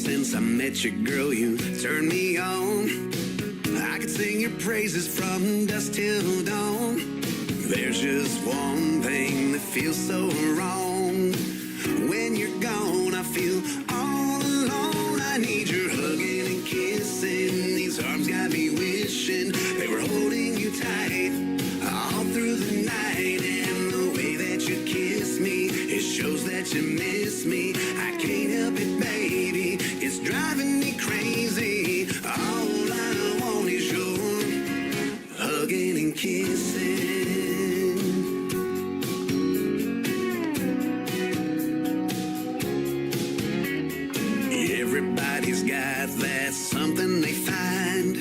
since I met you, girl, you turned me on. I could sing your praises from dusk till dawn. There's just one thing that feels so wrong. When you're gone, I feel all alone. I need your hugging and kissing. These arms got me wishing they were holding you tight all through the night. And the way that you kiss me, it shows that you miss me. I can't help it, baby, it's driving me crazy. All I want is your hugging and kissing. Everybody's got that something they find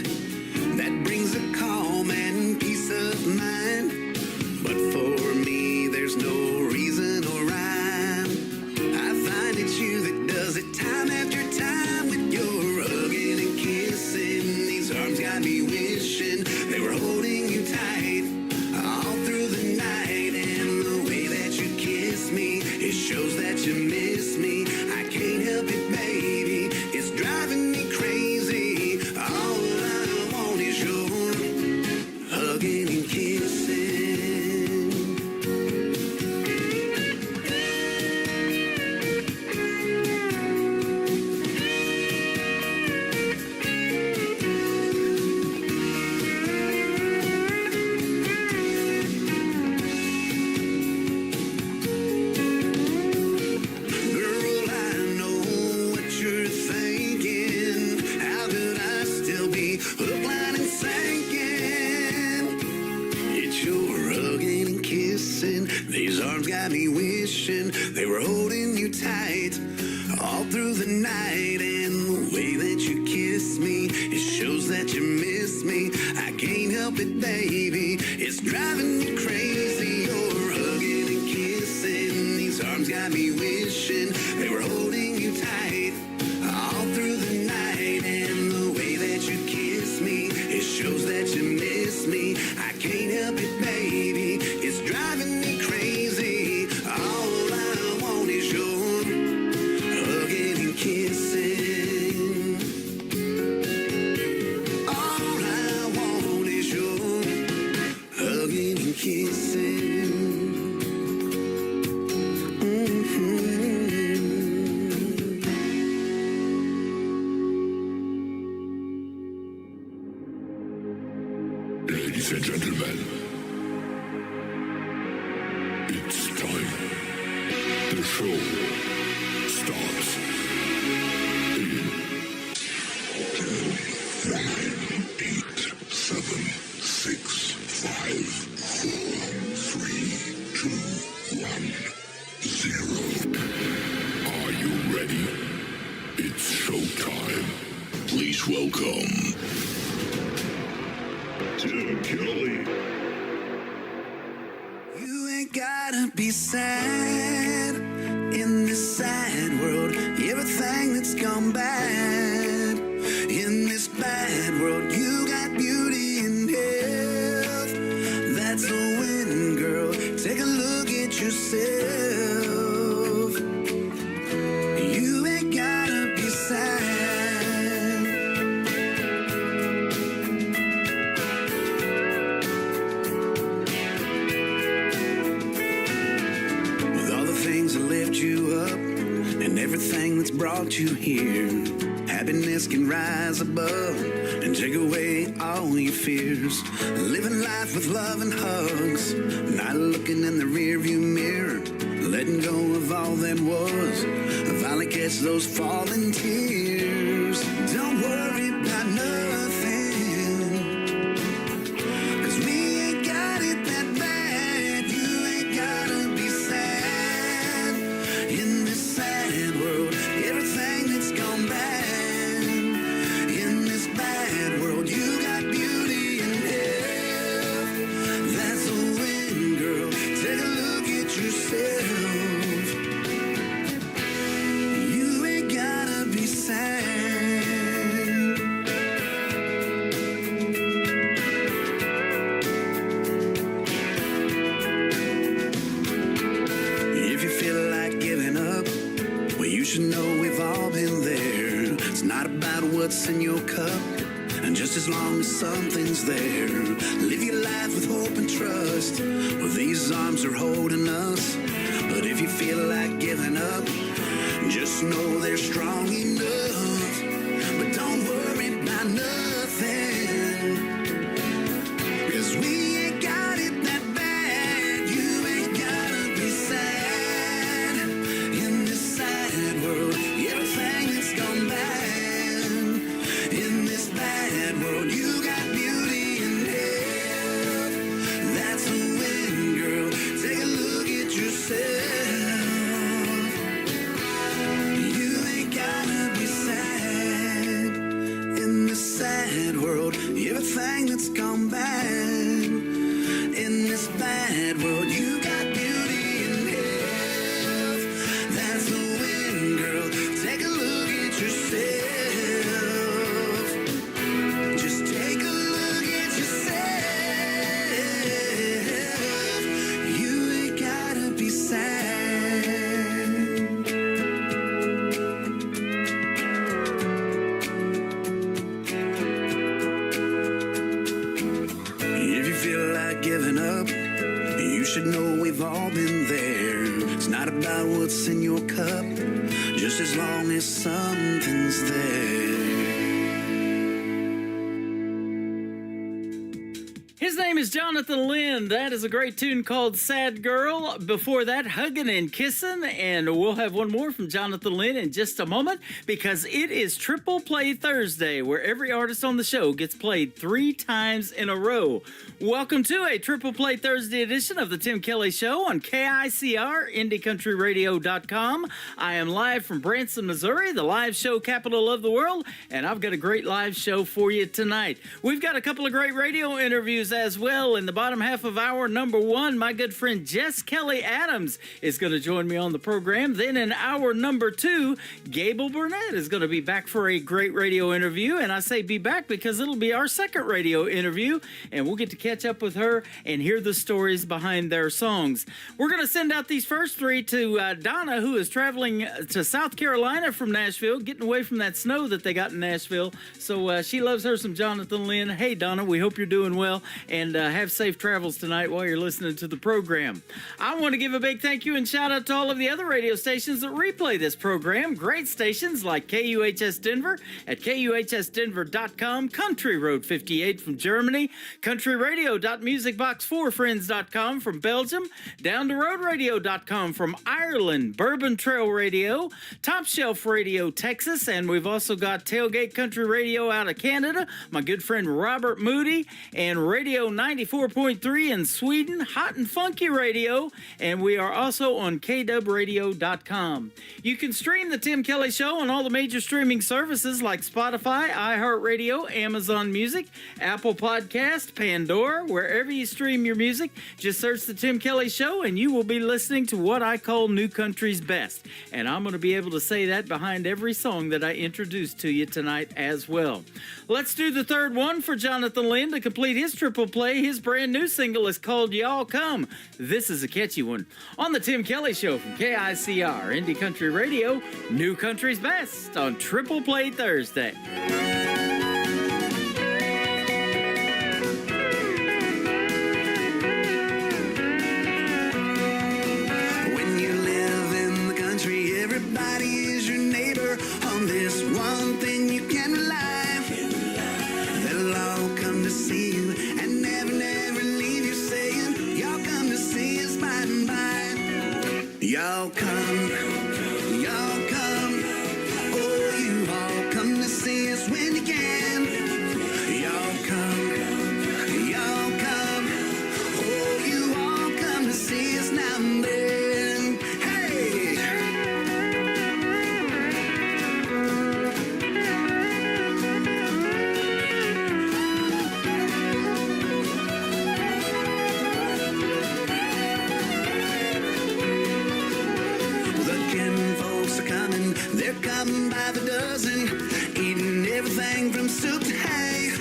that brings a calm and peace of mind. But for me, there's no reason or rhyme. I find it's you that does it time after time with your hugging and kissing. These arms got me wishing they were holding you tight all through the night. And the way that you kiss me, it shows that you miss me. I can't help it, baby, it's driving me crazy. All I want is your hugging and kissing. Girl, I know what you're thinking. How could I still be hook, line, and sinking? It's your hugging and kissing. These arms got me wishing they were holding you tight all through the night. And the way that you kiss me, it shows that you miss me. I can't help it, baby, it's driving me crazy. Your hugging and kissing. These arms got me wishing they were holding you tight all through the night. And the way that you kiss me, it shows that you miss me. I can't help it, baby, it's driving me crazy. All I want is your hugging and kissing. All I want is your hugging and kissing. Ladies and gentlemen, it's time. The show starts in 10, 9, 8, 7, 6, 5, 4, 3, 2, 1, 0. Are you ready? It's showtime. Please welcome Tim Kelly. You ain't gotta be sad in this sad world. Everything that's gone bad in this bad world, you got beauty and health. That's a win, girl. Take a look at yourself. You ain't gotta be sad. Things that lift you up and everything that's brought you here, happiness can rise above and take away all your fears. Living life with love and hugs, not looking in the rearview mirror, letting go of all that was. Finally catch those falling tears. Don't worry about nothing, 'cause we ain't got it that bad. You ain't gotta be sad in this sad world. Everything that's gone bad in this bad world, you got beauty and health. That's a win, girl. Take a look at yourself. You ain't gotta be sad. If you feel like giving up, well, you should know we've all been there. It's not about what's in your cup, and just as long as something's there, live your life with hope and trust. Well, these arms are holding us, but if you feel like giving up, just know they're strong enough. But don't worry about nothing, 'cause we ain't got it that bad. You ain't gotta be sad in this sad world. Everything that's gone bad in this bad world, you got beauty in health. That's a win, girl. Take a look at yourself. You ain't gotta be sad in this sad world. Everything that's gone bad in this bad world, you got beauty in health. That's a win, girl. Take a look at yourself. Just take a look at yourself. You ain't gotta be sad. If you feel like giving up, you should know we've all been there. It's not about what's in your cup, just as long as something's there. His name is Jonathan Lynn. That is a great tune called Sad Girl. Before that, Huggin' and Kissin'. And we'll have one more from Jonathan Lynn in just a moment, because it is Triple Play Thursday, where every artist on the show gets played 3 times in a row. Welcome to a Triple Play Thursday edition of the Tim Kelly Show on KICR, IndieCountryRadio.com. I am live from Branson, Missouri, the live show capital of the world, and I've got a great live show for you tonight. We've got a couple of great radio interviews as well. In the bottom half of hour number 1, my good friend Jess Kelly Adams is going to join me on the program. Then in hour number 2, Gable Burnett is going to be back for a great radio interview. And I say be back because it'll be our second radio interview, and we'll get to catch up with her and hear the stories behind their songs. We're going to send out these first 3 to Donna, who is traveling to South Carolina from Nashville, getting away from that snow that they got in Nashville. So she loves her some Jonathan Lynn. Hey, Donna, we hope you're doing well, and have safe travels tonight while you're listening to the program. I want to give a big thank you and shout out to all of the other radio stations that replay this program. Great stations like KUHS Denver at KUHSdenver.com, Country Road 58 from Germany, countryradio.musicbox4friends.com from Belgium, downtheroadradio.com from Ireland, Bourbon Trail Radio, Top Shelf Radio Texas, and we've also got Tailgate Country Radio out of Canada, my good friend Robert Moody, and Radio 94.3 in Sweden, Hot and Funky Radio, and we are also on KWradio.com. You can stream the Tim Kelly Show on all the major streaming services like Spotify, iHeartRadio, Amazon Music, Apple Podcast, Pandora, wherever you stream your music. Just search the Tim Kelly Show and you will be listening to what I call New Country's Best. And I'm going to be able to say that behind every song that I introduce to you tonight as well. Let's do the third one for Jonathan Lynn to complete his triple play. His brand new single is called Y'all Come. This is a catchy one on the Tim Kelly Show from KICR, Indie Country Radio, New Country's Best on Triple Play Thursday. When you live in the country, everybody is your neighbor. On this one thing you can rely. They'll all come to see you and never, never leave you, saying, y'all come to see us by and by. Y'all come, y'all come. Oh, you all come to see us when you can. Y'all come, y'all come. Oh, you all come to see us now and then. Hey! The kin folks are coming, they're coming by the dozen, eating everything from soup to hay.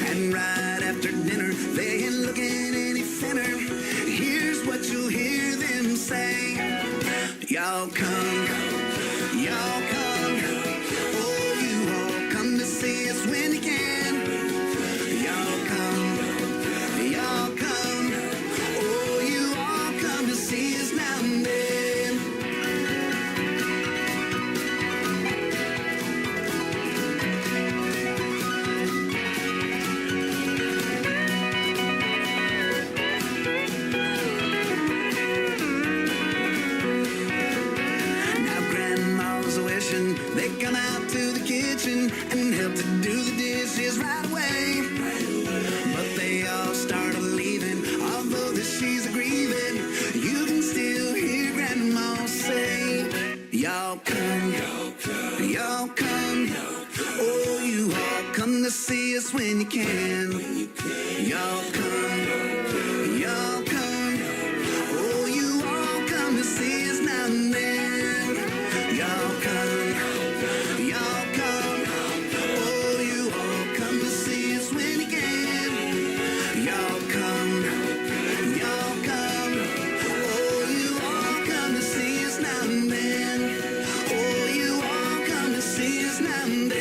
And right after dinner, they ain't looking any thinner. Here's what you'll hear them say. Y'all come, y'all come. Oh, attention. They come out to the kitchen and help to do the dishes right away. But they all start leaving, although that she's grieving. You can still hear Grandma say, y'all come, y'all come. Oh, you all come to see us when you can. Y'all come, y'all come. Oh, you all come to see us now and then. Y'all come, y'all come. Oh, you all come to see us when you can. Y'all come, y'all come. Oh, you all come to see us now and then. Oh, you all come to see us now and then.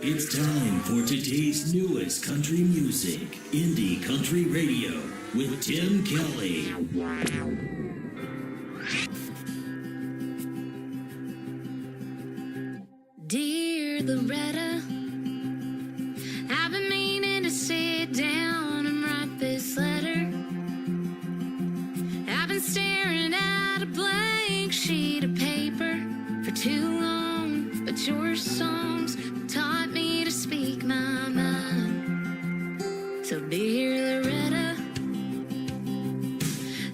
It's time for today's newest country music, Indie Country Radio, with Tim Kelly. Dear Loretta, I've been meaning to sit down and write this letter. I've been staring at a blank sheet of paper for too long, but your songs taught me to speak my mind. So dear Loretta,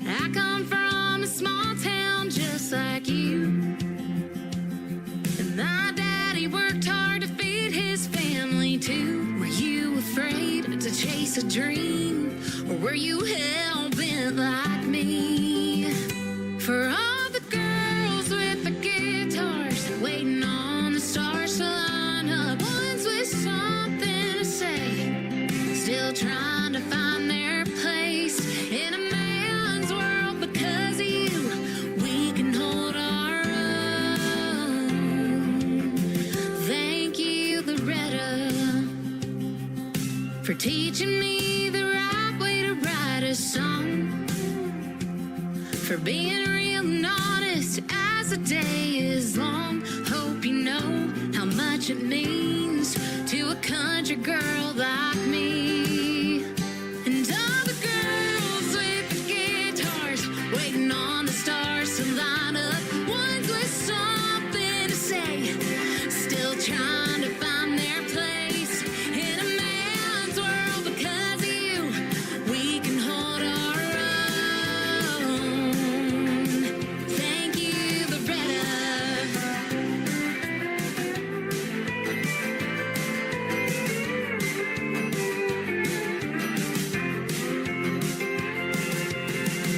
I come from a small town just like you. And my daddy worked hard to feed his family too. Were you afraid to chase a dream? Or were you hell-bent like me? For all the girls with the guitars waiting on the stars to line up, ones with something to say, still trying to find their place in a man's world. Because of you, we can hold our own. Thank you, Loretta, for teaching me the right way to write a song, for being real and honest as the day is long. Hope you know how much it means to a country girl like me. And all the girls with the guitars waiting on the stars to line up, ones with something to say, still trying to find their place in a man's world. Because of you, we can hold our own. Thank you, Loretta.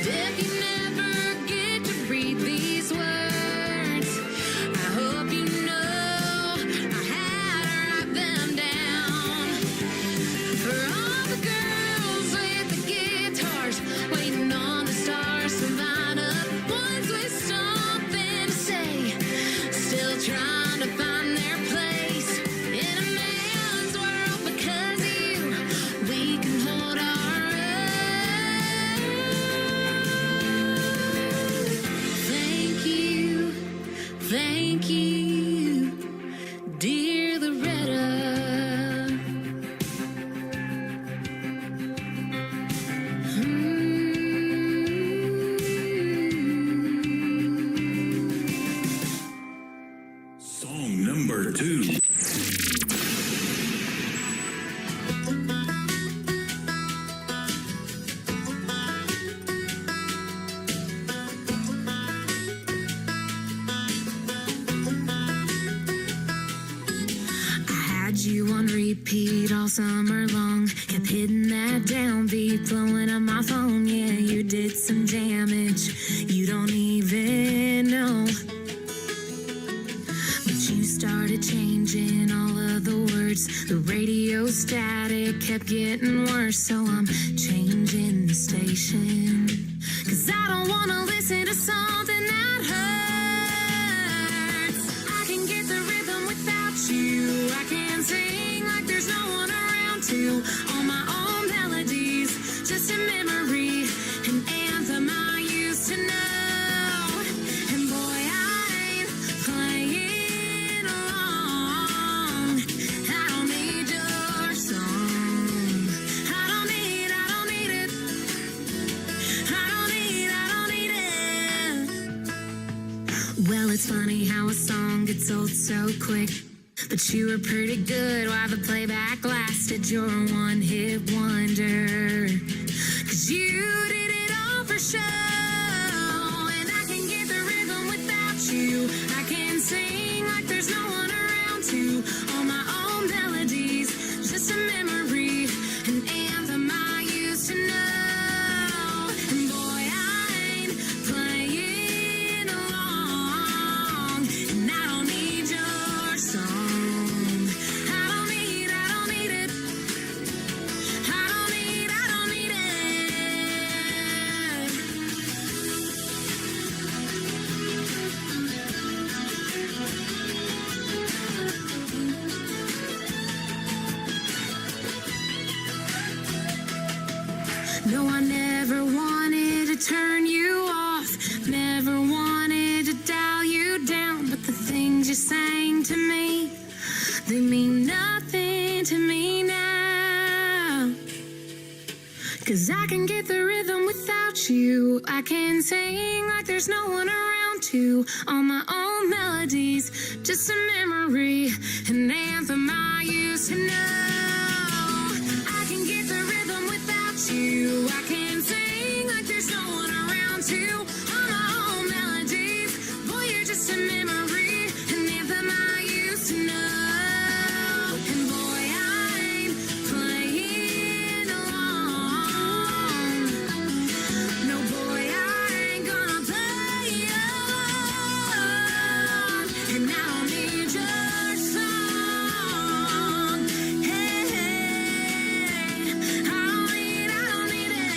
If you never get to read these words, I hope you know I had to write them down. For all the girls with the guitars waiting on the stars to line up, ones with something to say, still trying to find their place in a man's world. Because of you, we can hold our own. Thank you, dear Loretta. Song number 2. Had you on repeat all summer long, kept hitting that downbeat, blowing up my phone. Yeah, you did some damage you don't even know. But you started changing all of the words. The radio static kept getting worse, so I'm changing the station. 'Cause I don't wanna listen to something that hurts. I can get the rhythm without you. I can sing like there's no one around to. All my own melodies, just a memory, an anthem I used to know. And boy, I ain't playing along. I don't need your song. I don't need it. it's funny how a song gets old so quick. But you were pretty good while the playback lasted. You're a one-hit wonder. 'Cause you did it all for show. And I can get the rhythm without you. I can sing like there's no one around to. All my own melodies, just a memory. An anthem I used to know. And boy, I ain't playing along. And I don't need your song. I don't need it. I don't need it. No, I never wanted to turn you off. Never wanted to dial you down. But the things you sang to me, they mean nothing to me now. 'Cause I can get the rhythm without you. I can sing like there's no one around to. All my own melodies, just a memory. An anthem I used to know. I can get the rhythm without you. I can sing like there's no one around to. All my own melodies, boy, you're just a memory. An anthem I used to know. And boy, I ain't playing along. No, boy, I ain't gonna play along. And I don't need your song. Hey, hey. I don't need it.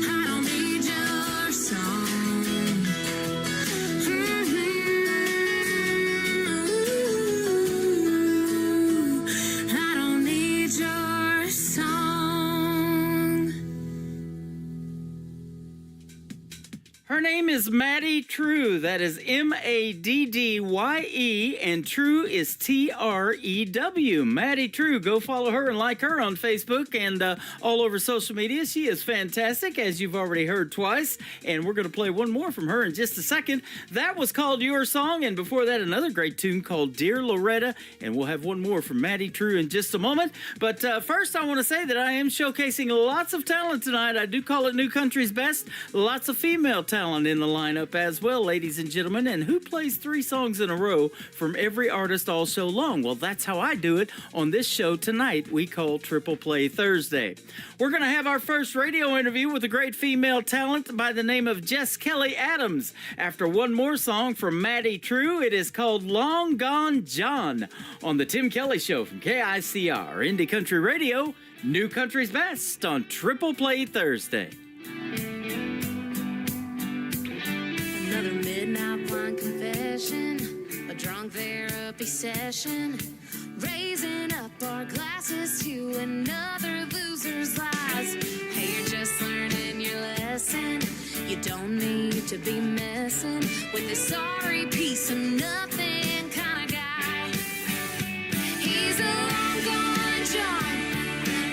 I don't need your song. I don't need your song. Her name is Maddie True. That is Maddye, and True is Trew. Maddie True. Go follow her and like her on Facebook and all over social media. She is fantastic, as you've already heard twice. And we're going to play one more from her in just a second. That was called Your Song, and before that, another great tune called Dear Loretta. And we'll have one more from Maddie True in just a moment. But first, I want to say that I am showcasing lots of talent tonight. I do call it New Country's Best. Lots of female talent in the lineup as well, ladies and gentlemen. And who plays 3 songs in a row from every artist all show long? Well, that's how I do it on this show tonight we call Triple Play Thursday. We're going to have our first radio interview with a great female talent by the name of Jess Kelly Adams. After one more song from Maddie True, it is called Long Gone John on the Tim Kelly Show from KICR, Indie Country Radio, New Country's Best on Triple Play Thursday. Another midnight wine confession, a drunk therapy session, raising up our glasses to another loser's lies. Hey, you're just learning your lesson. You don't need to be messing with this sorry piece of nothing kind of guy. He's a long gone John.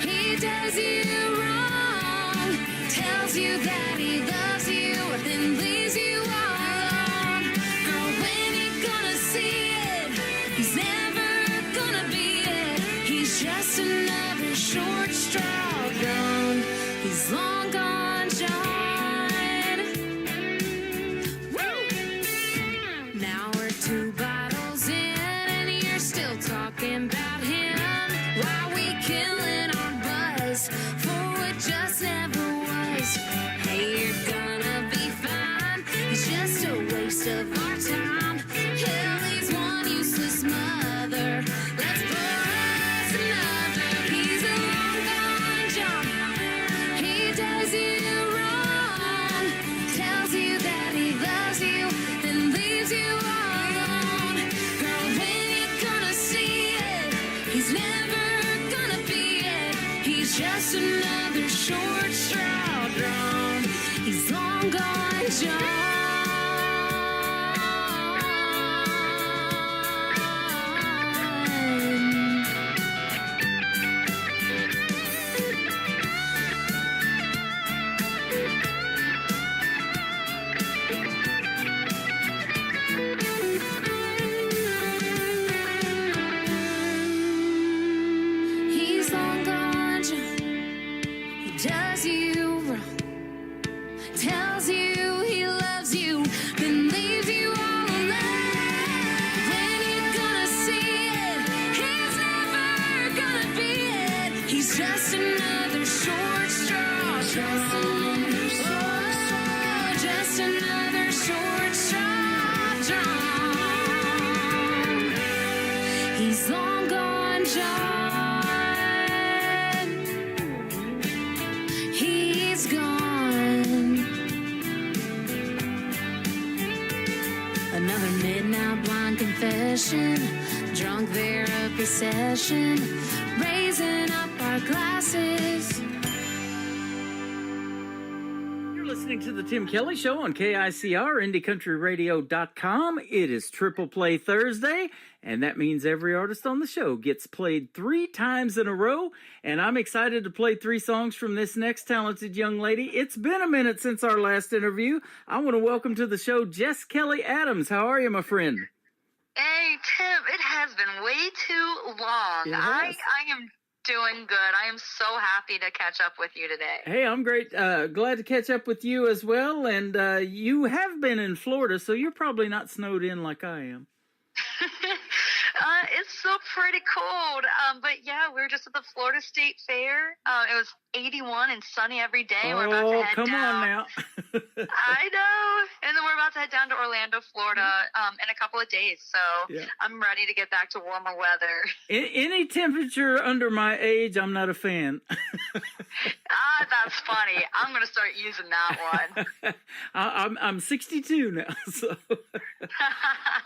He does you wrong, tells you that he loves you, then leaves you all alone. Girl, when you gonna see it? He's never gonna be it. He's just another short straw gone. He's long gone John. Woo! Now we're 2 bottles in and you're still talking about him. Why we killing our buzz for what just never was? Hey, you're gonna be fine. It's just a waste of our time. Hell, he's one useless mother. Let's pour us another. He's a long gone John. He does you wrong, tells you that he loves you, then leaves you all alone. Girl, when you gonna see it? He's never gonna be it. He's just another short straw drawn. Just another short straw, just another short straw drawn. He's long gone, John. He's gone. Another midnight blind confession, drunk therapy session, raising up our glasses. You're listening to the Tim Kelly Show on KICR, IndieCountryRadio.com. It is Triple Play Thursday, and that means every artist on the show gets played 3 times in a row, and I'm excited to play 3 songs from this next talented young lady. It's been a minute since our last interview. I want to welcome to the show Jess Kelly Adams. How are you, my friend? Hey, Tim, it has been way too long. It has. I am doing good. I am so happy to catch up with you today. Hey, I'm great. Glad to catch up with you as well, and you have been in Florida, so you're probably not snowed in like I am. It's still pretty cold, but yeah, we were just at the Florida State Fair. It was 81 and sunny every day. We're about to Oh, head come down. on now. I know. And then we're about to head down to Orlando, Florida in a couple of days. So Yeah. I'm ready to get back to warmer weather. Any temperature under my age, I'm not a fan. That's funny. I'm going to start using that one. I'm 62 now, so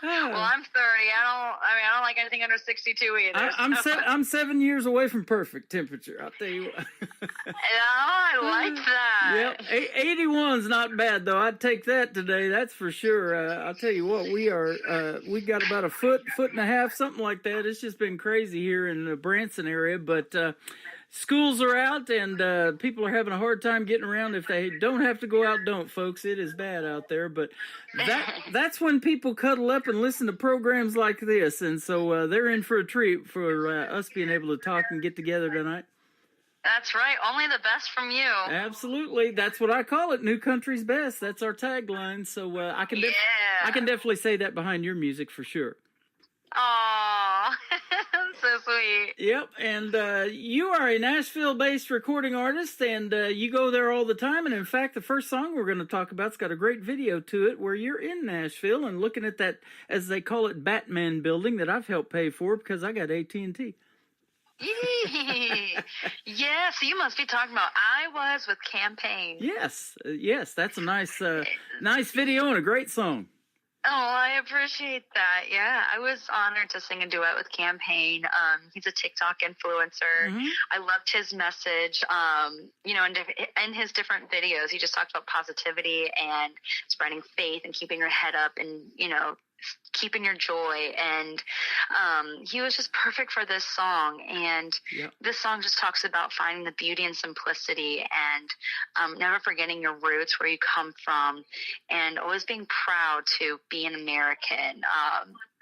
Well, I'm 30. I don't like anything under 62 either. I'm 7 years away from perfect temperature. I'll tell you what. I like that. Yep, 81's not bad though. I'd take that today. That's for sure. I'll tell you what, we got about a foot and a half, something like that. It's just been crazy here in the Branson area, but schools are out and people are having a hard time getting around. If they don't have to go out, don't, folks. It is bad out there, but that's when people cuddle up and listen to programs like this, and so they're in for a treat for us being able to talk and get together tonight. That's right. Only the best from you. Absolutely, that's what I call it. New country's best. That's our tagline. So I can definitely say that behind your music for sure. Aw, so sweet. Yep, and you are a Nashville-based recording artist, and you go there all the time. And in fact, the first song we're going to talk about's got a great video to it, where you're in Nashville and looking at that, as they call it, Batman building that I've helped pay for because I got AT&T. Yeah, so you must be talking about I Was with Campaign. Yes, that's a nice video and a great song. Oh, I appreciate that. Yeah, I was honored to sing a duet with Campaign. He's a TikTok influencer. Mm-hmm. I loved his message. In his different videos, he just talked about positivity and spreading faith and keeping your head up and, keeping your joy. And he was just perfect for this song. And This song just talks about finding the beauty and simplicity and never forgetting your roots, where you come from, and always being proud to be an American.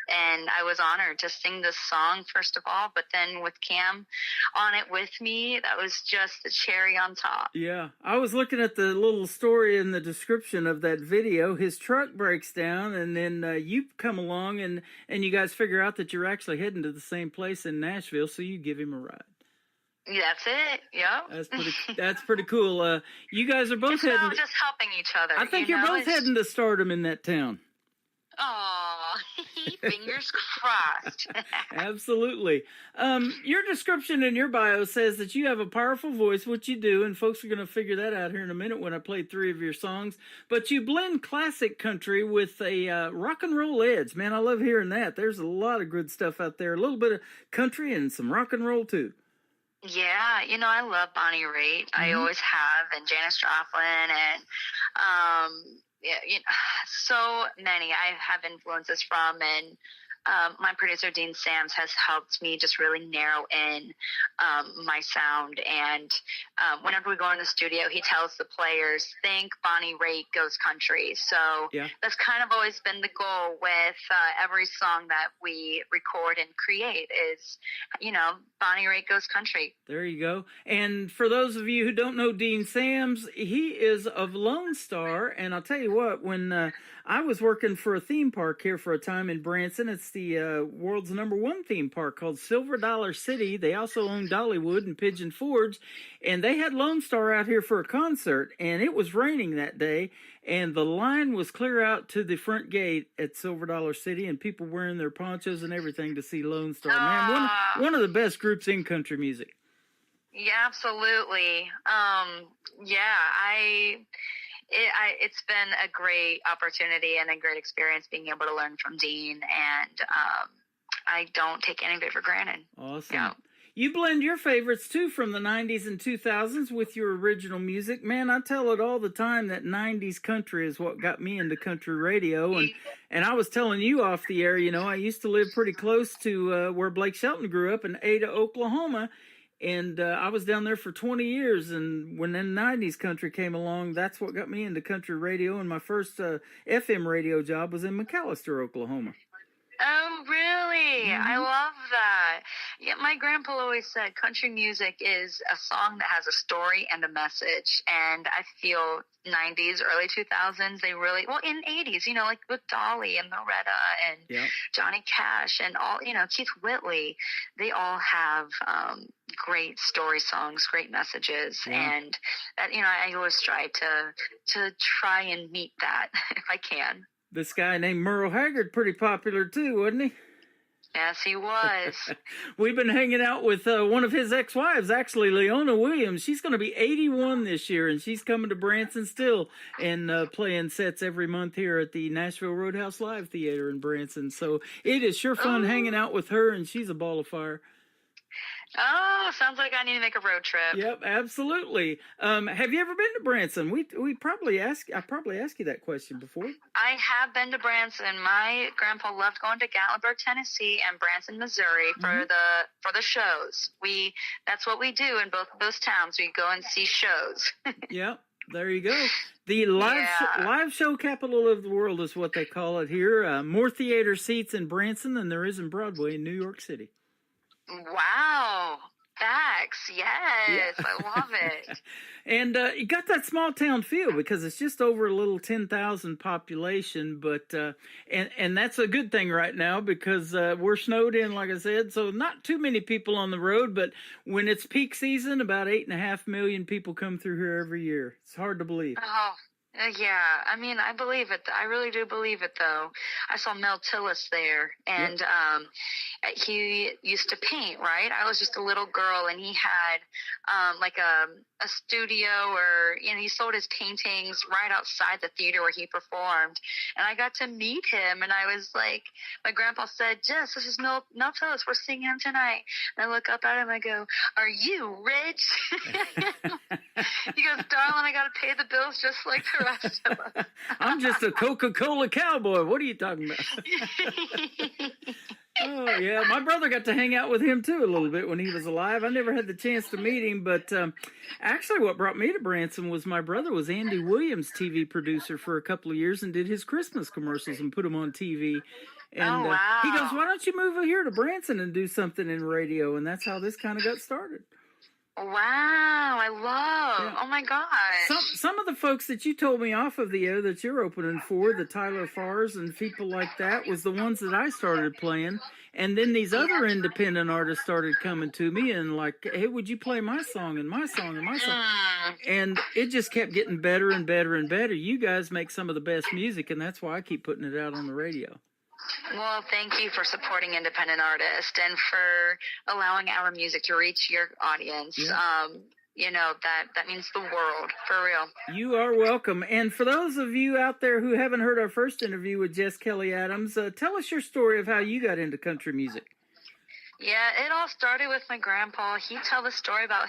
And I was honored to sing this song, first of all, but then with Cam on it with me, that was just the cherry on top. Yeah, I was looking at the little story in the description of that video. His truck breaks down, and then you come along, and you guys figure out that you're actually heading to the same place in Nashville, so you give him a ride. That's it. Yep. That's pretty cool. You guys are both heading. Just helping each other. I think you're both heading to stardom in that town. Oh, fingers crossed. Absolutely. Your description in your bio says that you have a powerful voice, which you do, and folks are going to figure that out here in a minute when I play 3 of your songs. But you blend classic country with a rock and roll edge. Man, I love hearing that. There's a lot of good stuff out there. A little bit of country and some rock and roll, too. Yeah, I love Bonnie Raitt. Mm-hmm. I always have, and Janis Joplin, and so many I have influences from, and my producer Dean Sams has helped me just really narrow in my sound. And whenever we go in the studio, he tells the players, think Bonnie Raitt goes country. So that's kind of always been the goal with every song that we record and create is, Bonnie Raitt goes country. There you go. And for those of you who don't know Dean Sams, he is of Lone Star. And I'll tell you what, when I was working for a theme park here for a time in Branson, it's the world's #1 theme park called Silver Dollar City. They also own Dollywood and Pigeon Forge, and they had Lone Star out here for a concert, and it was raining that day, and the line was clear out to the front gate at Silver Dollar City, and people wearing their ponchos and everything to see Lone Star. Man, one of the best groups in country music. Yeah, absolutely. It's been a great opportunity and a great experience being able to learn from Dean, and I don't take any of it for granted. Awesome. Yeah. You blend your favorites, too, from the 90s and 2000s with your original music. Man, I tell it all the time that 90s country is what got me into country radio. And I was telling you off the air, I used to live pretty close to where Blake Shelton grew up in Ada, Oklahoma. And I was down there for 20 years. And when the 90s country came along, that's what got me into country radio. And my first FM radio job was in McAlester, Oklahoma. Oh, really? I love that. Yeah, my grandpa always said country music is a song that has a story and a message. And I feel 90s, early 2000s, they really, in 80s, like with Dolly and Loretta and Johnny Cash and all, Keith Whitley, they all have great story songs, great messages. And that, I always strive to try and meet that if I can. This guy named Merle Haggard, pretty popular too, wasn't he? Yes, he was. We've been hanging out with one of his ex-wives, actually, Leona Williams. She's going to be 81 this year, and she's coming to Branson still and playing sets every month here at the Nashville Roadhouse Live Theater in Branson. So it is sure fun hanging out with her, and she's a ball of fire. Oh, sounds like I need to make a road trip. Yep, absolutely. Have you ever been to Branson? I probably asked you that question before. I have been to Branson. My grandpa loved going to Gatlinburg, Tennessee, and Branson, Missouri for the shows. That's what we do in both of those towns. We go and see shows. Yep. There you go. The live show capital of the world is what they call it here. More theater seats in Branson than there is in Broadway in New York City. Wow. Facts. Yes. I love it. And you got that small town feel because it's just over a little 10,000 population. But and that's a good thing right now because we're snowed in, like I said. So not too many people on the road. But when it's peak season, about 8.5 million people come through here every year. It's hard to believe. Oh. Yeah, I mean, I believe it. I really do believe it, though. I saw Mel Tillis there, and he used to paint, right? I was just a little girl, and he had like a studio where, he sold his paintings right outside the theater where he performed. And I got to meet him, and I was like, my grandpa said, Jess, this is Mel Tillis. We're seeing him tonight. And I look up at him, I go, are you rich? He goes, darling, I got to pay the bills just like the rest of us. I'm just a Coca-Cola cowboy. What are you talking about? Oh, yeah. My brother got to hang out with him, too, a little bit when he was alive. I never had the chance to meet him, but actually what brought me to Branson was my brother was Andy Williams' TV producer for a couple of years and did his Christmas commercials and put them on TV. And he goes, why don't you move here to Branson and do something in radio? And that's how this kind of got started. Wow, I love. Oh my gosh. Some of the folks that you told me off of the air that you're opening for, the Tyler Farrs and people like that, was the ones that I started playing. And then these other independent artists started coming to me and like, hey, would you play my song and my song and my song? And it just kept getting better and better and better. You guys make some of the best music, and that's why I keep putting it out on the radio. Well, thank you for supporting independent artists and for allowing our music to reach your audience. Yeah. That means the world, for real. You are welcome. And for those of you out there who haven't heard our first interview with Jess Kelly Adams, tell us your story of how you got into country music. Yeah, it all started with my grandpa. He'd tell the story about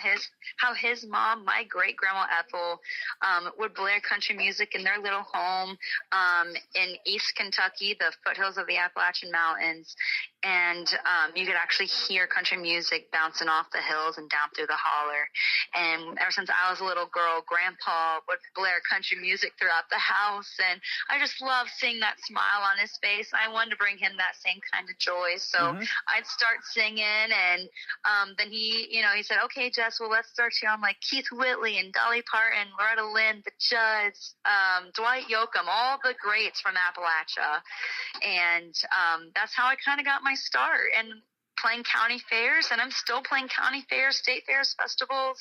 how his mom, my great-grandma Ethel, would blare country music in their little home in East Kentucky, the foothills of the Appalachian Mountains. and you could actually hear country music bouncing off the hills and down through the holler. And ever since I was a little girl, Grandpa would blare country music throughout the house, and I just loved seeing that smile on his face. I wanted to bring him that same kind of joy, so I'd start singing, and then he said, "Okay, Jess, well, let's start you on like Keith Whitley and Dolly Parton, Loretta Lynn, the Judds, Dwight Yoakam, all the greats from Appalachia." And that's how I kind of got my start, and playing county fairs, and I'm still playing county fairs, state fairs, festivals,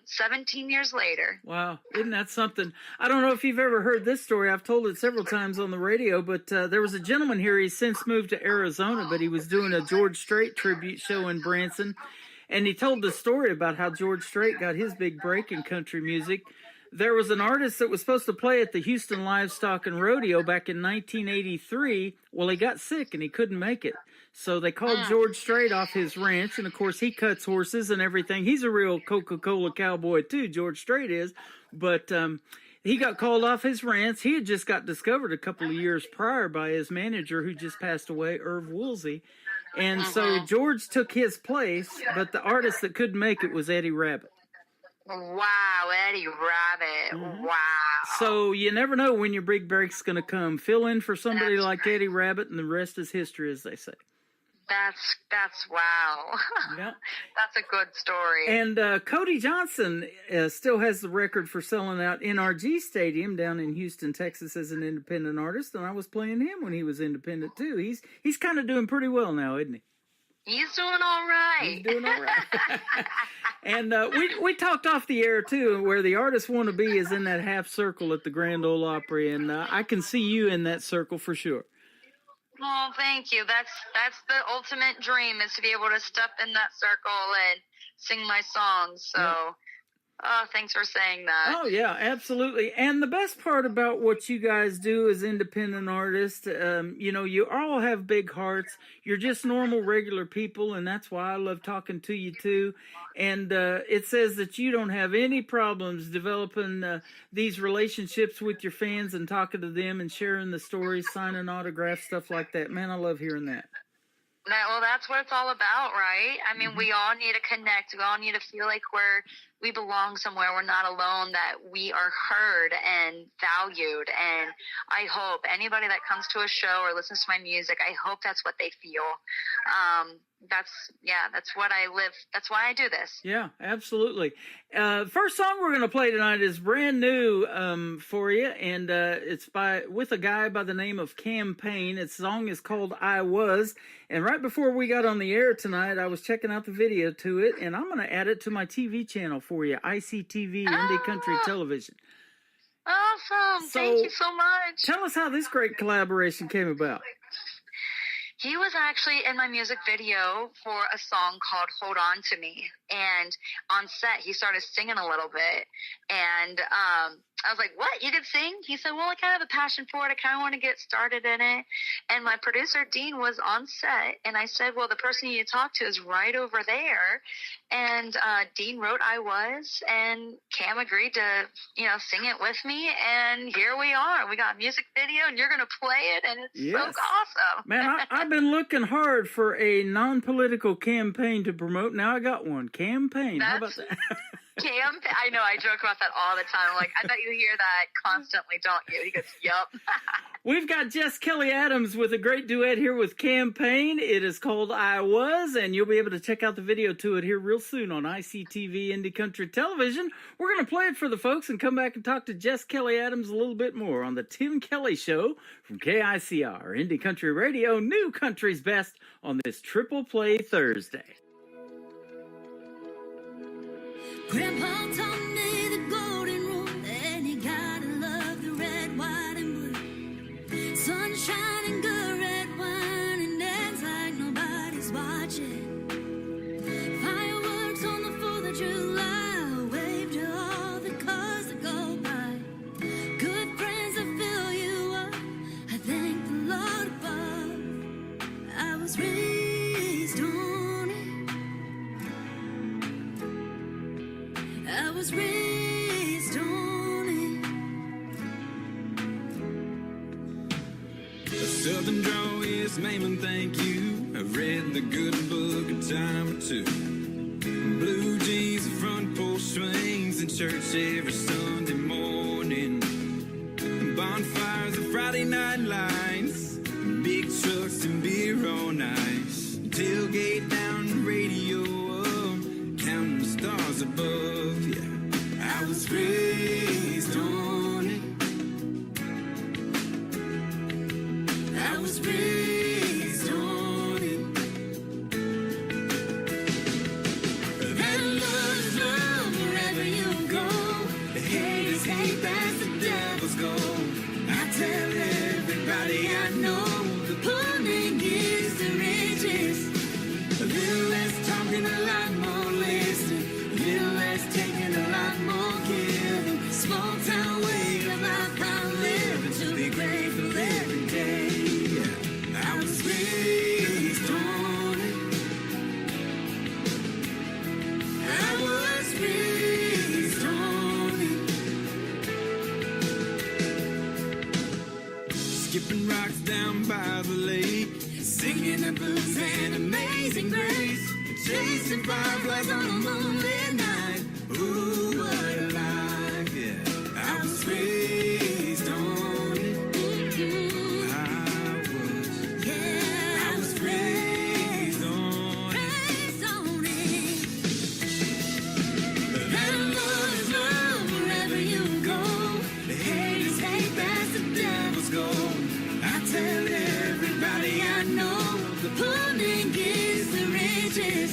17 years later. Wow, isn't that something? I don't know if you've ever heard this story. I've told it several times on the radio, but there was a gentleman here. He's since moved to Arizona, but he was doing a George Strait tribute show in Branson, and he told the story about how George Strait got his big break in country music. There was an artist that was supposed to play at the Houston Livestock and Rodeo back in 1983. Well, he got sick and he couldn't make it. So they called George Strait off his ranch, and of course he cuts horses and everything. He's a real Coca-Cola cowboy too, George Strait is. But he got called off his ranch. He had just got discovered a couple of years prior by his manager, who just passed away, Irv Woolsey. And so George took his place, but the artist that couldn't make it was Eddie Rabbitt. Wow, Eddie Rabbitt. Wow. So you never know when your big break's going to come. Fill in for somebody like Eddie Rabbitt, and the rest is history, as they say. That's wow. Yeah. That's a good story. And Cody Johnson still has the record for selling out NRG Stadium down in Houston, Texas, as an independent artist, and I was playing him when he was independent too. He's kind of doing pretty well now, isn't he? He's doing all right. He's doing all right. And we talked off the air too, where the artist want to be is in that half circle at the Grand Ole Opry, and I can see you in that circle for sure. Oh, thank you. That's the ultimate dream, is to be able to step in that circle and sing my songs. So, thanks for saying that. Oh, yeah, absolutely. And the best part about what you guys do as independent artists, you all have big hearts. You're just normal, regular people, and that's why I love talking to you, too. And it says that you don't have any problems developing these relationships with your fans and talking to them and sharing the stories, signing autographs, stuff like that. Man, I love hearing that. Well, that's what it's all about, right? I mean, we all need to connect. We all need to feel like we belong somewhere. We're not alone, that we are heard and valued. And I hope anybody that comes to a show or listens to my music, I hope that's what they feel. That's what I live. That's why I do this. Yeah, absolutely. First song we're going to play tonight is brand new for you, and it's with a guy by the name of Campaign. Its song is called I Was, and right before we got on the air tonight, I was checking out the video to it, and I'm going to add it to my TV channel for you, ICTV, Indie Country Television. Awesome. Thank you so much. Tell us how this great collaboration came about. He was actually in my music video for a song called Hold On To Me. And on set, he started singing a little bit. And I was like, what? You could sing? He said, well, I kind of have a passion for it. I kind of want to get started in it. And my producer, Dean, was on set. And I said, well, the person you need to talk to is right over there. And Dean wrote I Was. And Cam agreed to, sing it with me. And here we are. We got a music video, and you're going to play it. And it's so awesome. Man, I've been looking hard for a non-political campaign to promote. Now I got one. Campaign. How about that? I know, I joke about that all the time. I'm like, I bet you hear that constantly, don't you? He goes, yup. We've got Jess Kelly Adams with a great duet here with Campaign. It is called I Was, and you'll be able to check out the video to it here real soon on ICTV Indie Country Television. We're going to play it for the folks and come back and talk to Jess Kelly Adams a little bit more on the Tim Kelly Show from KICR, Indie Country Radio, New Country's Best on this Triple Play Thursday. Grandpa taught me the golden rule, and you gotta love the red, white, and blue. Sunshine and good red wine, and dance like nobody's watching. Fireworks on the 4th of July, wave to all the cars that go by. Good friends that fill you up, I thank the Lord above. I was raised on it. I was raised on it. A southern drawl, yes, ma'am, and thank you. I've read the good book a time or two. Blue jeans and front porch swings, and church every Sunday morning. Bonfires and Friday night lights, big trucks and beer on ice. Tailgate down the radio up, counting the stars above. Yeah, I was raised on it. I was raised on it. That love is love wherever you go. The hate is hate, that's the devil's goal. I tell everybody I know, the pulling is the riches. A little less talking, a lot more listening. A little less taking, a lot more giving. Small town way of life I'm living, to be grateful every day. Yeah. I was raised on it. I was raised on it. Skipping rocks down by the lake, singing the blues and Amazing Grace, chasing fireflies on a moonlit night. Ooh, what a life, yeah. I was raised on it. I was raised on it. That love is love wherever you go. The hate is hate, that's the devil's goal. I tell everybody I know, the pulling is the riches.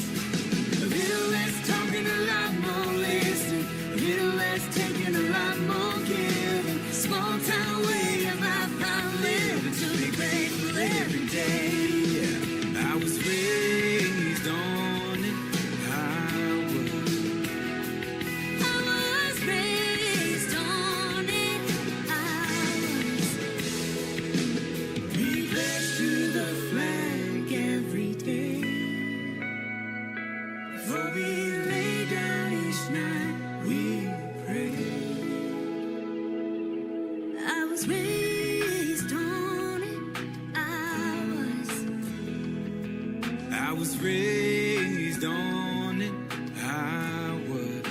A little less talking, a lot more listening. A little less taking, a lot more giving. Small town way of life I'm living, to be grateful every day. Yeah. I was raised on it. I was raised on it. We pledge to the flag every day. Before we lay down each night, we pray. I was raised on it. I was raised on it. I was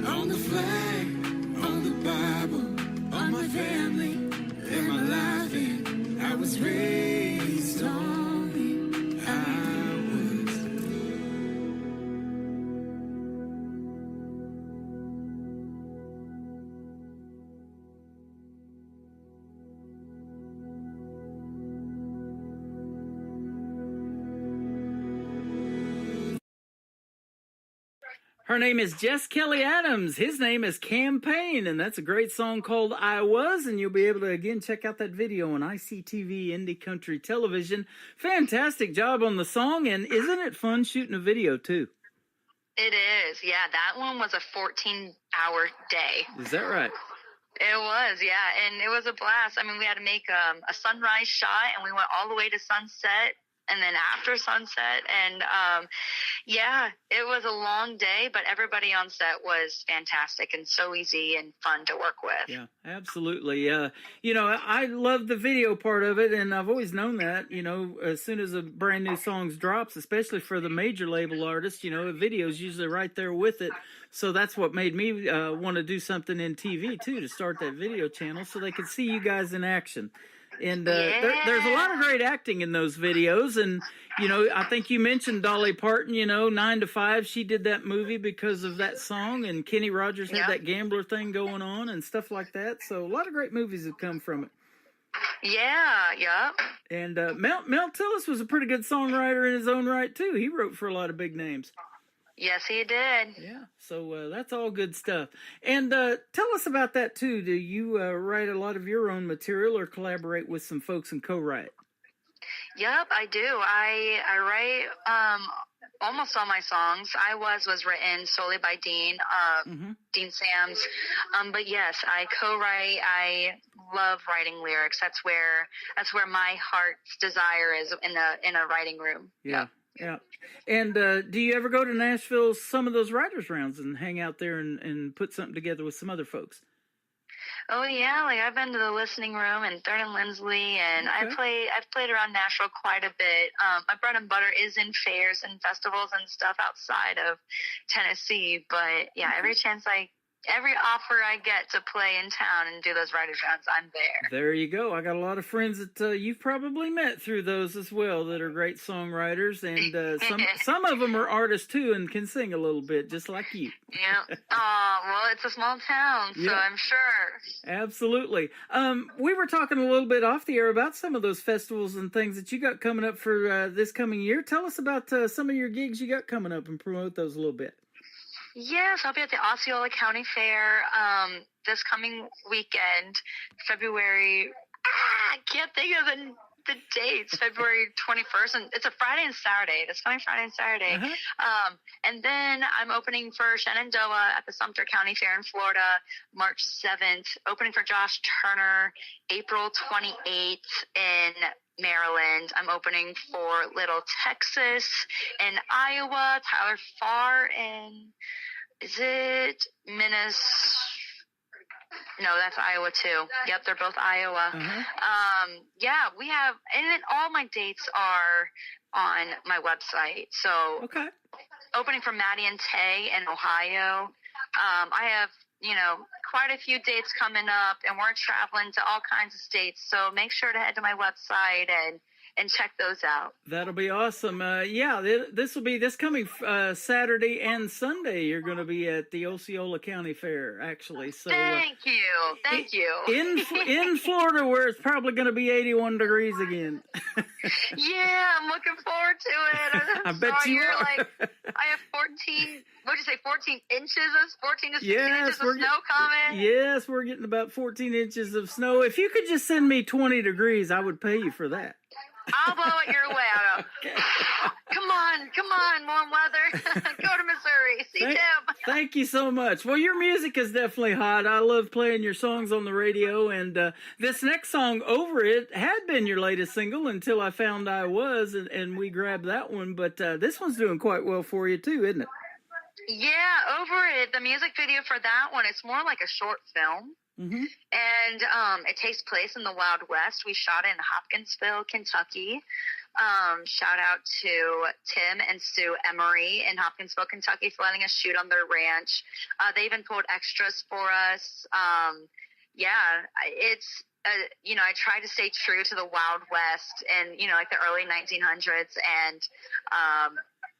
on the flag, on the Bible, on my family, and my life. And I was raised on it. I was. Her name is Jess Kelly Adams. His name is Campaign, and that's a great song called I Was, and you'll be able to, again, check out that video on ICTV Indie Country Television. Fantastic job on the song, and isn't it fun shooting a video, too? It is. Yeah, that one was a 14-hour day. Is that right? It was, yeah, and it was a blast. I mean, we had to make a sunrise shot, and we went all the way to sunset, and then after sunset, and yeah, it was a long day, but everybody on set was fantastic and so easy and fun to work with. Yeah, absolutely. You know, I love the video part of it, and I've always known that, you know, as soon as a brand new song drops, especially for the major label artists, you know, a video's usually right there with it. So that's what made me want to do something in TV, too, to start that video channel so they could see you guys in action. And there's a lot of great acting in those videos. And, you know, I think you mentioned Dolly Parton, you know, 9 to 5. She did that movie because of that song. And Kenny Rogers had that gambler thing going on and stuff like that. So a lot of great movies have come from it. Yeah, yeah. And Mel Tillis was a pretty good songwriter in his own right, too. He wrote for a lot of big names. Yes, he did. Yeah, so that's all good stuff. And tell us about that, too. Do you write a lot of your own material or collaborate with some folks and co-write? Yep, I do. I write almost all my songs. I Was written solely by Dean, Dean Sams. But yes, I co-write. I love writing lyrics. That's where my heart's desire is in a writing room. Yeah. Yeah. And do you ever go to Nashville, some of those writers' rounds, and hang out there and put something together with some other folks? Oh yeah, like I've been to the Listening Room in Third and Lindsley, and Okay. I've played around Nashville quite a bit. My bread and butter is in fairs and festivals and stuff outside of Tennessee, but yeah, every offer I get to play in town and do those writers rounds, I'm there. There you go. I got a lot of friends that you've probably met through those as well that are great songwriters, and some of them are artists too and can sing a little bit, just like you. Yeah. Well, it's a small town, so Yeah. I'm sure. Absolutely. We were talking a little bit off the air about some of those festivals and things that you got coming up for this coming year. Tell us about some of your gigs you got coming up and promote those a little bit. Yes, I'll be at the Osceola County Fair this coming weekend, February. I can't think of the dates. February 21st, and it's a Friday and Saturday. This coming Friday and Saturday. Uh-huh. And then I'm opening for Shenandoah at the Sumter County Fair in Florida, March 7th. Opening for Josh Turner, April 28th in Maryland. I'm opening for Little Texas in Iowa, Tyler Farr in, is it Minnesota? No, that's Iowa too. Yep, they're both Iowa. Yeah, we have, and then all my dates are on my website. So Okay. opening for Maddie and Tay in Ohio. I have, quite a few dates coming up, and we're traveling to all kinds of states. So make sure to head to my website and check those out. That'll be awesome. Yeah, this will be this coming Saturday and Sunday. You're going to be at the Osceola County Fair, actually. So Thank you. in Florida, where it's probably going to be 81 degrees again. Yeah, I'm looking forward to it. I bet you are. I have 14. What'd you say? 14 inches of 14 to 16 Yes, inches of we're snow coming. Yes, we're getting about 14 inches of snow. If you could just send me 20 degrees, I would pay you for that. I'll blow it your way. I'll go, come on, warm weather. Go to Missouri. See Tim. Thank you so much. Well, your music is definitely hot. I love playing your songs on the radio, and this next song, Over It, had been your latest single until I found I was, and we grabbed that one. But this one's doing quite well for you, too, isn't it? Yeah, Over It. The music video for that one, it's more like a short film. Mm-hmm. And it takes place in the Wild West. We shot it in Hopkinsville, Kentucky. Shout out to Tim and Sue Emery in Hopkinsville, Kentucky for letting us shoot on their ranch. They even pulled extras for us. Yeah, it's, I try to stay true to the Wild West and, like the early 1900s. And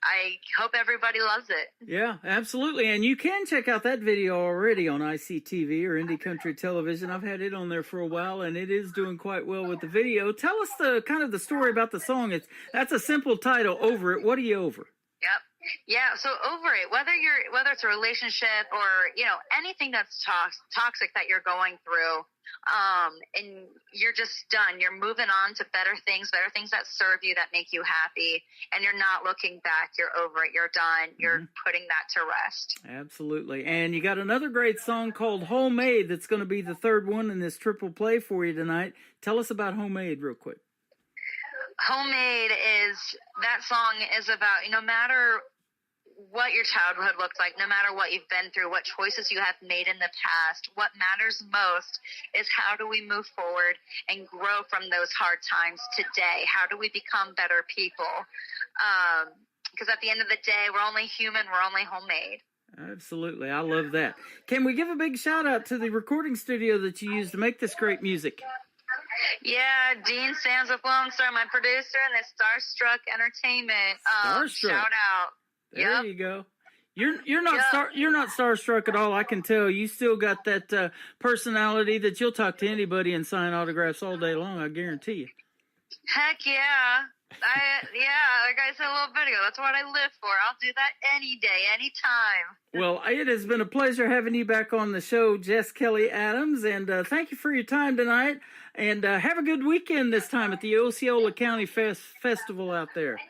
I hope everybody loves it. Yeah, absolutely. And you can check out that video already on ICTV or Indie Country Television. I've had it on there for a while, and it is doing quite well with the video. Tell us the story about the song. That's a simple title, Over It. What are you over? Yep. Yeah, so Over It, whether it's a relationship or, anything that's toxic that you're going through, and you're just done. You're moving on to better things that serve you, that make you happy, and you're not looking back. You're over it. You're done. You're putting that to rest. Absolutely. And you got another great song called Homemade that's going to be the third one in this triple play for you tonight. Tell us about Homemade real quick. Homemade that song is about, no matter what your childhood looked like, no matter what you've been through, what choices you have made in the past, what matters most is how do we move forward and grow from those hard times today? How do we become better people? Because at the end of the day, we're only human, we're only homemade. Absolutely. I love that. Can we give a big shout out to the recording studio that you used to make this great music? Yeah, Dean Sands with Lone Star, my producer, and the Starstruck Entertainment. Starstruck. Shout out. There you go. You're not you're not starstruck at all. I can tell. You still got that personality that you'll talk to anybody and sign autographs all day long. I guarantee you. Heck yeah. Like I said a little bit ago, that's what I live for. I'll do that any day, anytime. Well, it has been a pleasure having you back on the show, Jess Kelly Adams, and thank you for your time tonight. And have a good weekend this time at the Osceola County Festival out there.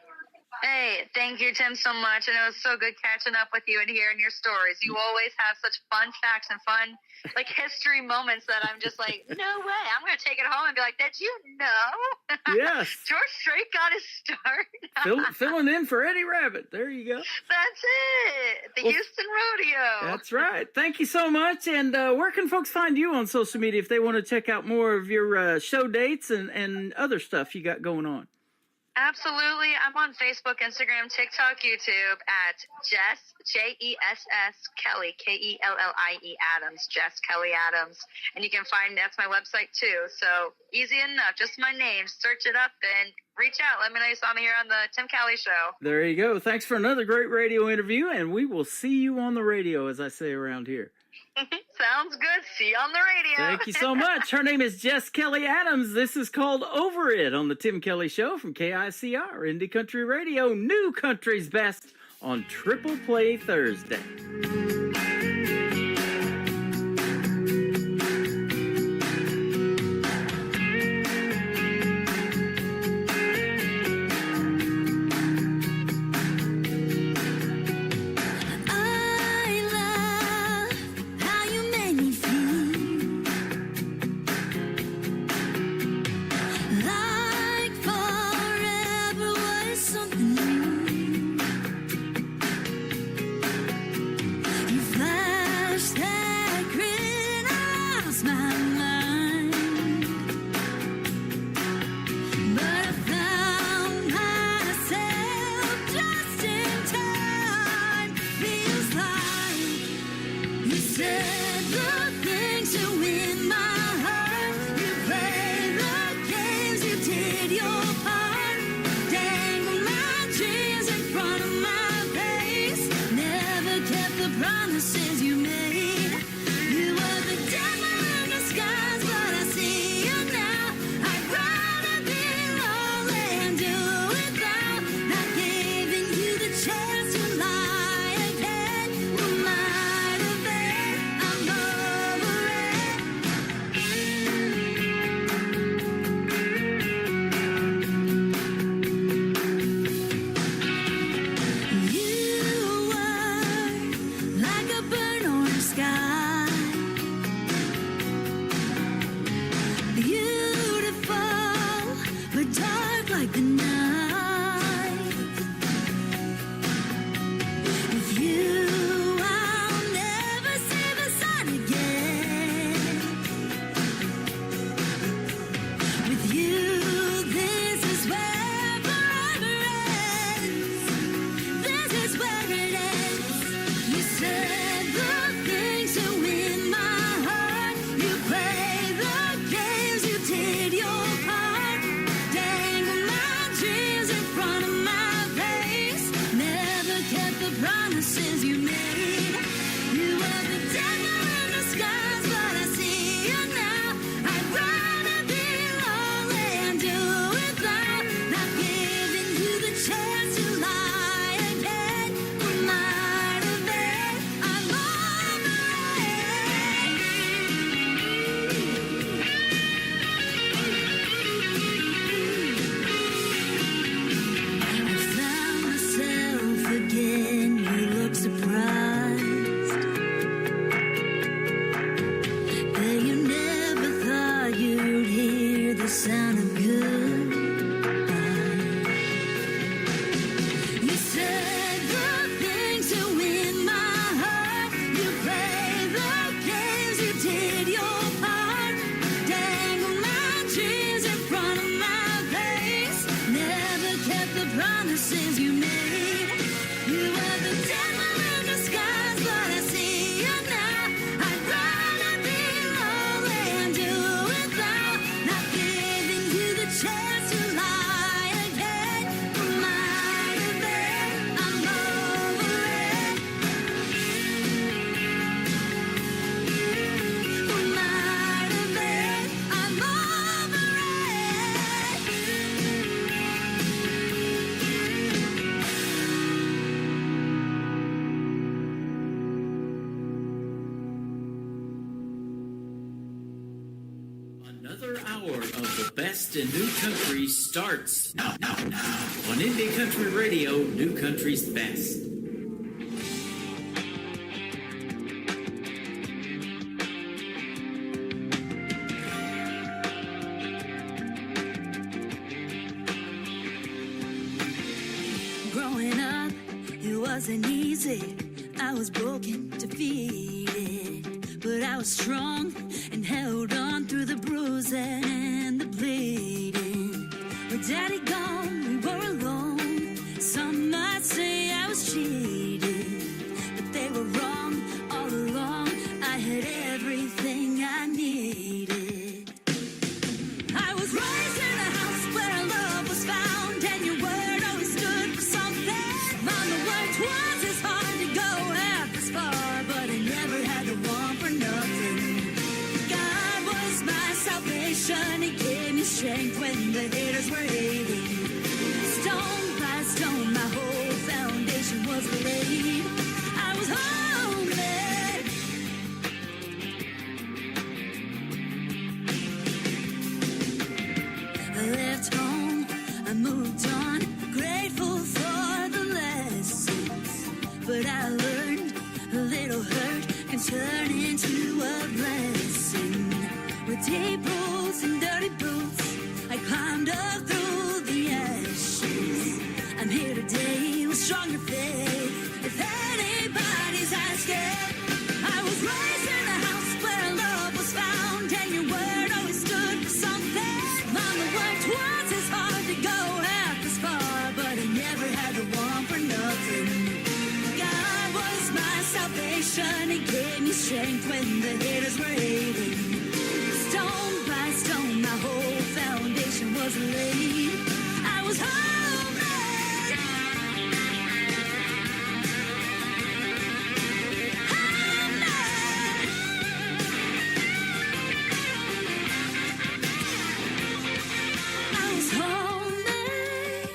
Hey, thank you, Tim, so much. And it was so good catching up with you and hearing your stories. You always have such fun facts and fun, like, history moments that I'm just like, no way. I'm going to take it home and be like, did you know? Yes. George Strait got his start. Filling in for Eddie Rabbit. There you go. That's it. The Houston Rodeo. That's right. Thank you so much. And where can folks find you on social media if they want to check out more of your show dates and other stuff you got going on? Absolutely. I'm on Facebook, Instagram, TikTok, YouTube at Jess, Jess Kelly, Kellie Adams, Jess Kelly Adams. And you can find, that's my website too. So easy enough. Just my name. Search it up and reach out. Let me know you saw me here on the Tim Kelly Show. There you go. Thanks for another great radio interview. And we will see you on the radio, as I say around here. Sounds good. See you on the radio. Thank you so much. Her name is Jess Kelly Adams. This is called Over It on the Tim Kelly Show from KICR, Indie Country Radio, New Country's Best on Triple Play Thursday. Another hour of the best in new country starts now on Indie Country Radio, New Country's Best. Growing up, it wasn't easy. I was broken, defeated, but I was strong and held on through the bruising and the bleeding. With Daddy gone, we were alone. Some might say I was cheated, but they were wrong all along. I had everything I needed. I was raised in a house where love was found, and your word always stood for something. Mama worked twice as hard to go half as far, but I never had to want for nothing. God was my salvation, He gave me strength when the haters were hating. Stone by stone, my whole foundation was laid. I was homeless. I left home, I moved on, grateful for the lessons. But I learned a little hurt can turn into a blessing. With deep roots and dirty boots, I climbed up through the ashes. I'm here today with stronger faith. If anybody's asking, I was raised in a house where love was found, and your word always stood for something. Mama worked twice as hard to go half as far, but I never had to want for nothing. God was my salvation, He gave me strength when the haters were hating. Stone by stone, my whole foundation was laid. I was homeless. I was homemade,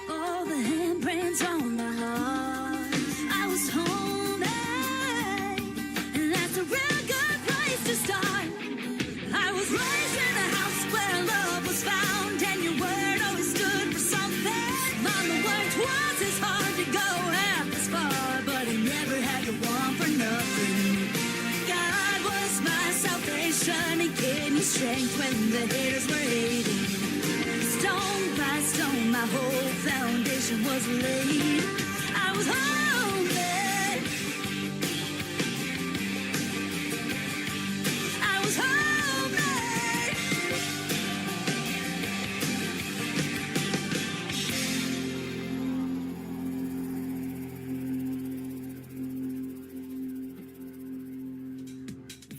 all the handprints on my heart. I was homemade, and that's a real good place to start. I was raised in a house where love was found, and your word always stood for something. Mama worked twice as hard to go half as far, but I never had to want for nothing. God was my salvation, He gave me strength when the haters were hating. Stone by stone, my whole foundation was laid. I was homeless. I was homeless.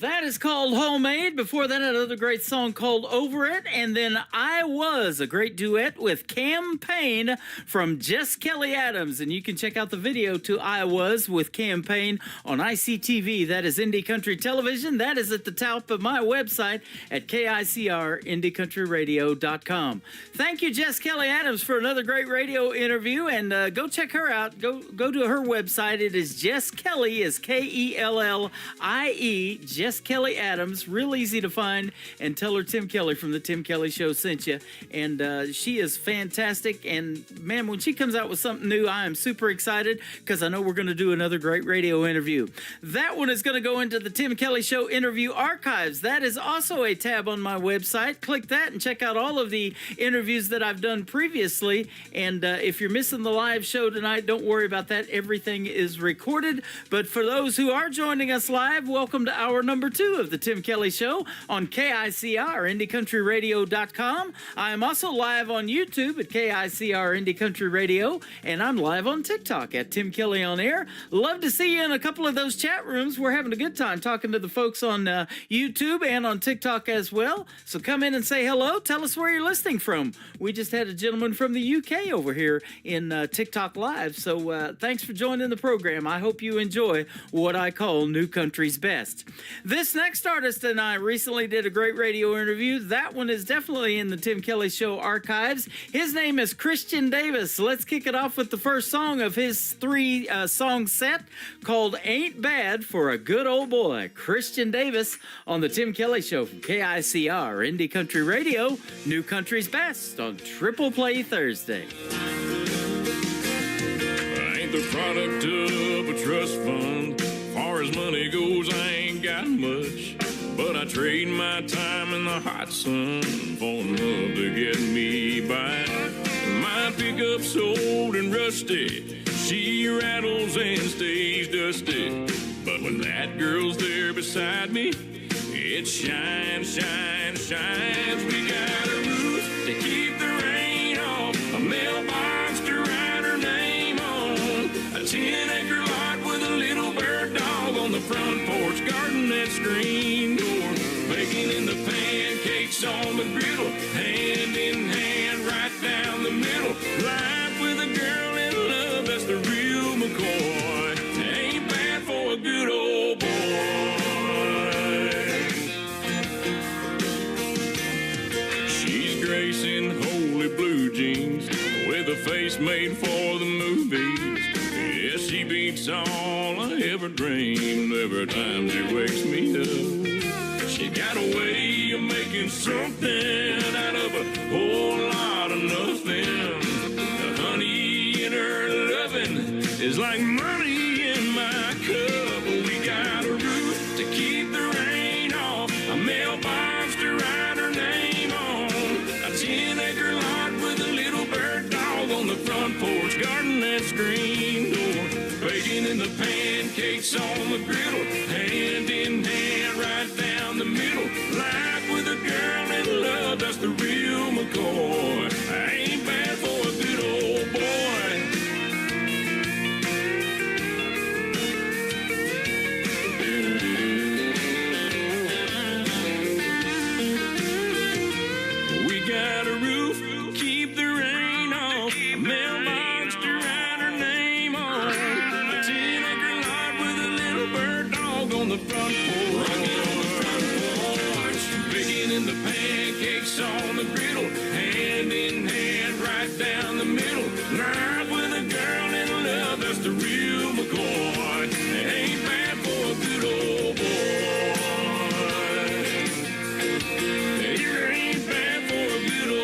That is called Homemade. Before that, another great song called Over It. And then I Was, a great duet with Campaign from Jess Kelly Adams. And you can check out the video to I Was with Campaign on ICTV. That is Indie Country Television. That is at the top of my website at KICR, IndieCountryRadio.com. Thank you, Jess Kelly Adams, for another great radio interview. And go check her out. Go to her website. It is Jess Kelly, is KELLIE, Jess Kelly Adams. Real easy to find. And tell her Tim Kelly from the Tim Kelly Show sent you. And she is fantastic. And man, when she comes out with something new, I am super excited because I know we're going to do another great radio interview. That one is going to go into the Tim Kelly Show interview archives. That is also a tab on my website. Click that and check out all of the interviews that I've done previously. And if you're missing the live show tonight, don't worry about that. Everything is recorded. But for those who are joining us live, welcome to hour number 2 of the Tim Kelly Show on KICR, IndieCountryRadio.com. I am also live on YouTube at KICR Indie Country Radio, and I'm live on TikTok at Tim Kelly On Air. Love to see you in a couple of those chat rooms. We're having a good time talking to the folks on YouTube and on TikTok as well. So come in and say hello. Tell us where you're listening from. We just had a gentleman from the UK over here in TikTok Live. So thanks for joining the program. I hope you enjoy what I call New Country's Best. This next artist and I recently did a great radio interview. That one is definitely in the Tim Kelly Show archives. His name is Christian Davis. Let's kick it off with the first song of his three-song set called Ain't Bad for a Good Old Boy. Christian Davis on the Tim Kelly Show from KICR, Indie Country Radio, New Country's Best on Triple Play Thursday. I ain't the product of a trust fund. Far as money goes, I ain't got much. But I trade my time in the hot sun for love to get me by. My pickup's old and rusty. She rattles and stays dusty. But when that girl's there beside me, it shines, shines, shines. We got a roof to keep the rain off, a mailbox to write her name on, a 10-acre lot with a little bird dog on the front porch, garden that screen door, baking in the pancakes on the griddle, hand in hand right down the middle. Life with a girl in love, that's the real McCoy. Ain't bad for a good old boy. She's gracing holy blue jeans with a face made for the movies. Yeah, she beats all I ever dreamed every time she wakes me up. She got a way of making something out of a whole lot of nothing. The honey in her loving is like money in my cup. We got a roof to keep the rain off, a mailbox to write her name on, a 10-acre lot with a little bird dog on the front porch, garden that screen door, baking in the pancakes on the griddle, hand in hand right down the middle. Life with a girl in love, that's the real McCoy. I ain't bad for a good old boy. We got a roof, keep the rain off, a mailbox to write her name on, a 10-acre lot with a little bird dog on the front porch, baking in the pancakes on the griddle, hand in hand right down the middle. Life with a girl in love, that's the real McCoy. Ain't bad for a good old boy. You ain't bad for a good old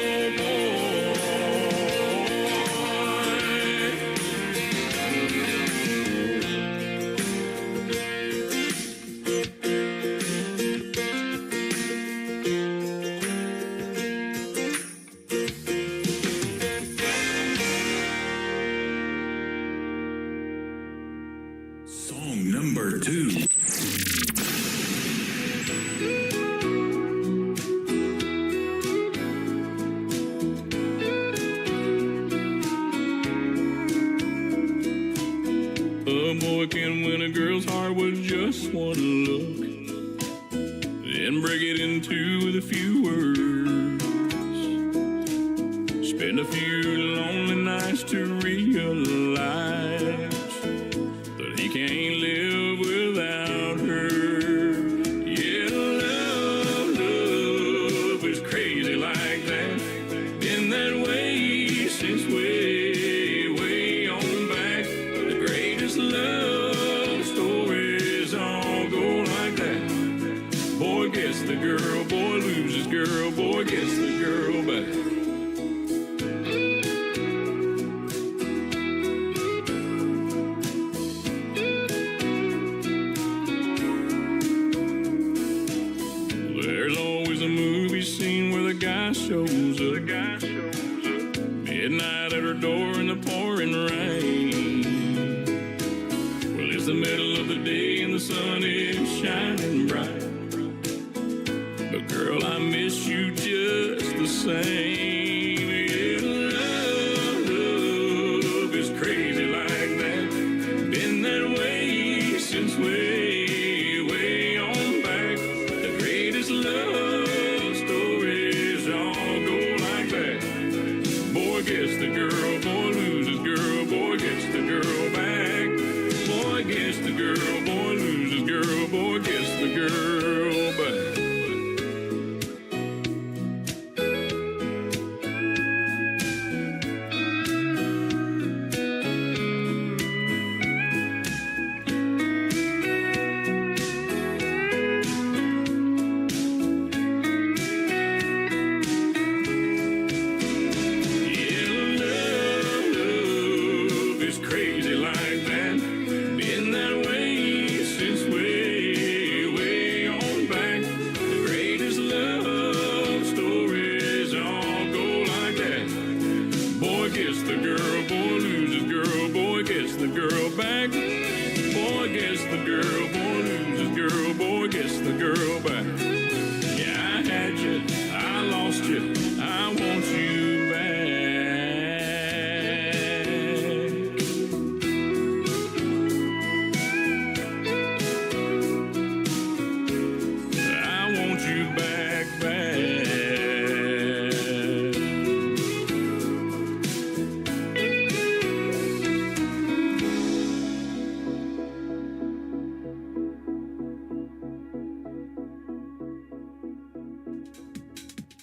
Song number 2. A boy can win a girl's heart with just one look, then break it into with a few words. Spend a few lonely nights to realize that he can't live without her. Yeah, love is crazy like that. Been that way since way on back. The greatest love stories all go like that. Boy gets the girl, boy loses girl, boy gets the girl back. There's always a movie scene where the guy shows up. Midnight at her door in the pouring rain. Well, it's the middle of the day and the sun is shining bright. But girl, I miss you just the same. Yeah, love is crazy like that. Been that way since way on back. The greatest love stories all go like that. Boy gets the girl, boy loses girl, boy gets the girl back. Boy gets the girl, boy loses girl, boy gets the girl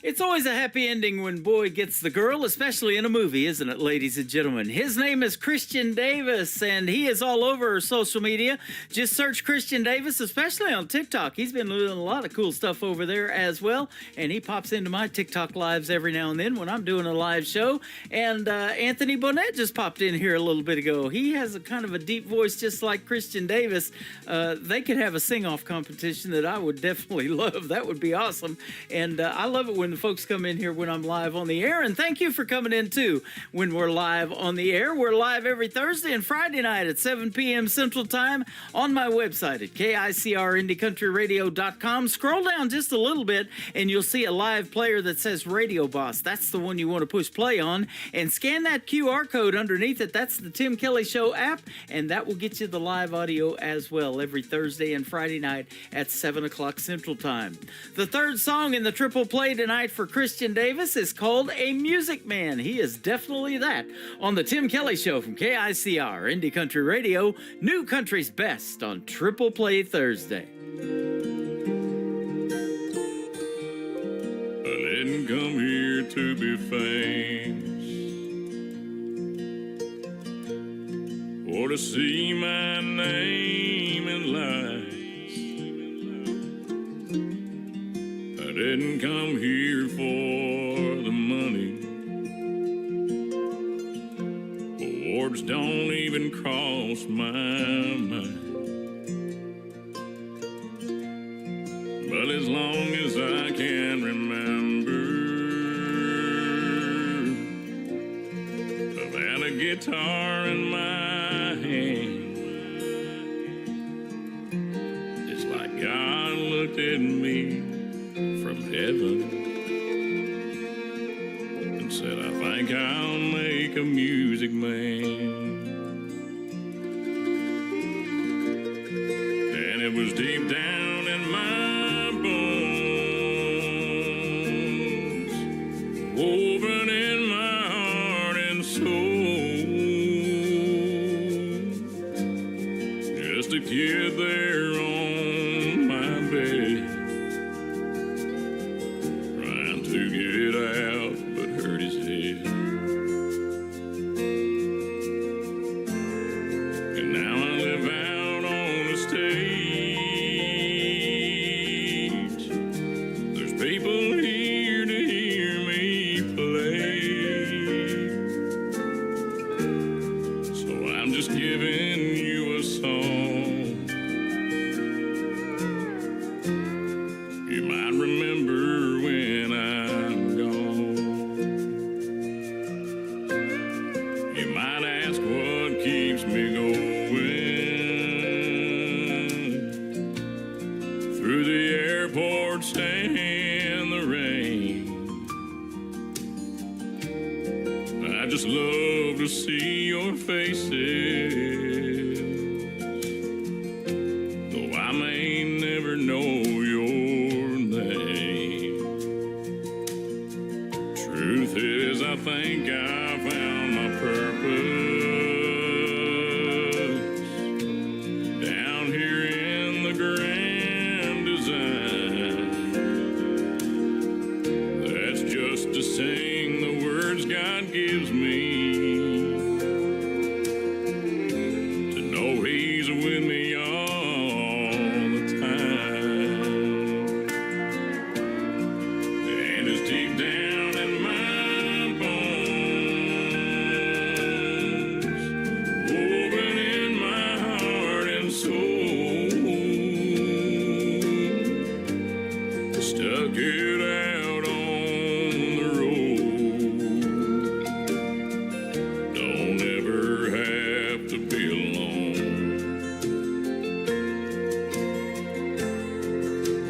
It's always a happy ending when boy gets the girl, especially in a movie, isn't it, ladies and gentlemen? His name is Christian Davis, and he is all over social media. Just search Christian Davis, especially on TikTok. He's been doing a lot of cool stuff over there as well, and he pops into my TikTok lives every now and then when I'm doing a live show. And Anthony Bonnet just popped in here a little bit ago. He has a kind of a deep voice just like Christian Davis. They could have a sing-off competition that I would definitely love. That would be awesome. And I love it when the folks come in here when I'm live on the air, and thank you for coming in too when we're live on the air. We're live every Thursday and Friday night at 7 p.m. Central Time on my website at KICRIndieCountryRadio.com. Scroll down just a little bit and you'll see a live player that says Radio Boss. That's the one you want to push play on, and scan that QR code underneath it. That's the Tim Kelly Show app, and that will get you the live audio as well every Thursday and Friday night at 7 o'clock Central Time. The third song in the triple play tonight for Christian Davis is called A Music Man. He is definitely that on the Tim Kelly Show from KICR Indie Country Radio, New Country's Best on Triple Play Thursday. I didn't come here to be famous or to see my name in lights. I didn't come here for the money. Awards don't even cross my mind. But as long as I can remember, I've had a guitar in my hand. It's like God looked at me from heaven and said, I think I'll make a music man. And it was deep down in my bones, woven in my heart and soul. Just a kid there on my bed, trying to get it out, but hurt his head. And now I live out on the stage. There's people here to hear me play. So I'm just giving you a song. You might remember when I'm gone. You might ask what keeps me going through the airports and the rain. I just love to see your faces, though I may never know your name. Truth is, I think I found my purpose down here in the grand design. That's just to sing the words God gives me, to know He's with me all the time. And it's deep down in my bones, woven in my heart and soul. Stuck it out on the road. Don't ever have to be alone.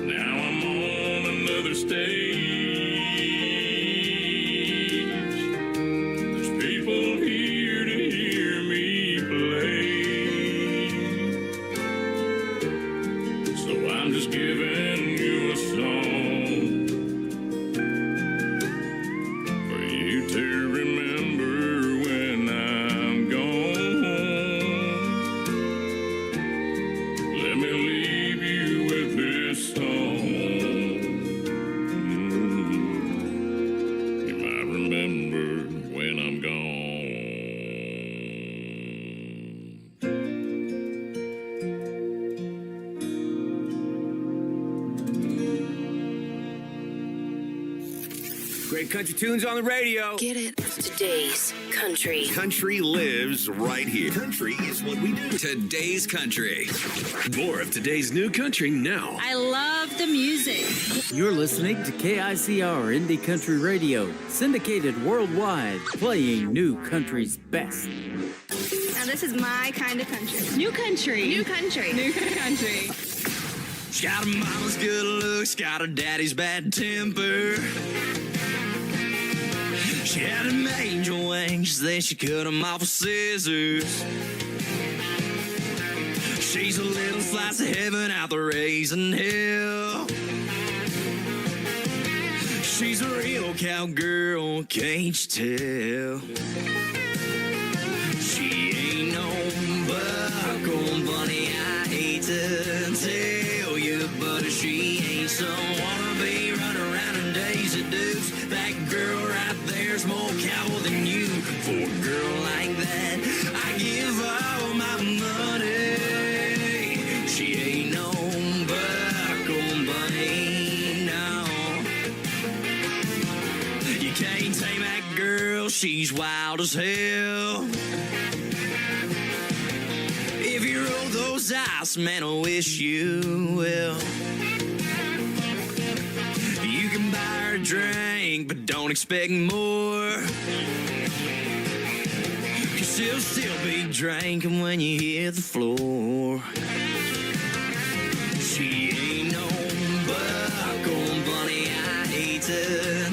Now I'm on another stage. There's people here to hear me play. So I'm just giving you a song for you to remember when I'm gone. Let me leave you with this song. Great country tunes on the radio. Get it? Today's country. Country lives right here. Country is what we do. Today's country. More of today's new country now. I love the music. You're listening to KICR Indie Country Radio, syndicated worldwide, playing new country's best. Now this is my kind of country. New country. New country. New country. She got a mama's good looks, got her daddy's bad temper. She had them angel wings, then she cut them off with scissors. She's a little slice of heaven out the raising hell. She's a real cowgirl, can't you tell? She ain't no buckle bunny, I hate to tell you, but she ain't some wannabe run around in Daisy Dukes. That girl right there's more cowboy than you. For a girl like that, I give all my money. She ain't no buckle bunny, no. You can't tame that girl, she's wild as hell. If you roll those eyes, man, I wish you well. You can buy her a drink, but don't expect more. 'Cause she'll still be drinking when you hit the floor. She ain't no buckle bunny, I hate to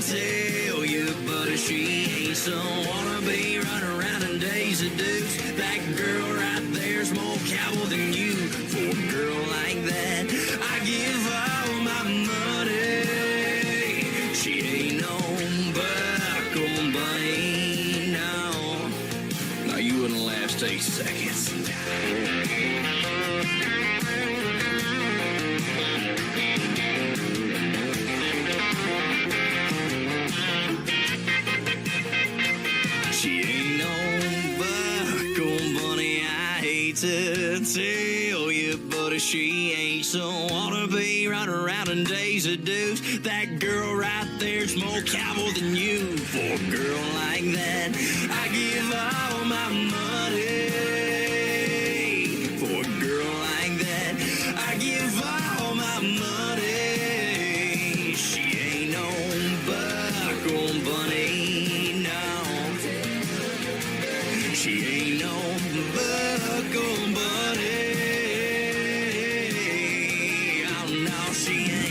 tell you, but she ain't some wannabe run around in Daisy Dukes. That girl right there's more cowboy than you. For a girl like that, I give all my money. She ain't no buckle bunny, no. Now you wouldn't last 8 seconds. She ain't no buckle bunny, I hate to tell you, but she ain't some wannabe run around in Daisy Dukes. That girl right there's more cowboy than you. For a girl like that, I give all my money. For a girl like that, I give all my money. She ain't no buckle bunny, no. She ain't no buckle bunny. Oh no, she ain't.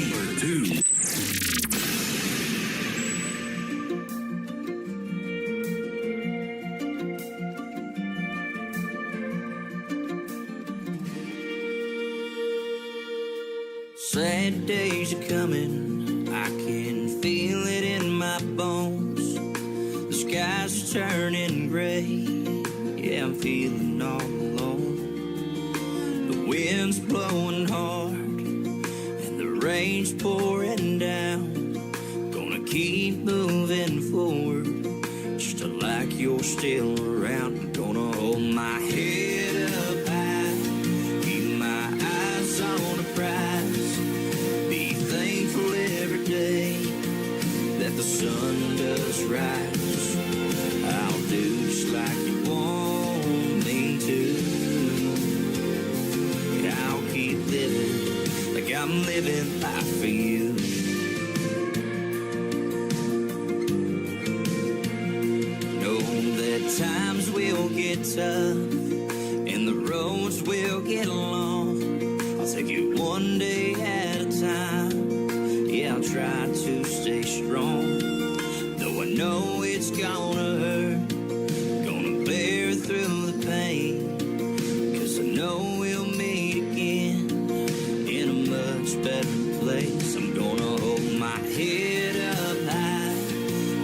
Sad days are coming, I can feel it in my bones. The skies are turning gray, yeah, I'm feeling all alone. The wind's blowing hard, and the rain's pouring down. Gonna keep moving forward, just like you're still around. Gonna hold my head up high, keep my eyes on the prize. Be thankful every day that the sun does rise. I'll do just like you want me to. I'll keep living like I'm living life for you. Know that times will get tough and the roads will get long. I'll take it one day at a time. Yeah, I'll try to stay strong. Though I know it's gonna hurt, gonna bear through the pain. 'Cause I know we'll meet again in a much better place. I'm gonna hold my head up high,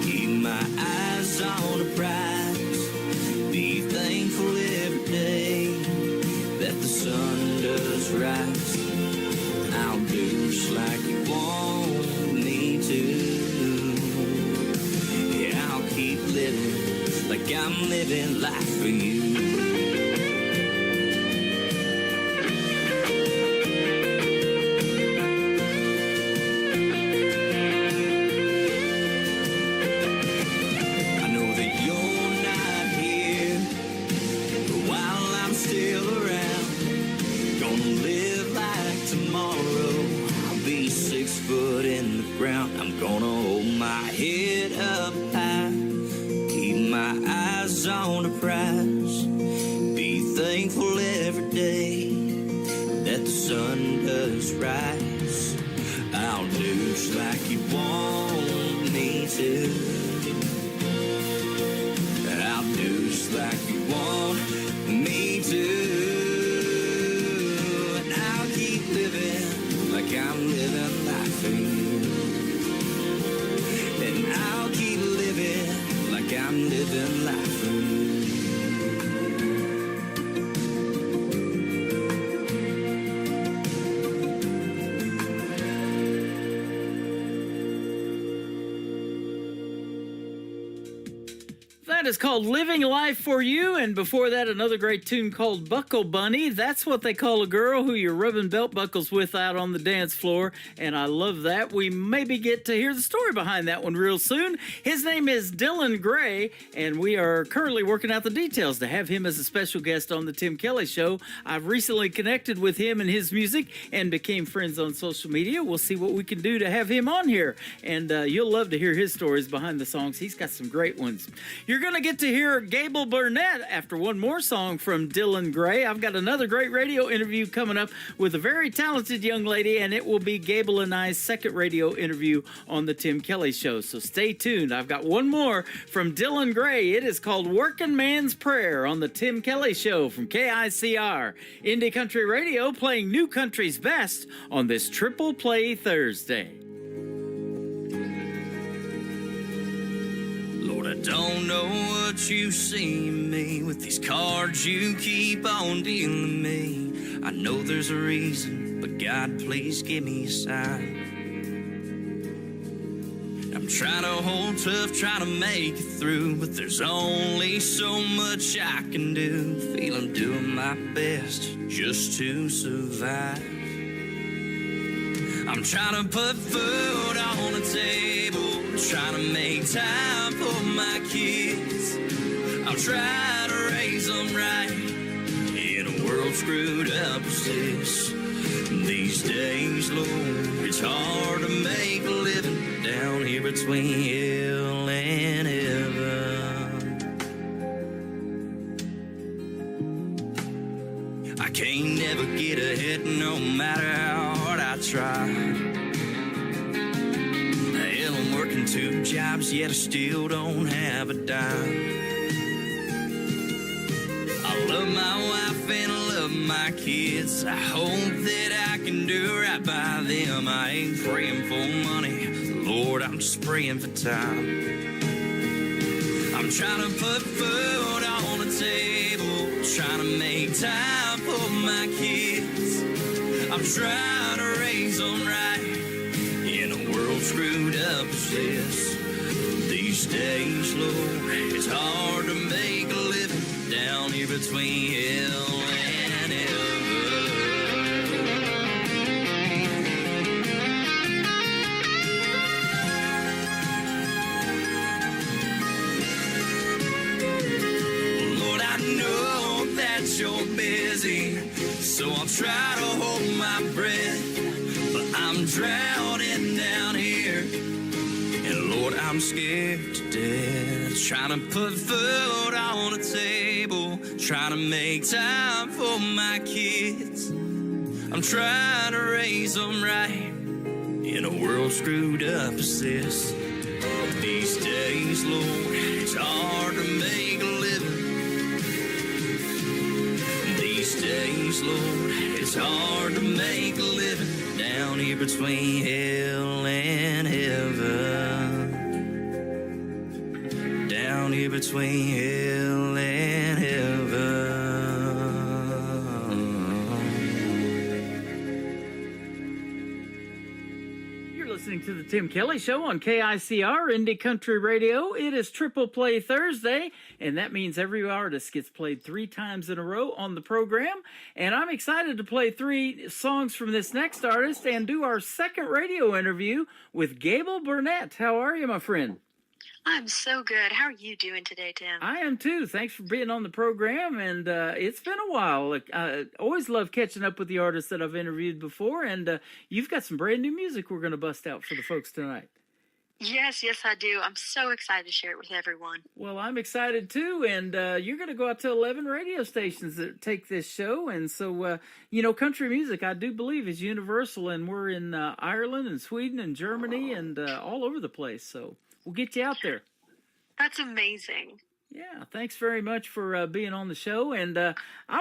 keep my eyes on the prize. Be thankful every day that the sun does rise. I'll do just like you want me to. Yeah, I'll keep living like I'm living life for you. ground. I'm gonna hold my head up high, keep my eyes on the prize, be thankful every day that the sun does rise. I'll do just like you want me to. I'll do just like you want me to. And I'll keep living like I'm living life for you. And I'll keep living like I'm living life for you. That is called Living Life for You, and before that, another great tune called Buckle Bunny. That's what they call a girl who you're rubbing belt buckles with out on the dance floor, and I love that. We maybe get to hear the story behind that one real soon. His name is Dylan Gray, and we are currently working out the details to have him as a special guest on the Tim Kelly Show. I've recently connected with him and his music and became friends on social media. We'll see what we can do to have him on here, and you'll love to hear his stories behind the songs. He's got some great ones. You're going to get to hear Gable Burnett after one more song from Dylan Gray. I've got another great radio interview coming up with a very talented young lady, and it will be Gable and I's second radio interview on the Tim Kelly Show. So stay tuned. I've got one more from Dylan Gray. It is called Working Man's Prayer on the Tim Kelly Show from KICR. Indie Country Radio playing new country's best on this Triple Play Thursday. Lord, I don't know what you see in me with these cards you keep on dealing me. I know there's a reason, but God, please give me a sign. I'm trying to hold tough, trying to make it through, but there's only so much I can do. Feel I'm doing my best just to survive. I'm trying to put food on the table, trying to make time for my kids. I'm trying to raise them right in a world screwed up as this. These days, Lord, it's hard to make a living down here between hell and heaven. I can't never get ahead no matter how hard I try. Hell, I'm working 2 jobs, yet I still don't have a dime. I love my wife and I love my kids. I hope that I can do right by them. I ain't praying for money, Lord, I'm just praying for time. I'm trying to put food on the table, trying to make time for my kids. I'm trying to raise them right in a world screwed up as this. These days, Lord, it's hard to make a living down here between hell and heaven. Lord, I know that you're busy, so I'll try to hold my breath, but I'm drowning down here, and Lord, I'm scared to death. Trying to put food on the table, trying to make time for my kids. I'm trying to raise them right in a world screwed up as this. These days, Lord, it's hard to make a living. These days, Lord, it's hard to make a living down here between hell and heaven. Down here between hell and heaven. You're listening to the Tim Kelly Show on KICR, Indie Country Radio. It is Triple Play Thursday, and that means every artist gets played 3 times in a row on the program. And I'm excited to play 3 songs from this next artist and do our second radio interview with Gable Burnett. How are you, my friend? I'm so good. How are you doing today, Tim? I am too. Thanks for being on the program, and it's been a while. Look, I always love catching up with the artists that I've interviewed before, and you've got some brand new music we're going to bust out for the folks tonight. Yes, I do. I'm so excited to share it with everyone. Well, I'm excited too, and you're going to go out to 11 radio stations that take this show, and so, country music, I do believe, is universal, and we're in Ireland and Sweden and Germany and all over the place, so we'll get you out there. That's amazing. Yeah, thanks very much for being on the show, and I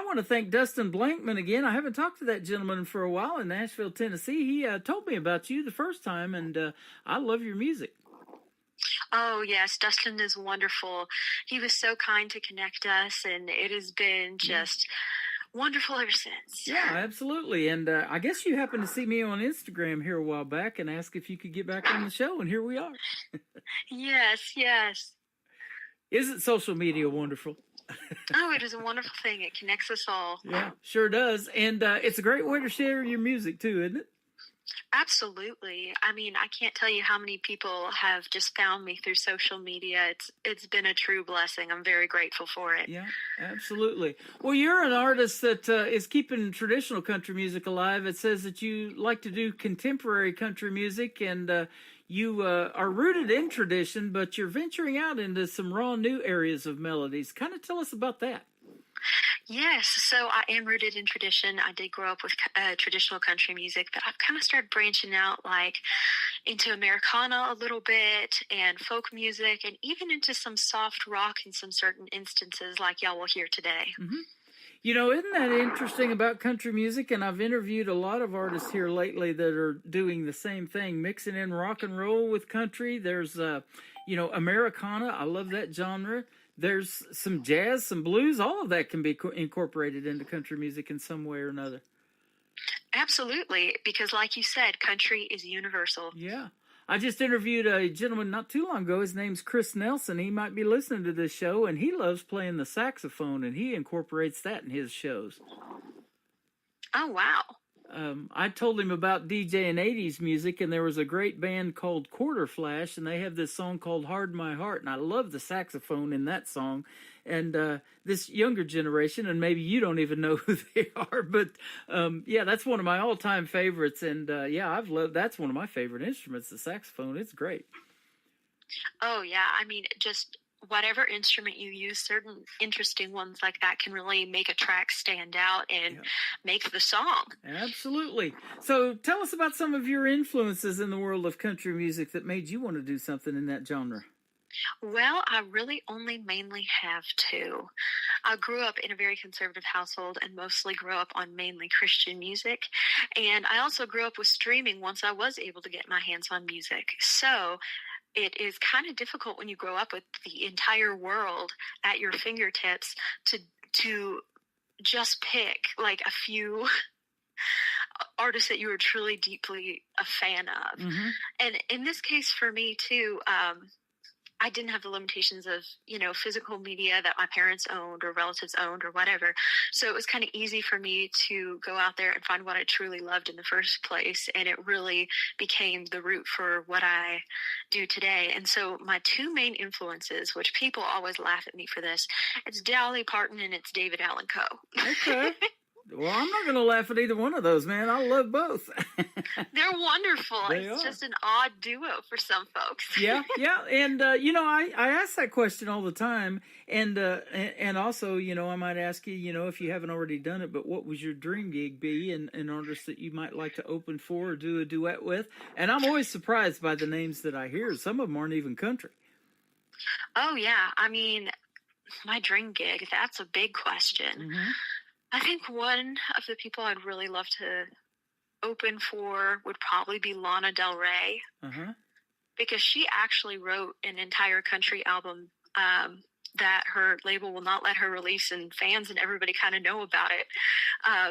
want to thank Dustin Blankman again. I haven't talked to that gentleman for a while in Nashville, Tennessee. He told me about you the first time, and I love your music. Oh, yes, Dustin is wonderful. He was so kind to connect us, and it has been just wonderful ever since. Yeah, absolutely, and I guess you happened to see me on Instagram here a while back and asked if you could get back on the show, and here we are. Yes. Isn't social media wonderful? Oh, it is a wonderful thing. It connects us all. Yeah, sure does. And it's a great way to share your music, too, isn't it? Absolutely. I mean, I can't tell you how many people have just found me through social media. It's been a true blessing. I'm very grateful for it. Yeah, absolutely. Well, you're an artist that is keeping traditional country music alive. It says that you like to do contemporary country music, and you are rooted in tradition, but you're venturing out into some raw new areas of melodies. Kind of tell us about that. Yes, so I am rooted in tradition. I did grow up with traditional country music, but I've kind of started branching out into Americana a little bit and folk music and even into some soft rock in some certain instances like y'all will hear today. Mm-hmm. Isn't that interesting about country music? And I've interviewed a lot of artists here lately that are doing the same thing, mixing in rock and roll with country. There's, Americana. I love that genre. There's some jazz, some blues. All of that can be incorporated into country music in some way or another. Absolutely, because like you said, country is universal. Yeah. I just interviewed a gentleman not too long ago. His name's Chris Nelson. He might be listening to this show, and he loves playing the saxophone, and he incorporates that in his shows. Oh, wow. I told him about DJing 80s music, and there was a great band called Quarter Flash, and they have this song called Hard My Heart, and I love the saxophone in that song. And this younger generation, and maybe you don't even know who they are, but that's one of my all-time favorites, and that's one of my favorite instruments, the saxophone. It's great. Oh, yeah, I mean, just whatever instrument you use, certain interesting ones like that can really make a track stand out and make the song. Absolutely. So tell us about some of your influences in the world of country music that made you want to do something in that genre. Well, I really only mainly have two. I grew up in a very conservative household and mostly grew up on mainly Christian music. And I also grew up with streaming once I was able to get my hands on music. So it is kind of difficult when you grow up with the entire world at your fingertips to just pick like a few artists that you are truly deeply a fan of. Mm-hmm. And in this case for me too, I didn't have the limitations of, physical media that my parents owned or relatives owned or whatever. So it was kind of easy for me to go out there and find what I truly loved in the first place. And it really became the root for what I do today. And so my two main influences, which people always laugh at me for this, it's Dolly Parton and it's David Allan Coe. Okay. Well, I'm not going to laugh at either one of those, man. I love both. They're wonderful. It's just an odd duo for some folks. Yeah. And, I ask that question all the time. And also, I might ask you, if you haven't already done it, but what would your dream gig be and an artist that you might like to open for or do a duet with? And I'm always surprised by the names that I hear. Some of them aren't even country. Oh, yeah. I mean, my dream gig, that's a big question. Mm-hmm. I think one of the people I'd really love to open for would probably be Lana Del Rey. Uh-huh. Because she actually wrote an entire country album that her label will not let her release, and fans and everybody kind of know about it.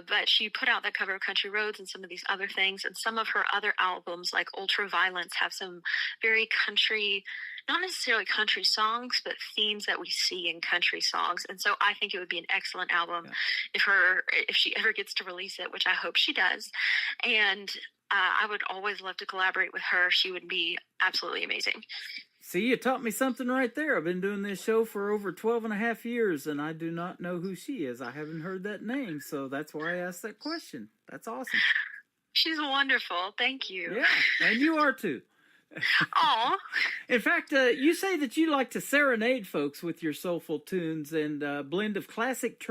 But she put out that cover of Country Roads and some of these other things, and some of her other albums like Ultraviolence have some very country, not necessarily country songs, but themes that we see in country songs. And so I think it would be an excellent album if she ever gets to release it, which I hope she does. And I would always love to collaborate with her. She would be absolutely amazing. See, you taught me something right there. I've been doing this show for over 12 and a half years, and I do not know who she is. I haven't heard that name, so that's why I asked that question. That's awesome. She's wonderful. Thank you. Yeah, and you are too. Aw. In fact, you say that you like to serenade folks with your soulful tunes and blend of classic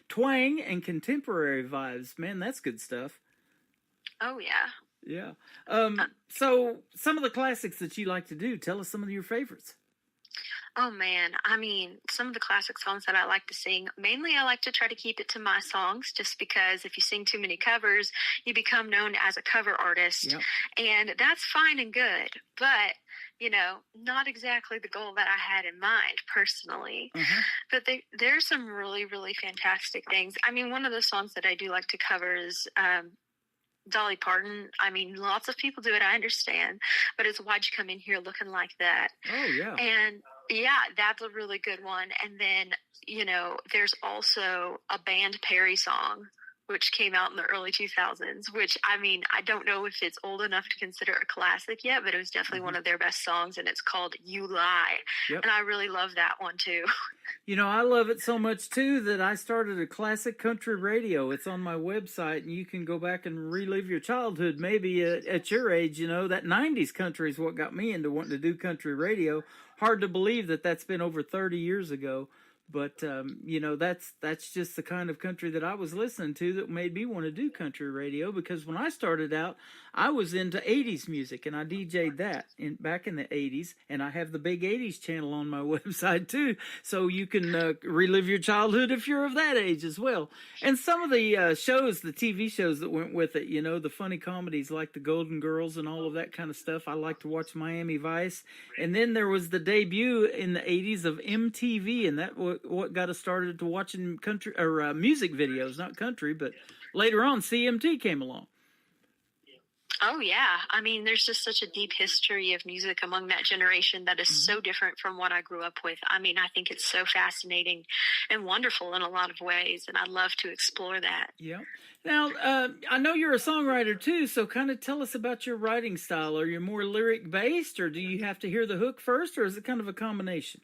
twang and contemporary vibes. Man, that's good stuff. Oh, yeah. Yeah. So some of the classics that you like to do, tell us some of your favorites. Oh, man. I mean, some of the classic songs that I like to sing, mainly I like to try to keep it to my songs, just because if you sing too many covers, you become known as a cover artist. Yep. And that's fine and good, but, you know, not exactly the goal that I had in mind personally. But there's some really, really fantastic things. I mean, one of the songs that I do like to cover is Dolly Parton. I mean, lots of people do it, I understand, but it's Why'd You Come In Here Looking Like That? Oh, yeah. And yeah, that's a really good one. And then, you know, there's also a Band Perry song, which came out in the early 2000s, which, I mean, I don't know if it's old enough to consider a classic yet, but it was definitely one of their best songs, and it's called You Lie. Yep. And I really love that one, too. You know, I love it so much, too, that I started a classic country radio. It's on my website, and you can go back and relive your childhood. Maybe at your age, you know, that 90s country is what got me into wanting to do country radio. Hard to believe that that's been over 30 years ago. But, you know, that's just the kind of country that I was listening to that made me want to do country radio, because when I started out, I was into 80s music, and I DJ'd that back in the 80s, and I have the Big 80s channel on my website, too, so you can relive your childhood if you're of that age as well. And some of the shows, the TV shows that went with it, you know, the funny comedies like The Golden Girls and all of that kind of stuff. I like to watch Miami Vice. And then there was the debut in the 80s of MTV, and that what got us started to watching country or music videos, not country, but later on CMT came along. Oh, yeah. I mean, there's just such a deep history of music among that generation that is so different from what I grew up with. I mean, I think it's so fascinating and wonderful in a lot of ways, and I'd love to explore that. Yeah. Now, I know you're a songwriter, too, so kind of tell us about your writing style. Are you more lyric-based, or do you have to hear the hook first, or is it kind of a combination?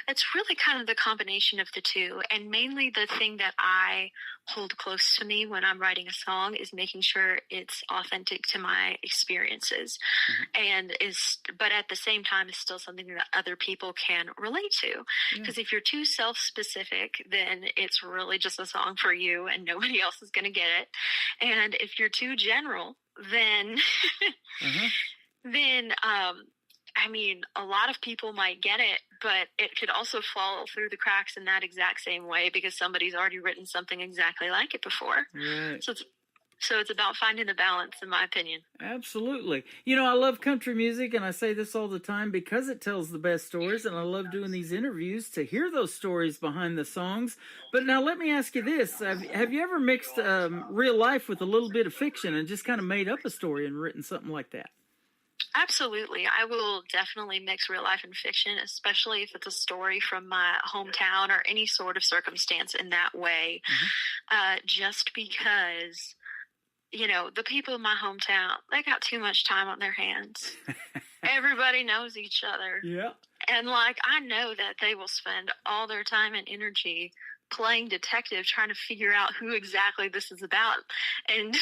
It's really kind of the combination of the two, and mainly the thing that I hold close to me when I'm writing a song is making sure it's authentic to my experiences, but at the same time is still something that other people can relate to. Because if you're too self-specific, then it's really just a song for you and nobody else is going to get it. And if you're too general, then I mean, a lot of people might get it, but it could also fall through the cracks in that exact same way because somebody's already written something exactly like it before. Right. So it's about finding the balance, in my opinion. Absolutely. You know, I love country music, and I say this all the time because it tells the best stories, and I love doing these interviews to hear those stories behind the songs. But now let me ask you this. Have you ever mixed real life with a little bit of fiction and just kind of made up a story and written something like that? Absolutely. I will definitely mix real life and fiction, especially if it's a story from my hometown or any sort of circumstance in that way, just because, you know, the people in my hometown, they got too much time on their hands. Everybody knows each other. Yeah. And, like, I know that they will spend all their time and energy playing detective, trying to figure out who exactly this is about. And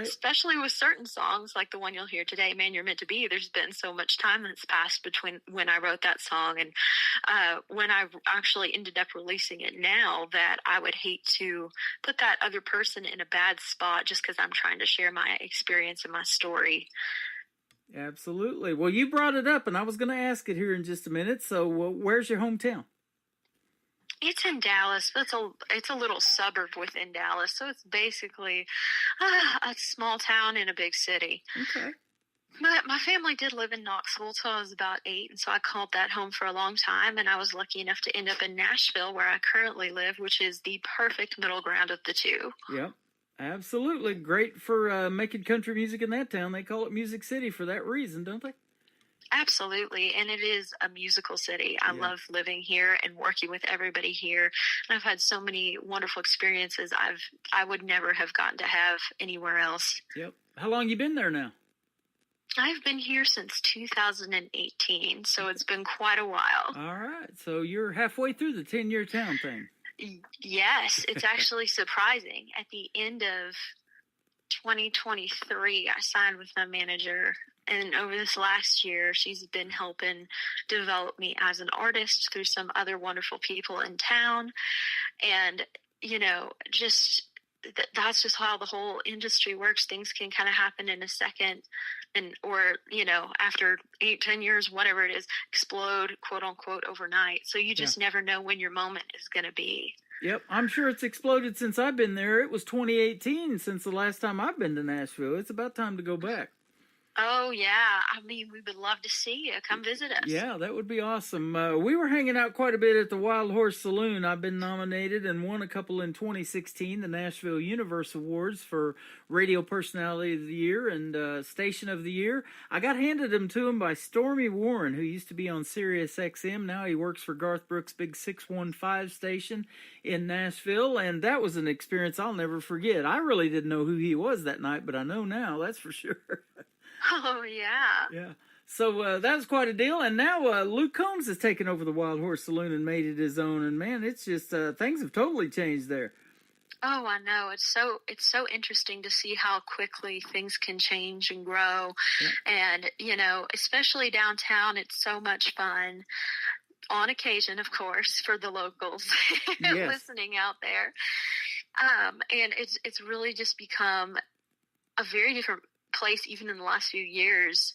especially with certain songs like the one you'll hear today, Man, You're Meant to Be, there's been so much time that's passed between when I wrote that song and when I actually ended up releasing it now, that I would hate to put that other person in a bad spot just because I'm trying to share my experience and my story. Absolutely. Well, you brought it up, and I was going to ask it here in just a minute. So where's your hometown? It's in Dallas. It's a little suburb within Dallas, so it's basically a small town in a big city. Okay. But my family did live in Knoxville till I was about 8, and so I called that home for a long time, and I was lucky enough to end up in Nashville, where I currently live, which is the perfect middle ground of the two. Yep, absolutely. Great for making country music in that town. They call it Music City for that reason, don't they? Absolutely, and it is a musical city. I love living here and working with everybody here, and I've had so many wonderful experiences I would never have gotten to have anywhere else. Yep. How long you been there now? I've been here since 2018, so it's been quite a while. All right. So you're halfway through the 10-year town thing. Yes, it's actually surprising. At the end of 2023, I signed with my manager, and over this last year, she's been helping develop me as an artist through some other wonderful people in town. And, just that's just how the whole industry works. Things can kind of happen in a second, or after 8-10 years, whatever it is, explode, quote unquote, overnight. So you just never know when your moment is going to be. Yep, I'm sure it's exploded since I've been there. It was 2018 since the last time I've been to Nashville. It's about time to go back. Oh, yeah. I mean, we would love to see you. Come visit us. Yeah, that would be awesome. We were hanging out quite a bit at the Wild Horse Saloon. I've been nominated and won a couple in 2016, the Nashville Universe Awards for Radio Personality of the Year and Station of the Year. I got handed them to him by Stormy Warren, who used to be on Sirius XM. Now he works for Garth Brooks' big 615 station in Nashville, and that was an experience I'll never forget. I really didn't know who he was that night, but I know now, that's for sure. Oh, yeah. Yeah. So that was quite a deal. And now Luke Combs has taken over the Wild Horse Saloon and made it his own. And, man, it's just things have totally changed there. Oh, I know. It's so interesting to see how quickly things can change and grow. Yeah. And, especially downtown, it's so much fun. On occasion, of course, for the locals listening out there. And it's really just become a very different place even in the last few years,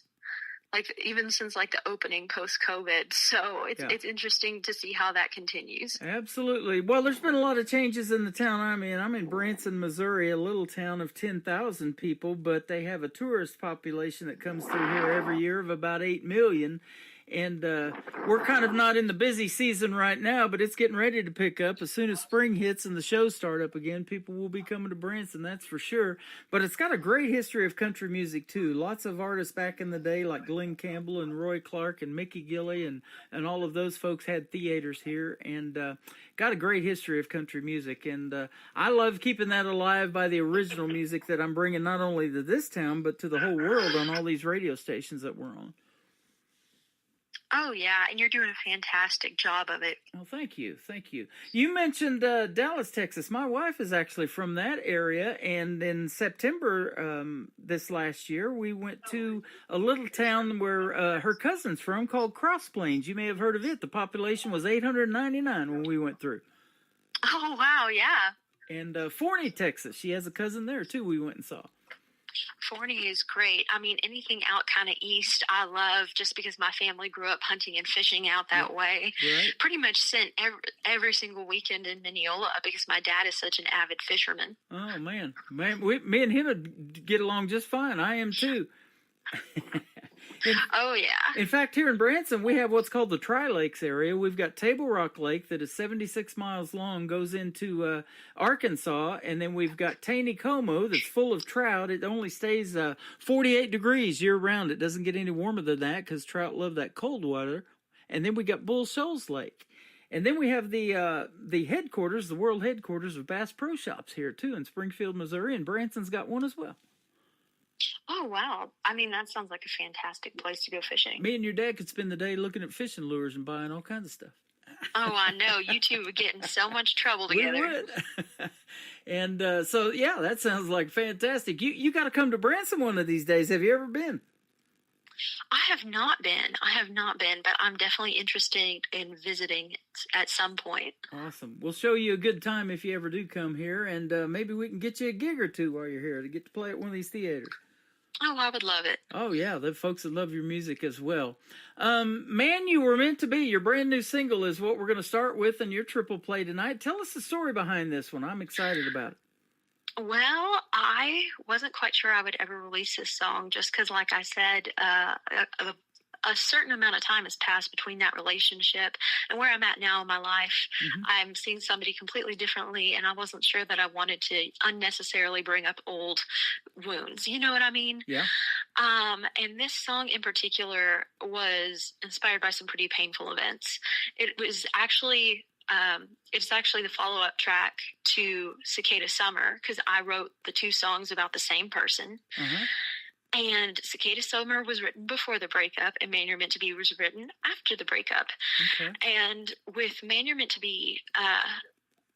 like even since like the opening post-COVID. So it's interesting to see how that continues. Absolutely. Well, there's been a lot of changes in the town I'm in. I'm in Branson, Missouri, a little town of 10,000 people, but they have a tourist population that comes through here every year of about 8 million. And we're kind of not in the busy season right now, but it's getting ready to pick up. As soon as spring hits and the shows start up again, people will be coming to Branson, that's for sure. But it's got a great history of country music, too. Lots of artists back in the day like Glenn Campbell and Roy Clark and Mickey Gilley and all of those folks had theaters here and got a great history of country music. And I love keeping that alive by the original music that I'm bringing not only to this town, but to the whole world on all these radio stations that we're on. Oh, yeah, and you're doing a fantastic job of it. Oh, thank you. Thank you. You mentioned Dallas, Texas. My wife is actually from that area, and in September this last year, we went to a little town where her cousin's from called Cross Plains. You may have heard of it. The population was 899 when we went through. Oh, wow, yeah. And Forney, Texas. She has a cousin there, too, we went and saw. Forney is great. I mean, anything out kind of east, I love just because my family grew up hunting and fishing out that way. Right. Pretty much spent every single weekend in Mineola because my dad is such an avid fisherman. Oh, man. Me and him would get along just fine. I am, too. Oh, yeah. In fact, here in Branson, we have what's called the Tri-Lakes area. We've got Table Rock Lake that is 76 miles long, goes into Arkansas, and then we've got Taneycomo that's full of trout. It only stays 48 degrees year-round. It doesn't get any warmer than that because trout love that cold water. And then we got Bull Shoals Lake. And then we have the headquarters, the world headquarters of Bass Pro Shops here, too, in Springfield, Missouri, and Branson's got one as well. Oh, wow. I mean, that sounds like a fantastic place to go fishing. Me and your dad could spend the day looking at fishing lures and buying all kinds of stuff. Oh, I know. You two would get in so much trouble together. We would. And so, yeah, that sounds like fantastic. You got to come to Branson one of these days. Have you ever been? I have not been, but I'm definitely interested in visiting at some point. Awesome. We'll show you a good time if you ever do come here, and maybe we can get you a gig or two while you're here to get to play at one of these theaters. Oh, I would love it. Oh, yeah, the folks that love your music as well. Man You Were Meant to Be, your brand new single is what we're going to start with in your triple play tonight. Tell us the story behind this one. I'm excited about it. Well, I wasn't quite sure I would ever release this song just because, like I said, a certain amount of time has passed between that relationship and where I'm at now in my life. Mm-hmm. I'm seeing somebody completely differently, and I wasn't sure that I wanted to unnecessarily bring up old wounds. You know what I mean? Yeah. And this song in particular was inspired by some pretty painful events. It was actually... it's actually the follow-up track to Cicada Summer because I wrote the two songs about the same person. Uh-huh. And Cicada Summer was written before the breakup, and Man You're Meant to Be was written after the breakup. Okay. And with Man You're Meant to Be,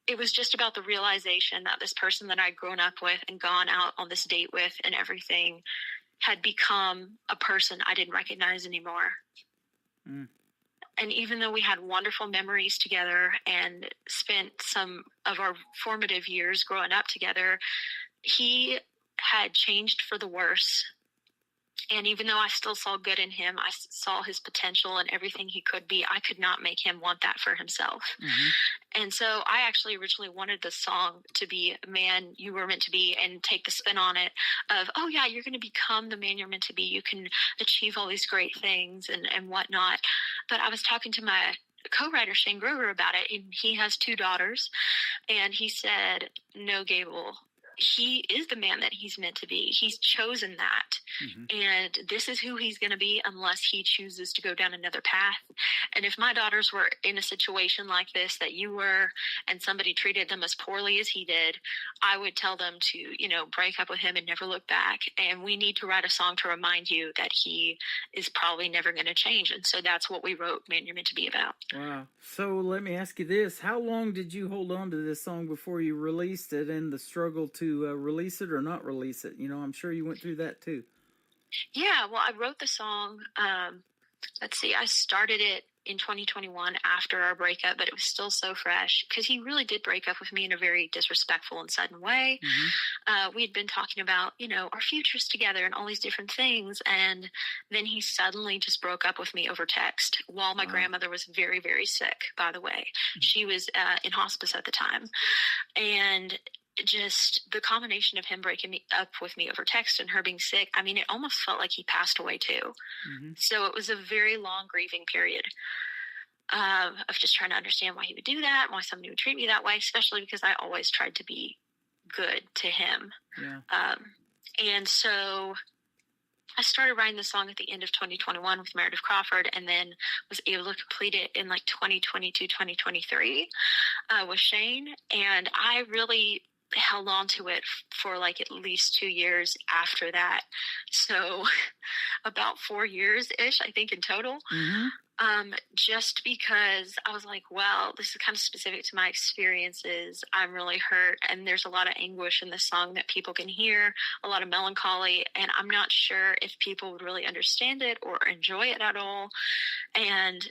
it was just about the realization that this person that I'd grown up with and gone out on this date with and everything had become a person I didn't recognize anymore. Mm. And even though we had wonderful memories together and spent some of our formative years growing up together, he had changed for the worse. And even though I still saw good in him, I saw his potential and everything he could be, I could not make him want that for himself. Mm-hmm. And so I actually originally wanted the song to be Man You Were Meant to Be, and take the spin on it of, oh yeah, you're going to become the man you're meant to be. You can achieve all these great things and whatnot. But I was talking to my co-writer Shane Grover about it, and he has 2 daughters, and he said, no, Gable, he is the man that he's meant to be. He's chosen that. Mm-hmm. And this is who he's going to be unless he chooses to go down another path. And if my daughters were in a situation like this that you were, and somebody treated them as poorly as he did, I would tell them to, break up with him and never look back. And we need to write a song to remind you that he is probably never going to change. And so that's what we wrote Man You're Meant to Be about. Wow. So let me ask you this. How long did you hold on to this song before you released it, and the struggle to release it or not release it? I'm sure you went through that too. Yeah, well, I wrote the song, I started it in 2021 after our breakup, but it was still so fresh because he really did break up with me in a very disrespectful and sudden way. Mm-hmm. We had been talking about, our futures together and all these different things. And then he suddenly just broke up with me over text while my grandmother was very, very sick, by the way. Mm-hmm. She was in hospice at the time. And just the combination of him breaking up with me over text and her being sick, it almost felt like he passed away too. Mm-hmm. So it was a very long grieving period of just trying to understand why he would do that, why somebody would treat me that way, especially because I always tried to be good to him. Yeah. And so I started writing the song at the end of 2021 with Meredith Crawford, and then was able to complete it in 2022, 2023 with Shane. And I really held on to it for at least 2 years after that. So about 4 years-ish, I think, in total. Mm-hmm. Just because I was like, well, this is kind of specific to my experiences. I'm really hurt, and there's a lot of anguish in this song that people can hear, a lot of melancholy, and I'm not sure if people would really understand it or enjoy it at all. And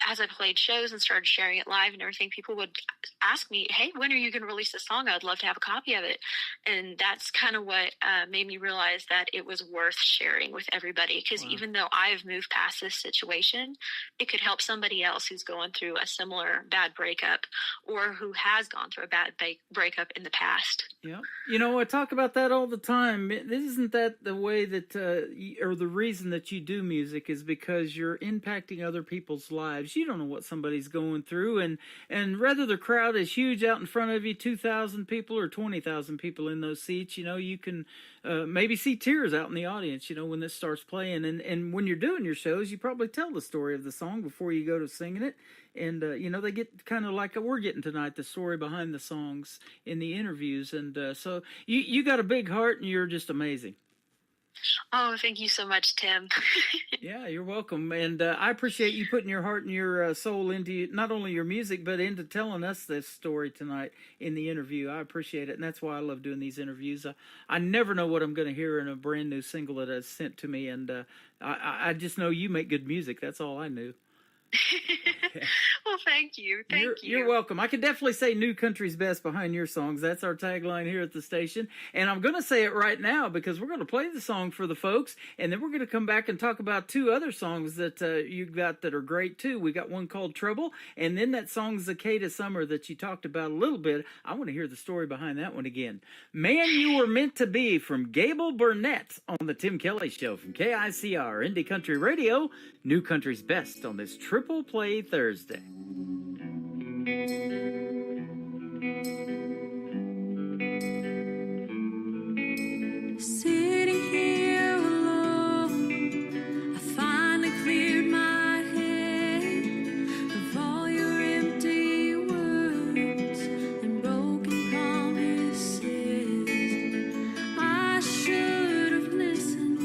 as I played shows and started sharing it live and everything, people would ask me, hey, when are you going to release this song? I'd love to have a copy of it. And that's kind of what made me realize that it was worth sharing with everybody. Because even though I've moved past this situation, it could help somebody else who's going through a similar bad breakup, or who has gone through a bad breakup in the past. Yeah. I talk about that all the time. Isn't that the way that, or the reason that you do music, is because you're impacting other people's lives. You don't know what somebody's going through, and whether the crowd is huge out in front of you, 2,000 people or 20,000 people in those seats, you can maybe see tears out in the audience, when this starts playing. And when you're doing your shows, you probably tell the story of the song before you go to singing it. And, they get kind of like we're getting tonight, the story behind the songs in the interviews. And so you got a big heart, and you're just amazing. Oh, thank you so much, Tim. Yeah, you're welcome. And I appreciate you putting your heart and your soul into not only your music, but into telling us this story tonight in the interview. I appreciate it. And that's why I love doing these interviews. I never know what I'm going to hear in a brand new single that is sent to me. And I just know you make good music. That's all I knew. Well, thank you. You're welcome. I can definitely say New Country's Best behind your songs. That's our tagline here at the station. And I'm going to say it right now because we're going to play the song for the folks, and then we're going to come back and talk about 2 other songs that you got that are great too. We got one called Trouble, and then that song Cicada Summer that you talked about a little bit. I want to hear the story behind that one again. Man You Were Meant to Be from Gable Burnett on the Tim Kelly Show from KICR Indie Country Radio. New Country's Best on this Triple Play Thursday. Sitting here alone, I finally cleared my head of all your empty words and broken promises. I should have listened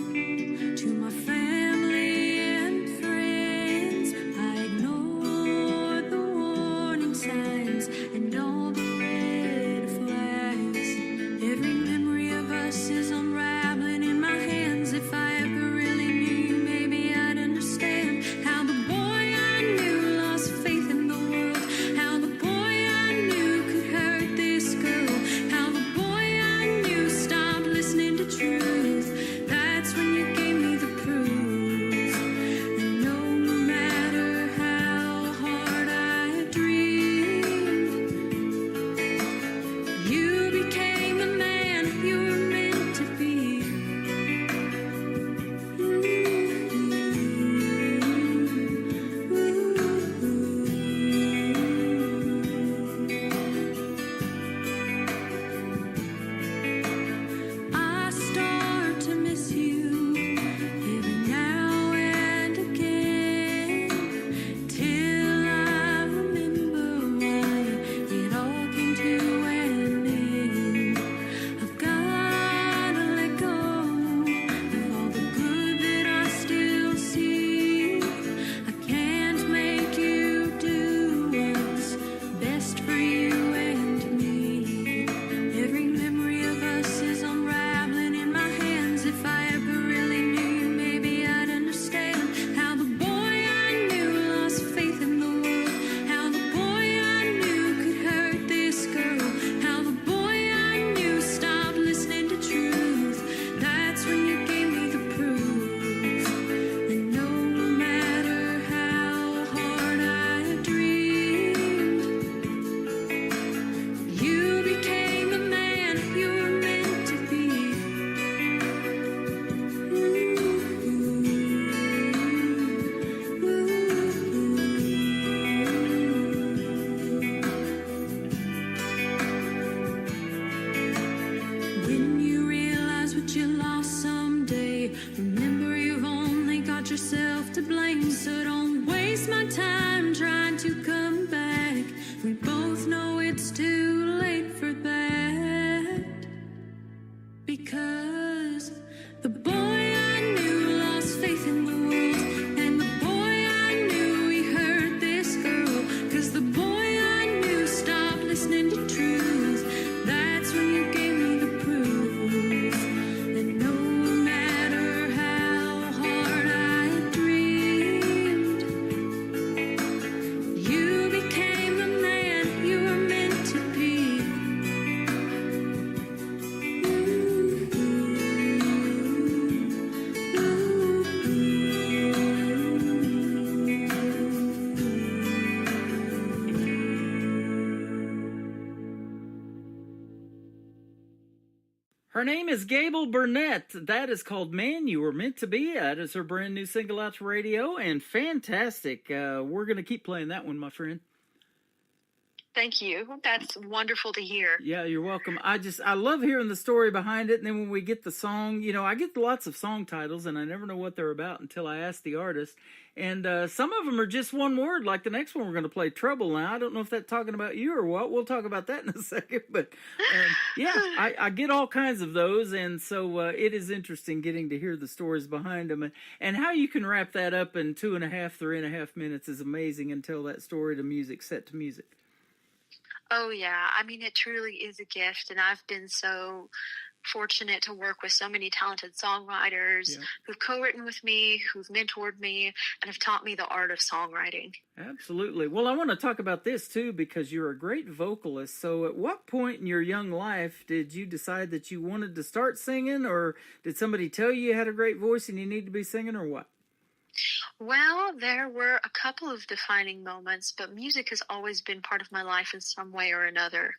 Her name is Gable Burnett. That is called Man You Were Meant to Be. That is her brand new single out to radio, and fantastic. We're going to keep playing that one, my friend. Thank you. That's wonderful to hear. Yeah, you're welcome. I love hearing the story behind it, and then when we get the song, I get lots of song titles, and I never know what they're about until I ask the artist. And some of them are just one word, like the next one we're going to play, Trouble. Now, I don't know if that's talking about you or what. We'll talk about that in a second. But, yeah, I get all kinds of those, and so it is interesting getting to hear the stories behind them. And how you can wrap that up in 3.5 minutes is amazing, and tell that story to music, set to music. Oh, yeah. I mean, it truly is a gift, and I've been so fortunate to work with so many talented songwriters who've co-written with me, who've mentored me, and have taught me the art of songwriting. Absolutely. Well, I want to talk about this, too, because you're a great vocalist. So at what point in your young life did you decide that you wanted to start singing, or did somebody tell you you had a great voice and you need to be singing, or what? Well, there were a couple of defining moments, but music has always been part of my life in some way or another.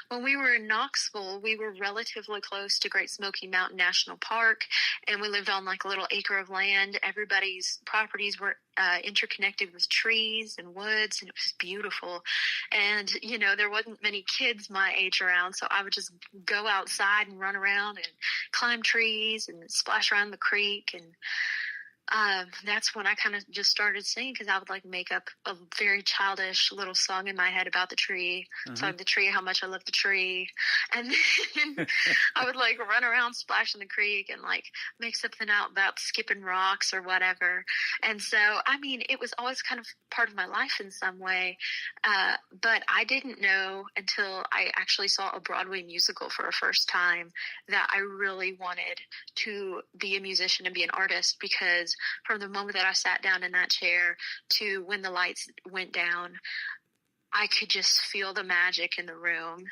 When we were in Knoxville, we were relatively close to Great Smoky Mountain National Park, and we lived on like a little acre of land. Everybody's properties were interconnected with trees and woods, and it was beautiful. And, there wasn't many kids my age around, so I would just go outside and run around and climb trees and splash around the creek. And that's when I kind of just started singing, because I would make up a very childish little song in my head about the tree, telling the tree how much I love the tree. And then I would run around splashing the creek and make something out about skipping rocks or whatever. And so, I mean, it was always kind of part of my life in some way. But I didn't know until I actually saw a Broadway musical for a first time that I really wanted to be a musician and be an artist, because from the moment that I sat down in that chair to when the lights went down, I could just feel the magic in the room.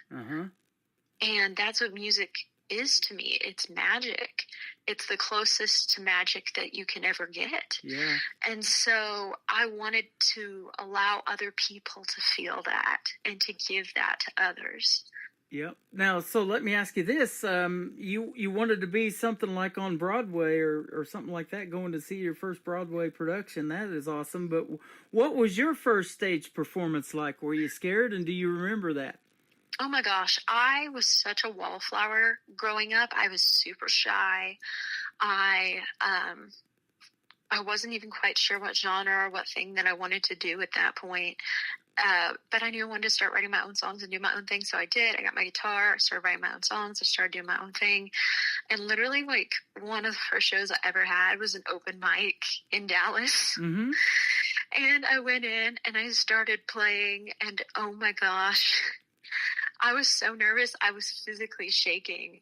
And that's what music is to me. It's magic. It's the closest to magic that you can ever get. Yeah. And so I wanted to allow other people to feel that and to give that to others. Yep. Now, so let me ask you this. You wanted to be something like on Broadway or something like that, going to see your first Broadway production. That is awesome. But what was your first stage performance like? Were you scared, and do you remember that? Oh, my gosh. I was such a wallflower growing up. I was super shy. I wasn't even quite sure what genre or what thing that I wanted to do at that point. But I knew I wanted to start writing my own songs and do my own thing, so I did. I got my guitar, I started writing my own songs, I started doing my own thing. And literally, one of the first shows I ever had was an open mic in Dallas. And I went in and I started playing, and oh my gosh, I was so nervous. I was physically shaking.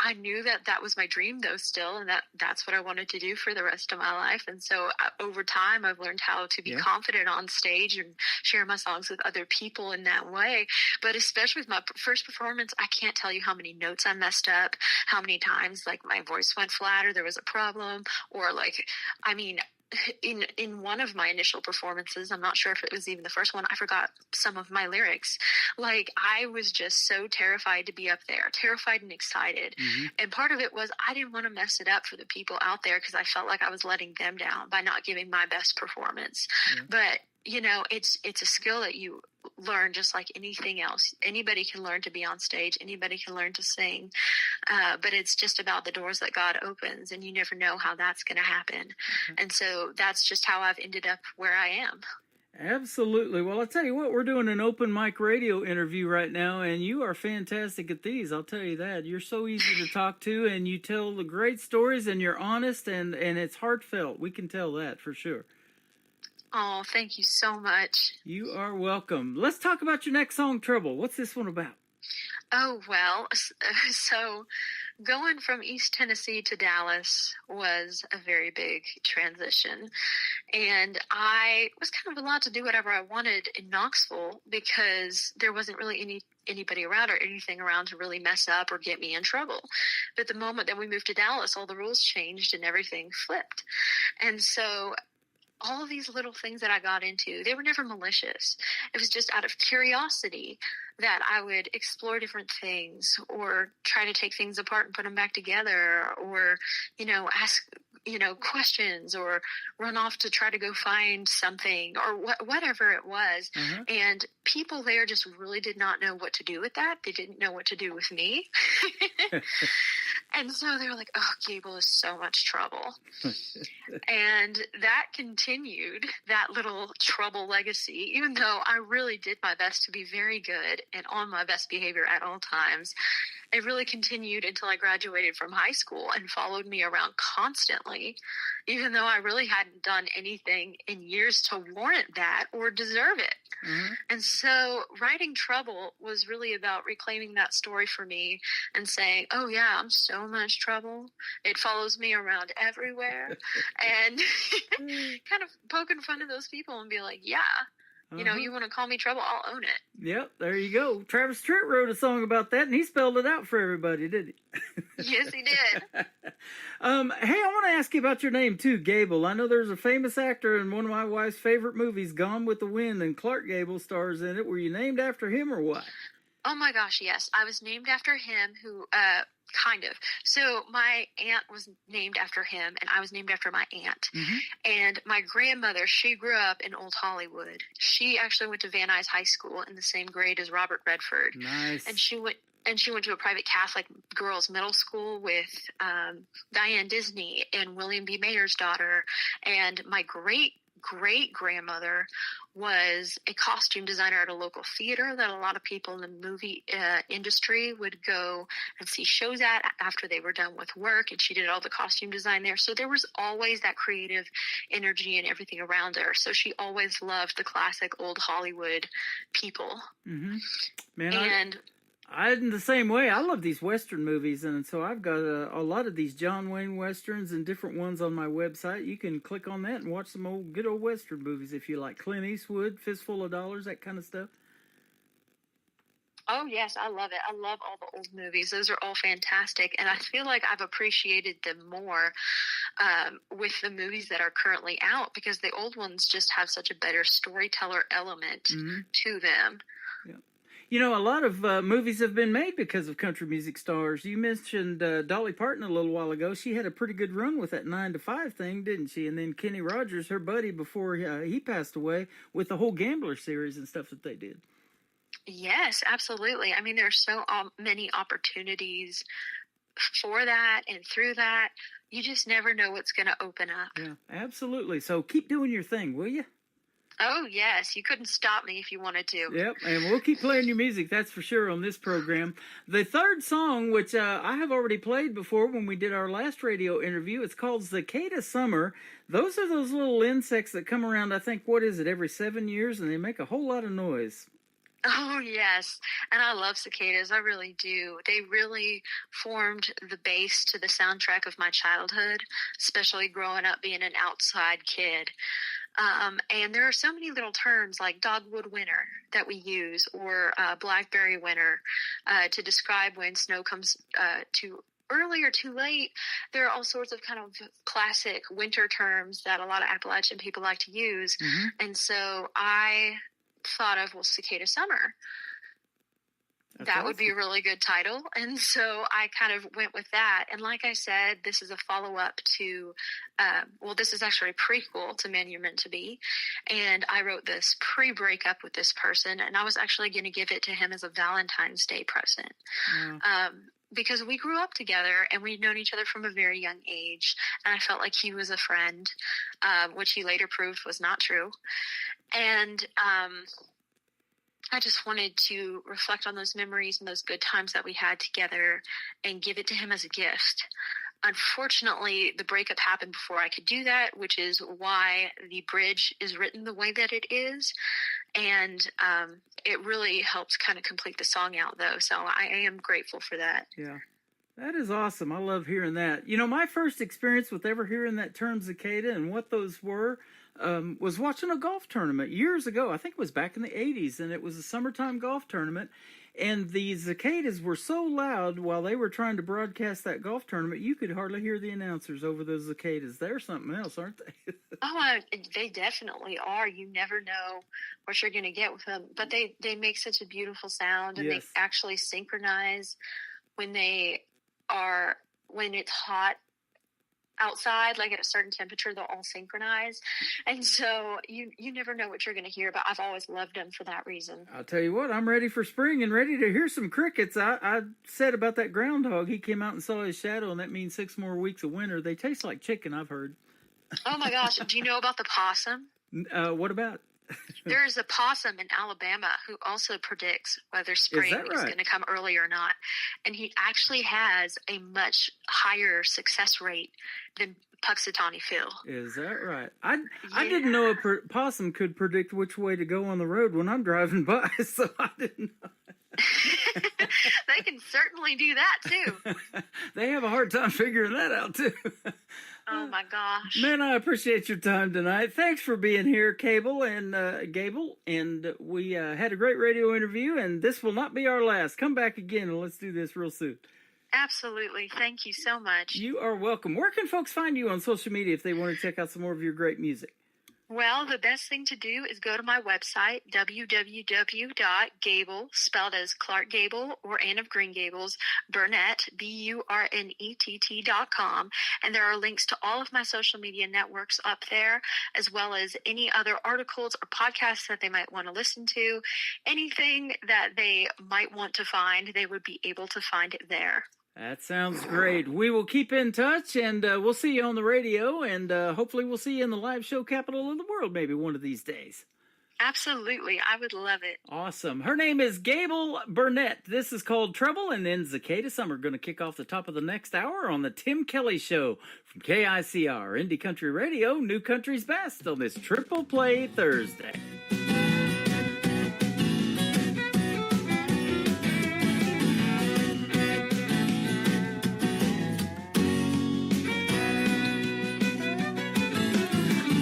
I knew that was my dream, though, still, and that's what I wanted to do for the rest of my life. And so over time, I've learned how to be confident on stage and share my songs with other people in that way. But especially with my first performance, I can't tell you how many notes I messed up, how many times my voice went flat or there was a problem, or in one of my initial performances, I'm not sure if it was even the first one, I forgot some of my lyrics. I was just so terrified to be up there, terrified and excited. And part of it was I didn't want to mess it up for the people out there, because I felt like I was letting them down by not giving my best performance. But, it's a skill that you learn just like anything else. Anybody can learn to be on stage. Anybody can learn to sing. But it's just about the doors that God opens, and you never know how that's going to happen. And so that's just how I've ended up where I am. Absolutely. Well, I'll tell you what, we're doing an open mic radio interview right now, and you are fantastic at these. I'll tell you that. You're so easy to talk to, and you tell the great stories, and you're honest, and it's heartfelt. We can tell that for sure. Oh, thank you so much. You are welcome. Let's talk about your next song, Trouble. What's this one about? Oh, well, so going from East Tennessee to Dallas was a very big transition. And I was kind of allowed to do whatever I wanted in Knoxville, because there wasn't really anybody around or anything around to really mess up or get me in trouble. But the moment that we moved to Dallas, all the rules changed and everything flipped. And so all of these little things that I got into, they were never malicious. It was just out of curiosity that I would explore different things or try to take things apart and put them back together, or, ask, questions, or run off to try to go find something, or whatever it was. And people there just really did not know what to do with that. They didn't know what to do with me. And so they were like, oh, Gable is so much trouble. And that continued, that little trouble legacy, even though I really did my best to be very good and on my best behavior at all times. It really continued until I graduated from high school and followed me around constantly, even though I really hadn't done anything in years to warrant that or deserve it. And so writing Trouble was really about reclaiming that story for me and saying, oh yeah, I'm so much trouble. It follows me around everywhere. And kind of poking fun at those people and be like, yeah, you want to call me trouble, I'll own it. Yep, there you go. Travis Tritt wrote a song about that, and he spelled it out for everybody, didn't he? Yes, he did. Hey, I want to ask you about your name, too, Gable. I know there's a famous actor in one of my wife's favorite movies, Gone with the Wind, and Clark Gable stars in it. Were you named after him or what? Oh my gosh, yes. I was named after him, who, kind of. So my aunt was named after him, and I was named after my aunt. And my grandmother, she grew up in Old Hollywood. She actually went to Van Nuys High School in the same grade as Robert Redford. Nice. And she went to a private Catholic girls' middle school with Diane Disney and William B. Mayer's daughter. And my great-grandmother was a costume designer at a local theater that a lot of people in the movie industry would go and see shows at after they were done with work, and she did all the costume design there. So there was always that creative energy and everything around her. So she always loved the classic old Hollywood people. Man, I'm the same way. I love these Western movies, and so I've got a lot of these John Wayne Westerns and different ones on my website. You can click on that and watch some good old Western movies if you like. Clint Eastwood, Fistful of Dollars, that kind of stuff. Oh, yes, I love it. I love all the old movies. Those are all fantastic, and I feel like I've appreciated them more with the movies that are currently out, because the old ones just have such a better storyteller element to them. You know, a lot of movies have been made because of country music stars. You mentioned Dolly Parton a little while ago. She had a pretty good run with that 9 to 5 thing, didn't she? And then Kenny Rogers, her buddy, before he passed away, with the whole Gambler series and stuff that they did. Yes, absolutely. I mean, there's so many opportunities for that and through that. You just never know what's going to open up. Yeah, absolutely. So keep doing your thing, will you? Oh, yes. You couldn't stop me if you wanted to. Yep, and we'll keep playing your music, that's for sure, on this program. The third song, which I have already played before when we did our last radio interview, it's called Cicada Summer. Those are those little insects that come around, I think, every 7 years, and they make a whole lot of noise. Oh, yes. And I love cicadas. I really do. They really formed the base to the soundtrack of my childhood, especially growing up being an outside kid. And there are so many little terms like dogwood winter that we use, or blackberry winter, to describe when snow comes too early or too late. There are all sorts of kind of classic winter terms that a lot of Appalachian people like to use. And so I thought of, cicada summer. That's that awesome. Would be a really good title. And so I kind of went with that. And like I said, this is a follow-up to, this is actually a prequel to Man You're Meant to Be. And I wrote this pre-breakup with this person, and I was actually going to give it to him as a Valentine's Day present. Because we grew up together and we'd known each other from a very young age. And I felt like he was a friend, which he later proved was not true. And I just wanted to reflect on those memories and those good times that we had together and give it to him as a gift. Unfortunately, the breakup happened before I could do that, which is why the bridge is written the way that it is. And it really helps kind of complete the song out, though. So I am grateful for that. Yeah, that is awesome. I love hearing that. You know, my first experience with ever hearing that term cicada and what those were was watching a golf tournament years ago. I think it was back in the 80s, and it was a summertime golf tournament. And the cicadas were so loud while they were trying to broadcast that golf tournament, you could hardly hear the announcers over those cicadas. They're something else, aren't they? They definitely are. You never know what you're going to get with them. But they make such a beautiful sound, and Yes. they actually synchronize when it's hot outside, like at a certain temperature, they'll all synchronize. And so you never know what you're going to hear, but I've always loved them for that reason. I'll tell you what, I'm ready for spring and ready to hear some crickets. I said about that groundhog, he came out and saw his shadow, and that means 6 more weeks of winter. They taste like chicken, I've heard. Oh my gosh. Do you know about the possum? What about? There's a possum in Alabama who also predicts whether spring that right? going to come early or not. And he actually has a much higher success rate than Puxatawny Phil. Is that right? I didn't know a possum could predict which way to go on the road when I'm driving by, so I didn't know. They can certainly do that too. They have a hard time figuring that out, too. Oh my gosh. Man, I appreciate your time tonight. Thanks for being here, Gable. And we had a great radio interview, and this will not be our last. Come back again, and let's do this real soon. Absolutely. Thank you so much. You are welcome. Where can folks find you on social media if they want to check out some more of your great music? Well, the best thing to do is go to my website, www.Gable, spelled as Clark Gable or Anne of Green Gables, Burnett, BURNETT.com. And there are links to all of my social media networks up there, as well as any other articles or podcasts that they might want to listen to. Anything that they might want to find, they would be able to find it there. That sounds great. We will keep in touch, and we'll see you on the radio, and hopefully we'll see you in the live show capital of the world maybe one of these days. Absolutely. I would love it. Awesome. Her name is Gable Burnett. This is called Trouble, and then Cicada Summer going to kick off the top of the next hour on the Tim Kelly Show from KICR, Indie Country Radio, New Country's Best on this Triple Play Thursday.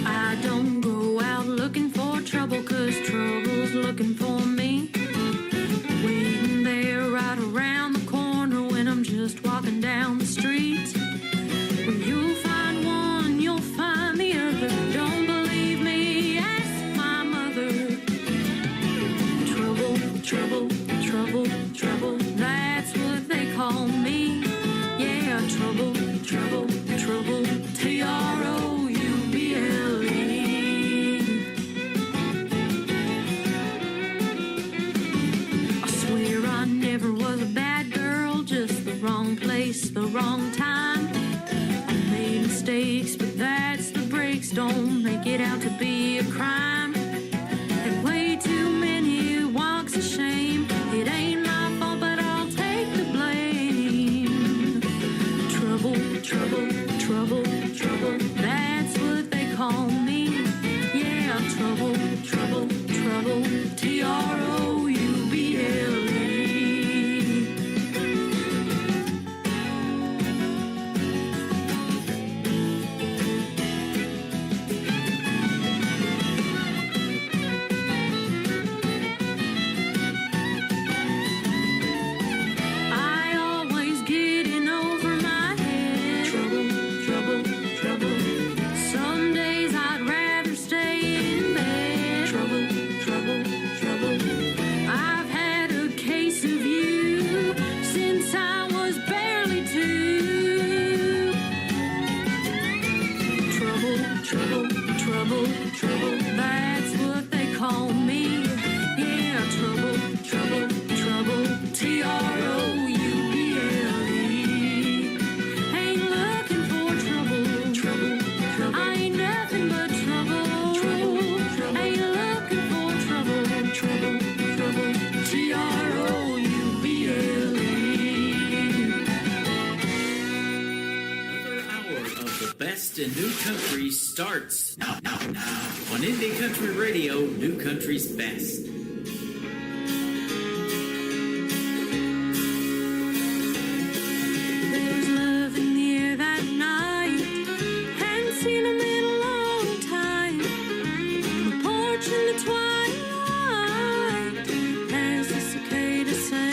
I don't go out looking for trouble, 'cause trouble's looking for me. Waiting there right around the corner when I'm just walking down the street. When you'll find one, you'll find the other. Don't believe me, ask my mother. Trouble, trouble, trouble, trouble, that's what they call me. Yeah, trouble, trouble, trouble, T-R-O-U-B-L-E. I swear I never was a bad girl, just the wrong place, the wrong time. I made mistakes, but that's the breaks, don't make it out to be a crime. And way too many walks of shame, it ain't my fault, but I'll take the blame. Trouble, trouble, trouble, trouble, that's what they call me. Yeah, trouble, trouble, trouble, T-R-O-U-B-L-E. I always get in over my head. Trouble, trouble, trouble. Some days I'd rather stay in bed. Trouble, trouble, trouble. I've had a case of you since I was barely 2. Trouble, trouble, trouble, trouble, that's what they call me. Yeah, trouble, trouble, trouble, T-R-O-U-B-L-E. Ain't looking for trouble, trouble, trouble. I ain't nothing but trouble, trouble, trouble. Ain't looking for trouble, trouble, trouble, T-R-O-U-B-L-E. Another hour of the best in new country starts now on Indie Country Radio, New Country's Best. There's love in the air that night. Hadn't seen him in a long time. On the porch in the twilight, as the cicada sang.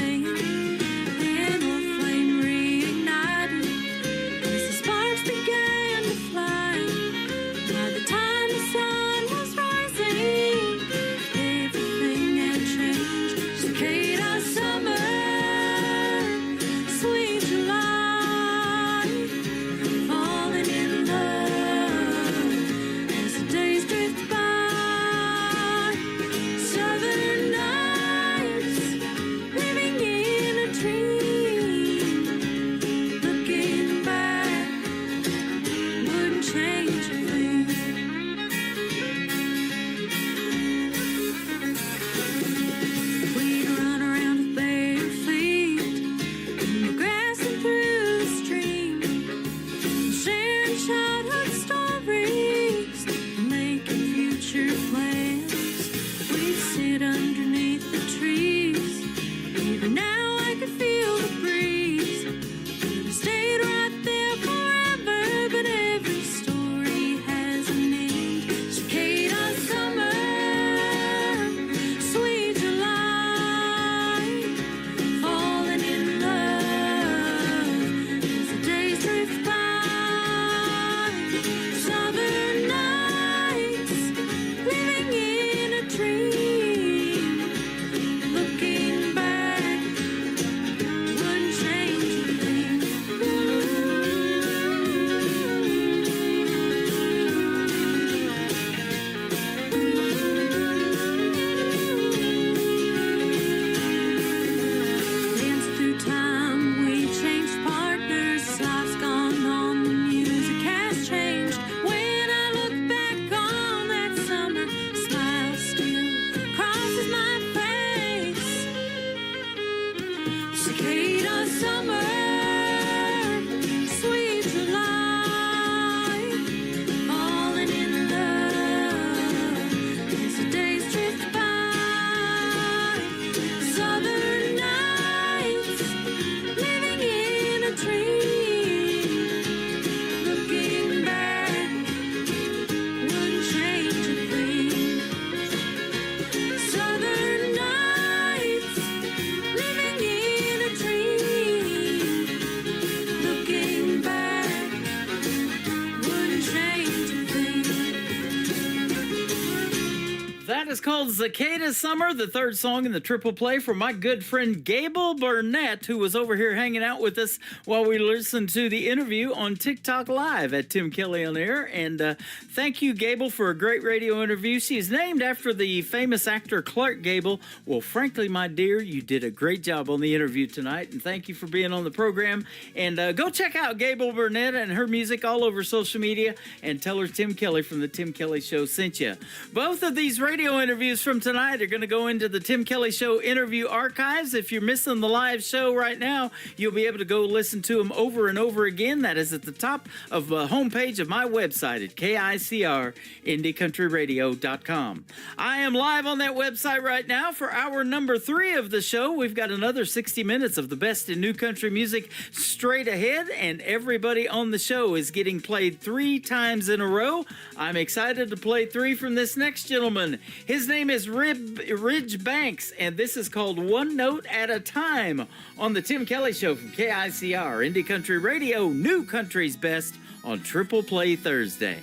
That is called Cicada Summer, the third song in the triple play from my good friend Gable Burnett, who was over here hanging out with us while we listened to the interview on TikTok Live at Tim Kelly on Air. And thank you, Gable, for a great radio interview. She is named after the famous actor Clark Gable. Well, frankly, my dear, you did a great job on the interview tonight, and thank you for being on the program. And go check out Gable Burnett and her music all over social media, and tell her Tim Kelly from the Tim Kelly Show sent you. Both of these radio interviews from tonight are going to go into the Tim Kelly Show interview archives. If you're missing the live show right now, you'll be able to go listen to them over and over again. That is at the top of the homepage of my website at KICRIndieCountryRadio.com. I am live on that website right now for hour number 3 of the show. We've got another 60 minutes of the best in new country music straight ahead, and everybody on the show is getting played 3 times in a row. I'm excited to play 3 from this next gentleman. His name is Ridge Banks, and this is called One Note at a Time on the Tim Kelly Show from KICR, Indie Country Radio, New Country's Best on Triple Play Thursday.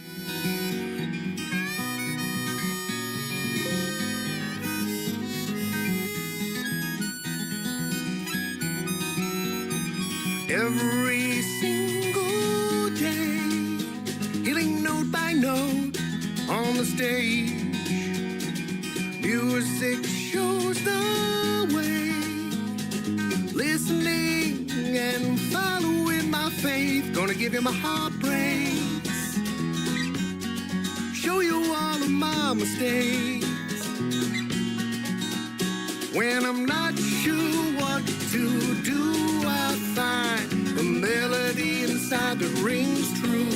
Every single day, hitting note by note on the stage. Music shows the way, listening and following my faith. Gonna give you my heartbreaks, show you all of my mistakes. When I'm not sure what to do, I find a melody inside that rings true.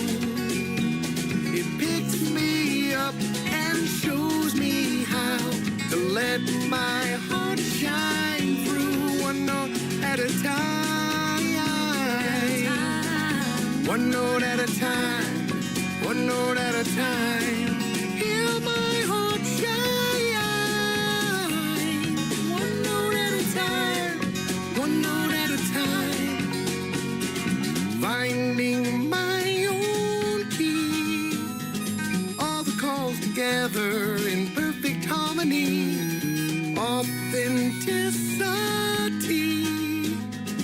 It picks me up and shows me how to let my heart shine through, one note at a time. One note at a time, one note at a time. Hear my heart shine. One note at a time, one note at a time. Finding my own key, all the calls together in perfect harmony. Authenticity,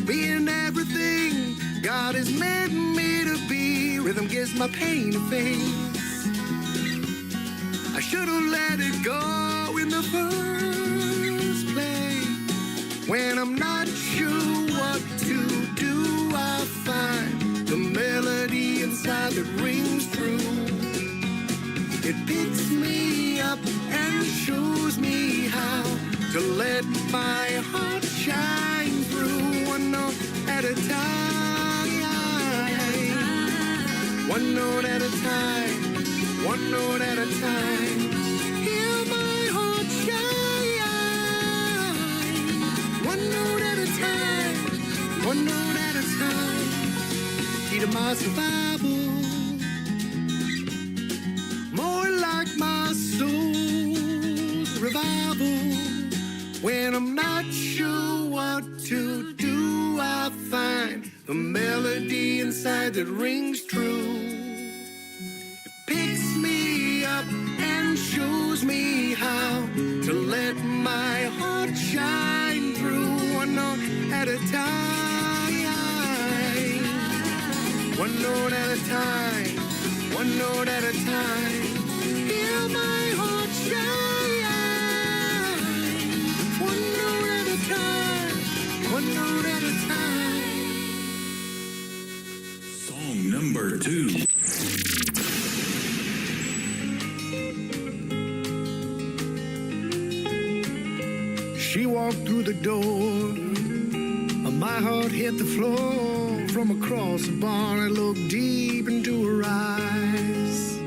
being everything God has meant me to be. Rhythm gives my pain a face. I should have let it go in the first place. When I'm not sure what to do, I find the melody inside that rings true. It picks me up and shows me how to let my heart shine through, one note at a time. One note at a time, one note at a time. Hear my heart shine. One note at a time, one note at a time. Key to my survival, more like my soul's revival. When I'm not sure what to do, I find the melody inside that rings true. It picks me up and shows me how to let my heart shine through, one note at a time. One note at a time, one note at a time. Hear my heart shine. One note at a time, one note at a time. Song number 2. She walked through the door, my heart hit the floor. From across the bar, I looked deep into her eyes.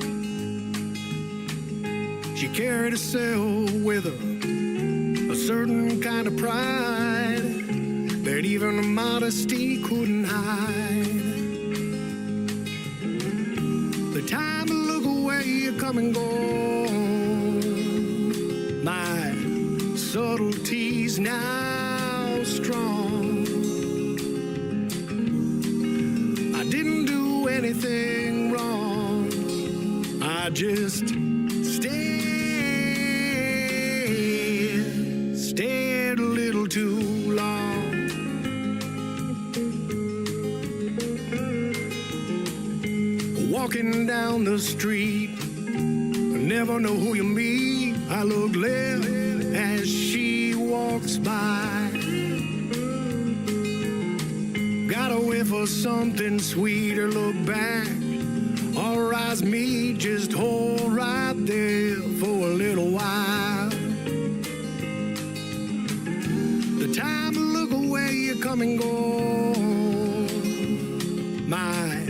She carried herself with a certain kind of pride that even modesty couldn't hide. The time to look away come and go. My subtlety's now strong. I didn't do anything wrong. I just stayed walking down the street. I never know who you meet. I look left as she walks by. Got a whiff of something sweeter, look back. Our eyes meet, just hold right there for a little while. The time to look away, you come and go. My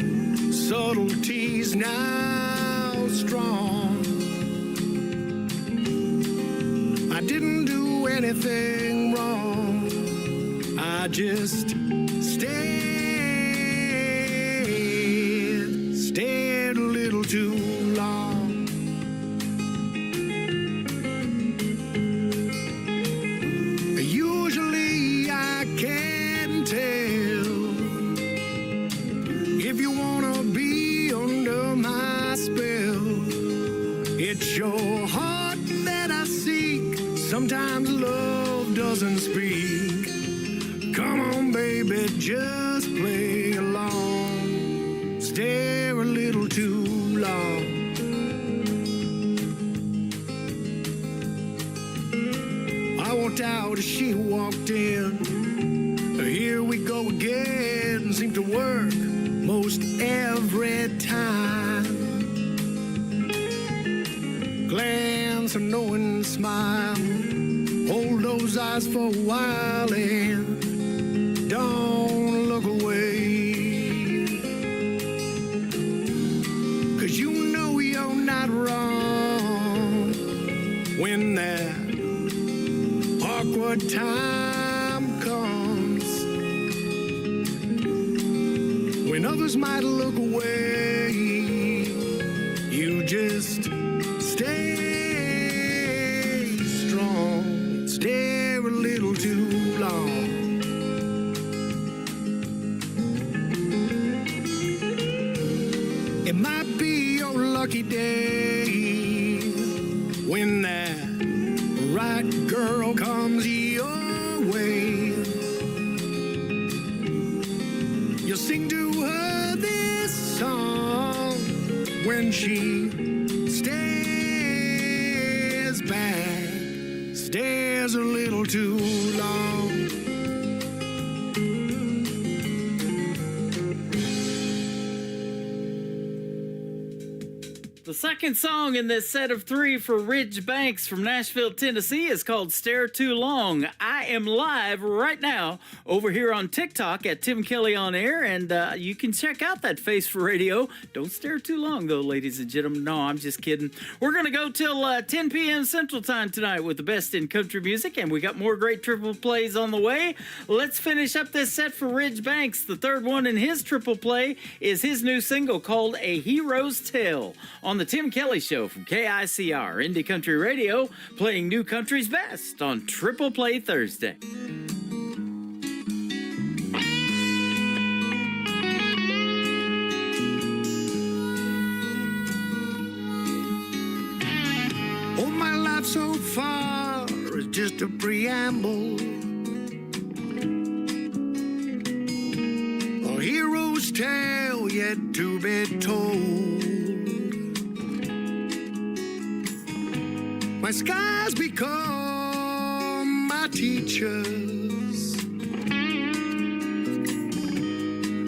subtlety's now strong. I didn't do anything wrong. I just stared a little too long. Usually I can tell if you wanna be under my spell. It's your heart that I seek. Sometimes love doesn't speak. Come on, baby, just play along. Stare a little too long. I walked out as she walked in. Here we go again. Seemed to work most every time. Glance, a knowing smile. Hold those eyes for a while and don't look away. 'Cause you know you're not wrong when that awkward time comes. When others might look away, you just stay strong. Stare a little too long. It might be your lucky day when that right girl comes your way. You'll sing to her this song when she stares back, stares a little too long. The second song in this set of three for Ridge Banks from Nashville, Tennessee is called Stare Too Long. I am live right now over here on TikTok at Tim Kelly On Air, and you can check out that face for radio. Don't stare too long, though, ladies and gentlemen. No, I'm just kidding. We're going to go till 10 p.m. Central Time tonight with the best in country music, and we got more great triple plays on the way. Let's finish up this set for Ridge Banks. The third one in his triple play is his new single called A Hero's Tale on the Tim Kelly Show from KICR Indie Country Radio, playing new country's best on Triple Play Thursday. Oh, my life so far is just a preamble. A hero's tale yet to be told. My skies become my teachers.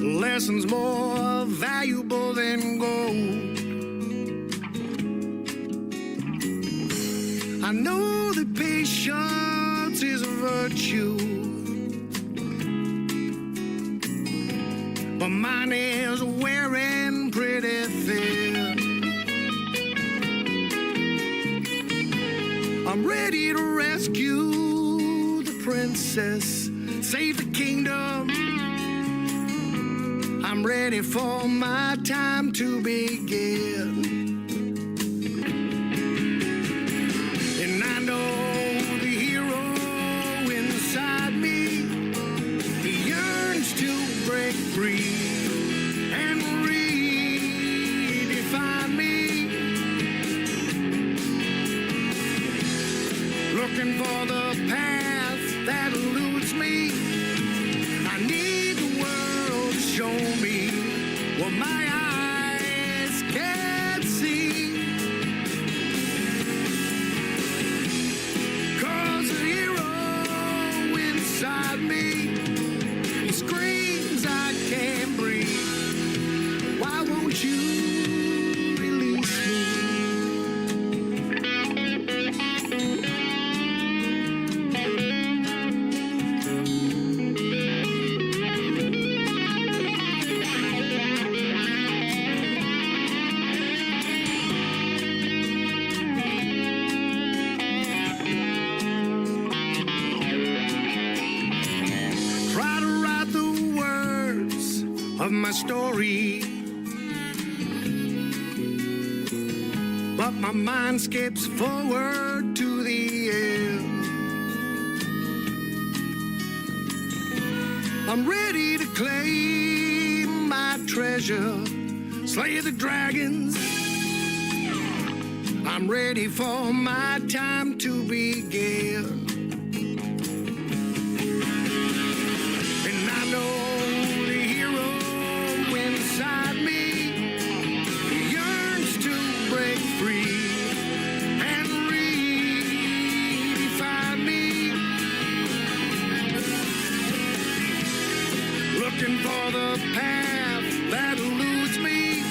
Lessons more valuable than gold. I know that patience is a virtue, but mine is wearing pretty thin. I'm ready to rescue the princess, save the kingdom. I'm ready for my time to begin. And I know the hero inside me, he yearns to break free and redefine me. Looking for the path that eludes me. I need the world to show me what my eyes can my story. But my mind skips forward to the end. I'm ready to claim my treasure, slay the dragons. I'm ready for my time to begin. And I know the hero inside me yearns to break free and redefine me. Looking for the path that eludes me.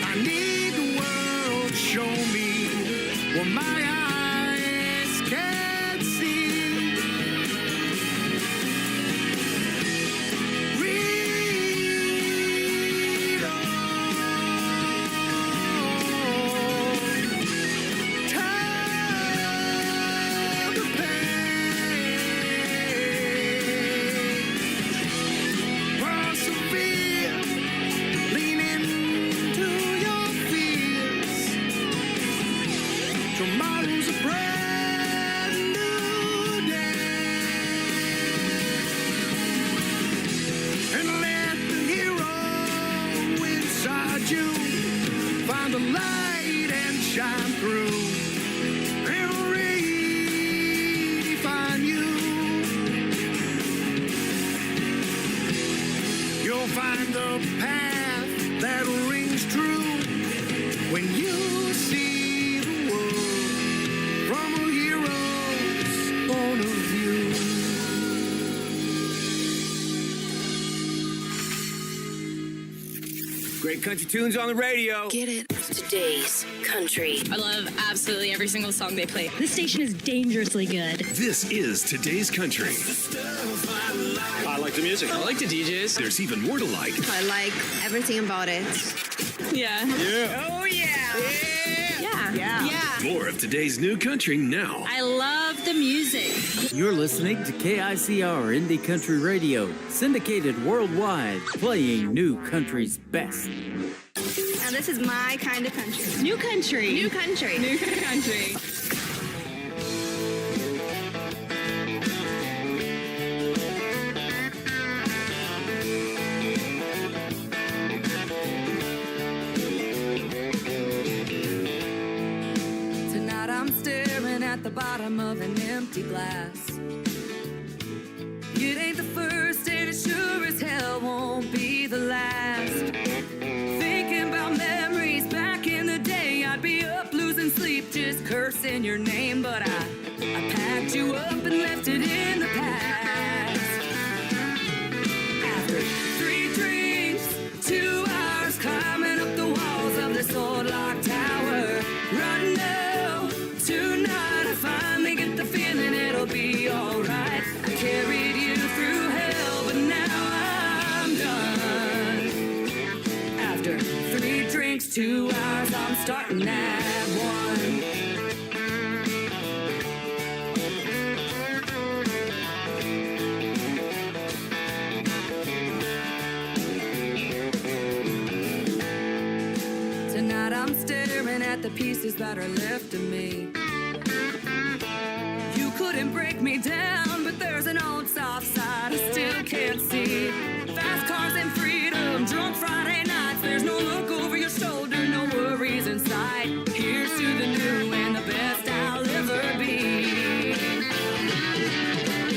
I need the world to show me what my eyes can't see. Read on. Time to pay. Persevere. Lean into your fears. Tomorrow's a brand new day. And let the hero inside you find the light and shine through and redefine you. You'll find the path that rings true when you see the world from a hero's point of view. Great country tunes on the radio. Get it? Today's country. I love absolutely every single song they play. This station is dangerously good. This is Today's Country. I like the music. I like the DJs. There's even more to like. I like everything about it. Yeah. Yeah. Oh, yeah. Yeah. More of today's new country now. I love the music. You're listening to KICR Indie Country Radio, syndicated worldwide, playing new country's best. Now this is my kind of country. New country. New country. New country. Tonight I'm staring at the bottom of an empty glass. It ain't the first and it sure as hell won't be the last. Thinking about memories back in the day, I'd be up losing sleep just cursing your name. But I packed you up and left it in the past. After 3 drinks, 2 hours climbing up the walls of this old locked tower. Right now, tonight I finally get the feeling it'll be alright. I carried you through hell, but now I'm done. After 3 drinks, 2 hours, I'm starting at 1. Tonight I'm staring at the pieces that are left of me. You couldn't break me down, but there's an old soft side I still can't see. Fast cars and freedom, drunk Friday nights. There's no look over your shoulder, no worries in sight. Here's to the new and the best I'll ever be.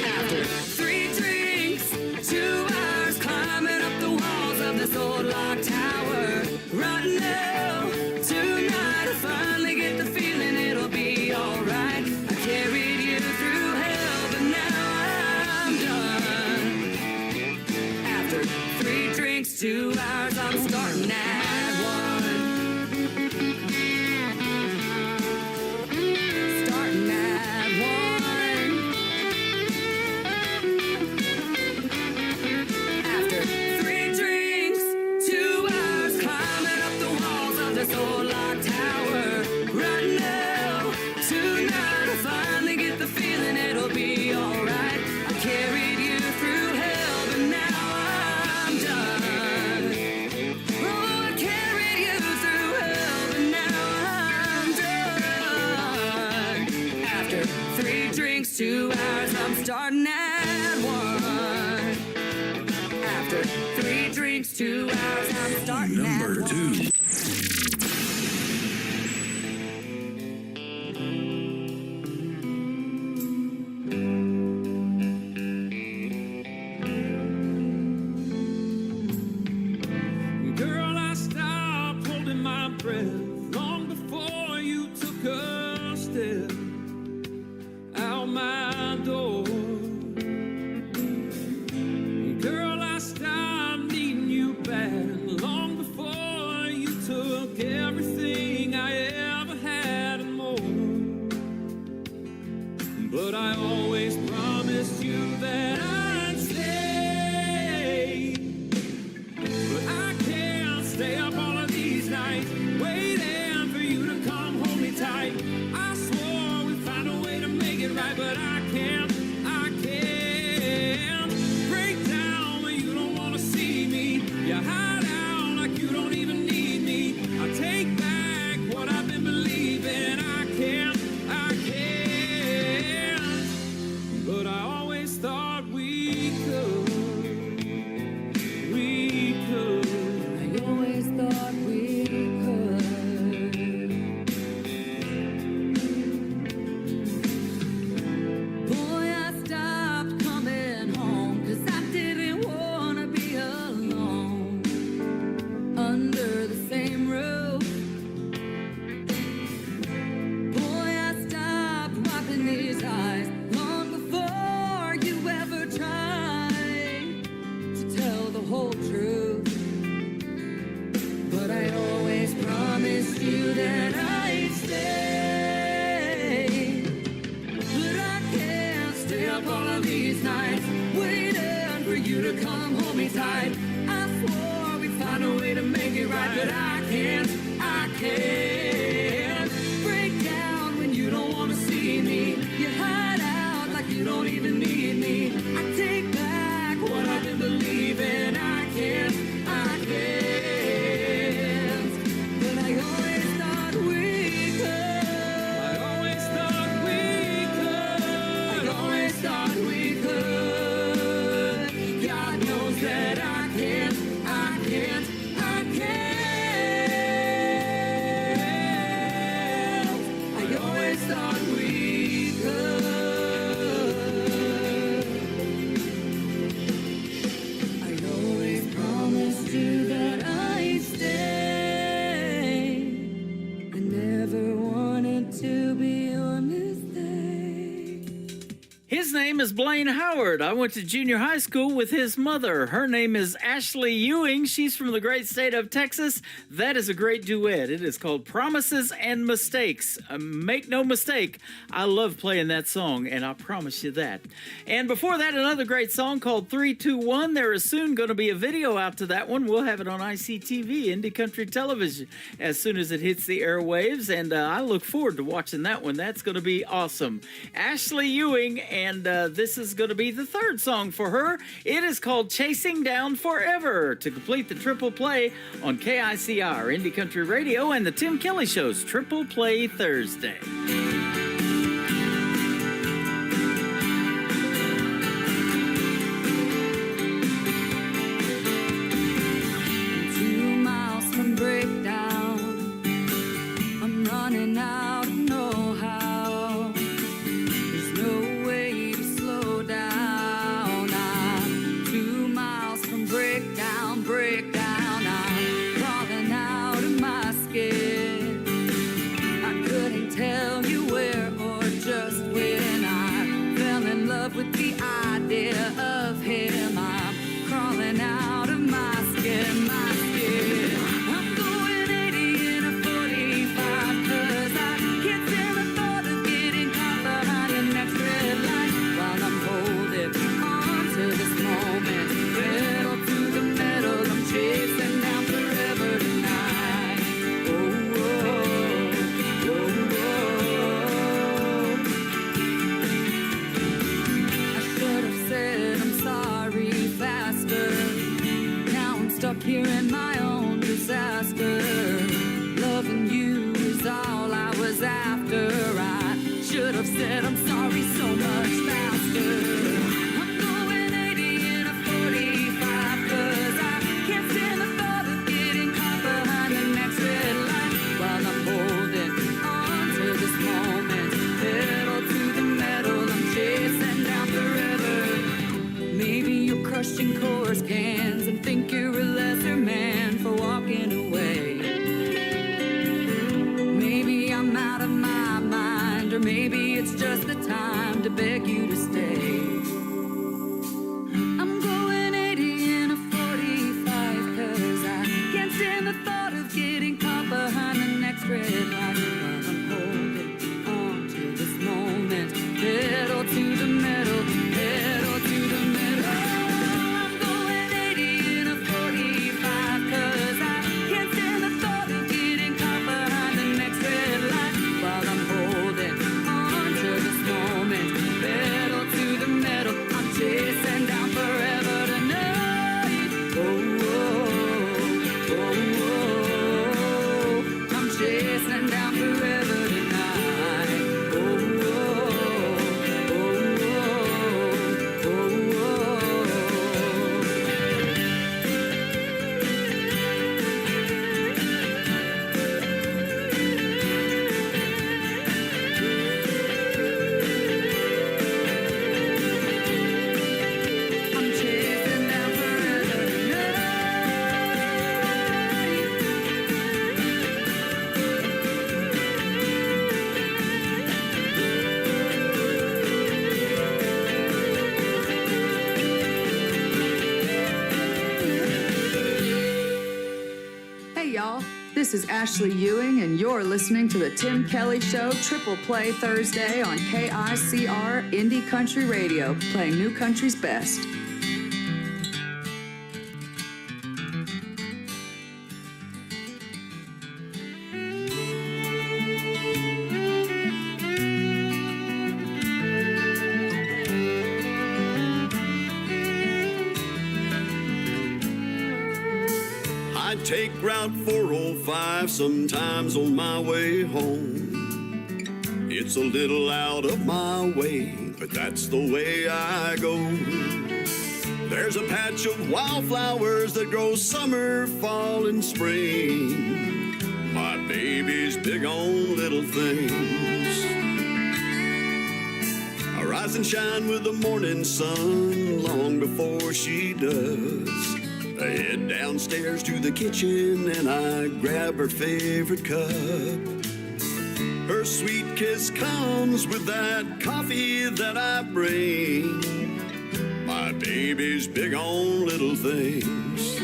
After 3 drinks, 2 hours climbing up the walls of this old locked tower. Right now, tonight I finally get the feeling it'll be alright. I carried you through hell, but now 2 hours, I'm starting at 1. After 3 drinks, 2 hours, I'm starting Number at 1. 2. Girl, I stopped holding my breath long before you took a step out my door. Girl, I stopped needing you back long before you took everything I ever had and more. But I always promised you that I'd stay. But I can't stay up all of these nights waiting for you to come hold me tight. I swore we'd find a way to make it right, but I can't break down when you don't want to see me. You hide out like you don't even need me. I take back what I've been believing. I can't. But I always thought we could. I always thought we could. Boy, I stopped coming home 'cause I didn't wanna be alone under the same roof. Boy, I stopped wiping these eyes long before you ever tried to tell the whole truth. But I always promised you that I'd stay. But I can't stay up all of these nights waiting for you to come hold me tight. I swore we'd find a way to make it right, but I can't break down when you don't want to see me. You hide out like you don't even need me. I take back what I've been believing. I can't. But I always thought we could. I always thought we could. I always thought we could. God knows that I can't. I always thought we could. I always promised you that I'd stay. I never wanted to be your mistake. His name is Blaine Howard. I went to junior high school with his mother. Her name is Ashley Ewing. She's from the great state of Texas. That is a great duet. It is called Promises and Mistakes. Make no mistake, I love playing that song, and I promise you that. And before that, another great song called 321. There is soon going to be a video out to that one. We'll have it on ICTV, Indie Country Television, as soon as it hits the airwaves, and I look forward to watching that one. That's going to be awesome. Ashley Ewing, and this is going to be the third song for her. It is called Chasing Down Forever, to complete the triple play on KICR, Indie Country Radio, and the Tim Kelly Show's Triple Play Thursday. 2 miles from breakdown, I'm running out of know-how. There's no way to slow down. I'm 2 miles from breakdown. I'm crawling out of my skin. I couldn't tell you or maybe it's just the time to beg you to stay. I'm going 80 in a 45 'cause I can't stand the thought of getting caught behind the next red light. While I'm holding on to this moment, pedal to the metal, pedal to the metal. I'm going 80 in a 45 'cause I can't stand the thought of getting caught behind the next red light. While I'm holding on to this moment, pedal to the metal. I'm chasing down forever tonight. Oh, oh, oh, oh. I'm chasing down forever tonight. Oh, oh, oh, oh, oh, oh. I'm chasing down forever Hey y'all, this is Ashley Ewing, and you're listening to the Tim Kelly Show Triple Play Thursday on KICR Indie Country Radio, playing new country's best. I take Route 405 sometimes on my way home. It's a little out of my way, but that's the way I go. There's a patch of wildflowers that grow summer, fall, and spring. My baby's big on little things. I rise and shine with the morning sun long before she does. I head downstairs to the kitchen and I grab her favorite cup. Her sweet kiss comes with that coffee that I bring. My baby's big on little things.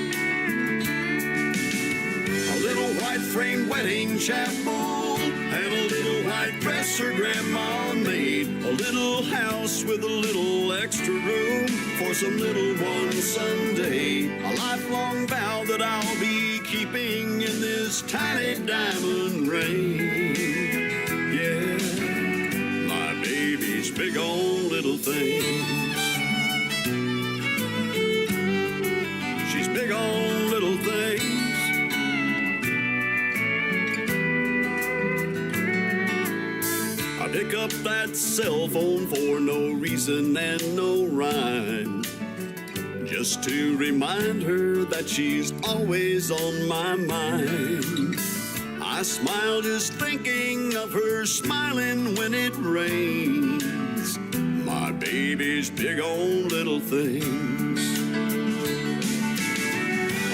A little white framed wedding chapel and a little white dress her grandma made. A little house with a little extra room for some little one someday. A lifelong vow that I'll be keeping in this tiny diamond ring. Yeah, my baby's big on little things. She's big on little things. I pick up that cell phone for no reason and no rhyme, just to remind her that she's always on my mind. I smile just thinking of her smiling when it rains. My baby's big on little things.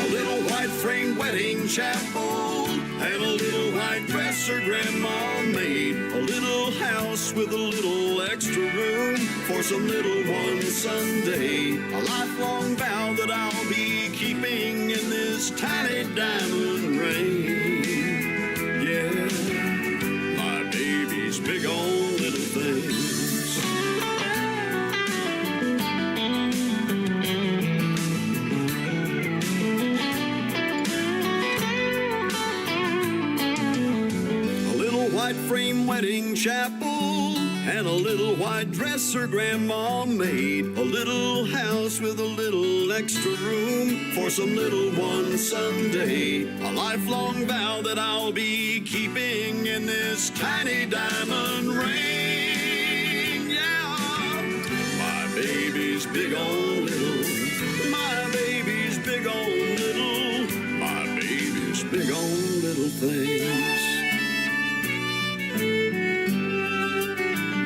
A little white framed wedding chapel and a little white dress her grandma made. A little house with a little extra room for some little one someday. A lifelong vow that I'll be keeping in this tiny diamond ring. Yeah, my baby's big on little things. White frame wedding chapel and a little white dress her grandma made. A little house with a little extra room for some little one someday. A lifelong vow that I'll be keeping in this tiny diamond ring. Yeah, my baby's big on little. My baby's big on little. My baby's big on little things.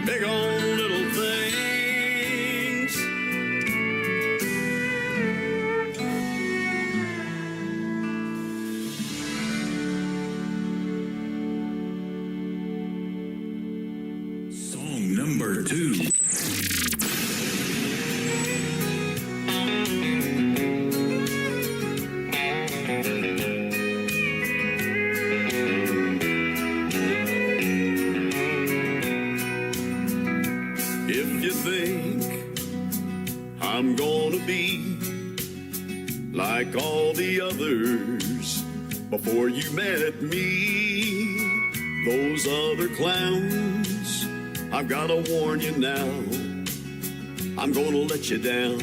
Big on little things. number 2. If you think I'm gonna be like all the others before you met me, those other clowns, I've gotta warn you now, I'm gonna let you down.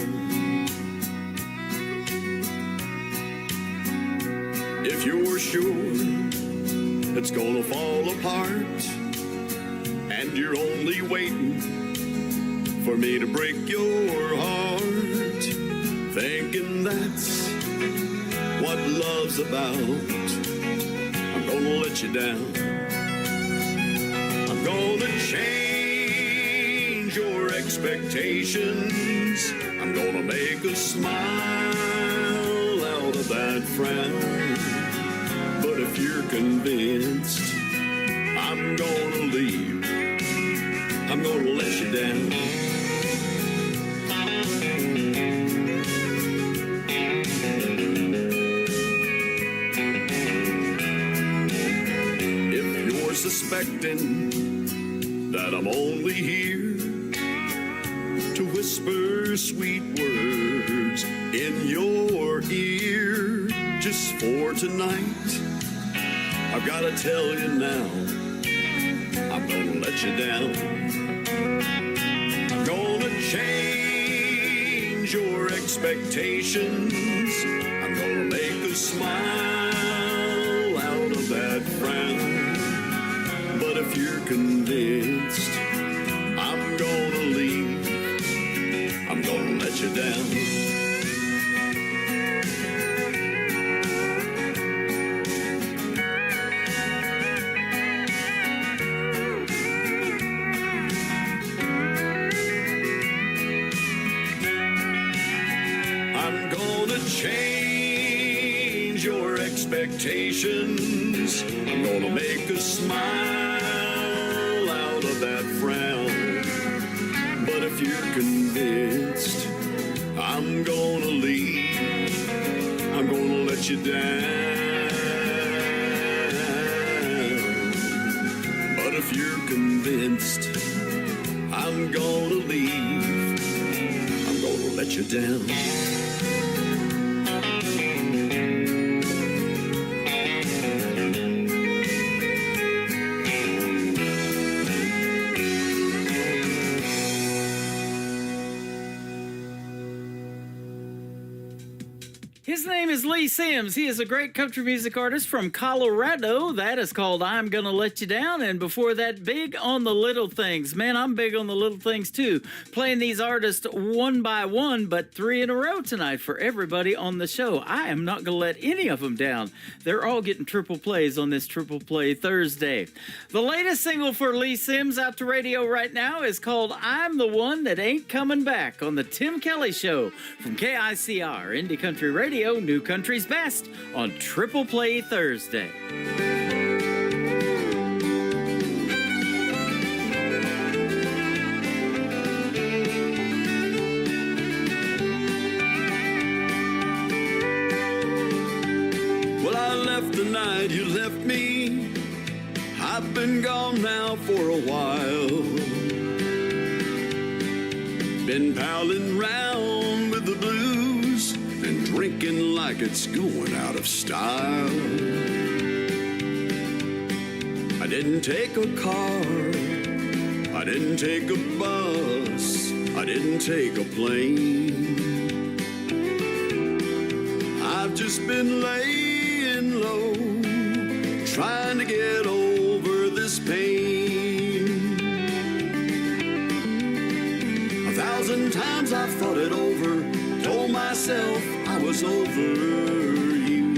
If you're sure it's gonna fall apart and you're only waiting for me to break your heart, thinking that's what love's about, I'm gonna let you down. I'm gonna change your expectations. I'm gonna make a smile out of that frown. But if you're convinced I'm gonna leave, I'm gonna let you down. Suspecting that I'm only here to whisper sweet words in your ear just for tonight, I've got to tell you now, I'm gonna let you down. I'm gonna change your expectations. I'm gonna make a smile out of that frown. But if you're convinced I'm gonna leave, I'm gonna let you down. I'm gonna change your expectations. I'm gonna make a smile that frown. But if you're convinced I'm gonna leave, I'm gonna let you down. But if you're convinced I'm gonna leave, I'm gonna let you down. His name is Lee Sims. He is a great country music artist from Colorado. That is called I'm Gonna Let You Down. And before that, Big on the Little Things. Man, I'm big on the little things too. Playing these artists one by one, but 3 in a row tonight for everybody on the show. I am not gonna let any of them down. They're all getting triple plays on this Triple Play Thursday. The latest single for Lee Sims out to radio right now is called I'm the One That Ain't Coming Back on the Tim Kelly Show from KICR, Indie Country Radio, New Country's Best on Triple Play Thursday. Well, I left the night you left me. I've been gone now for a while. Been palling round with the blues and drinking like it's going out of style. I didn't take a car, I didn't take a bus, I didn't take a plane. I've just been laying low, trying to get over this pain. 1,000 times I've thought it over, told myself I was over you.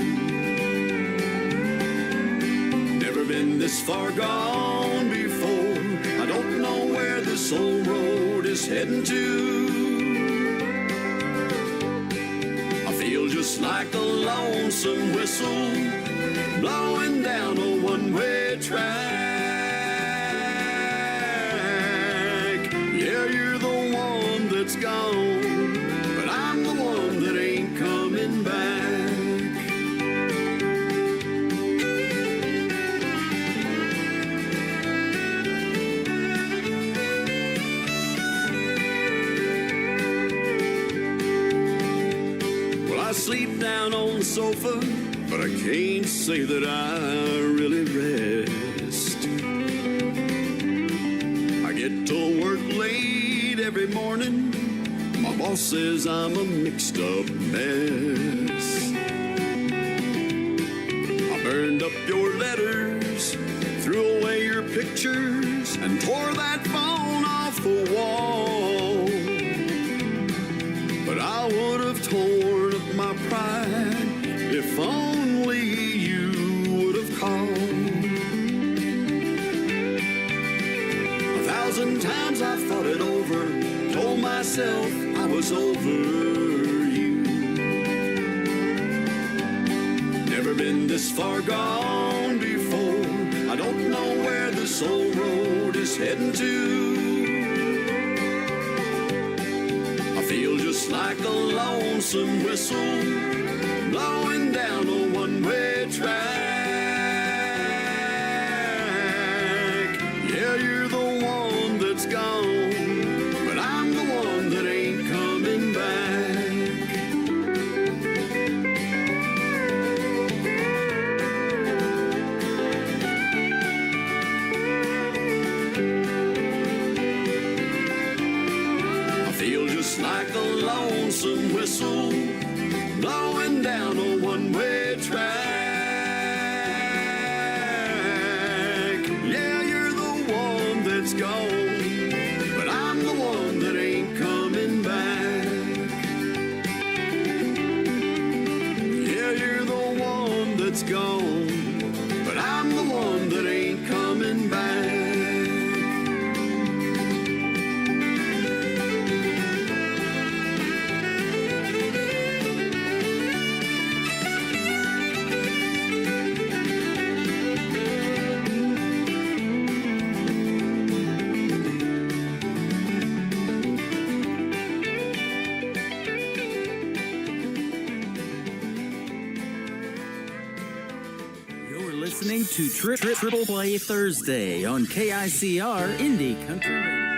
Never been this far gone before. I don't know where this old road is heading to. I feel just like a lonesome whistle blowing down a one-way track. down on the sofa, but I can't say that I really rest. I get to work late every morning. My boss says I'm a mixed up mess. I burned up your letters, threw away your pictures, and tore that phone off the wall. But I would have torn up my pride if only you would have called. 1,000 times I thought it over, told myself I was over you. Never been this far gone before. I don't know where this old road is heading to. I feel just like a lonesome whistle blowing down a one-way track. Yeah, you're the one that's gone, but I'm the one that ain't coming back. I feel just like a lonesome whistle blowing down a one-way track. Yeah, you're the one that's gone, but I'm the one that ain't coming back. Yeah, you're the one that's gone, but I'm the one that ain't coming back. You're listening to Triple Play Thursday on KICR Indie Country Radio.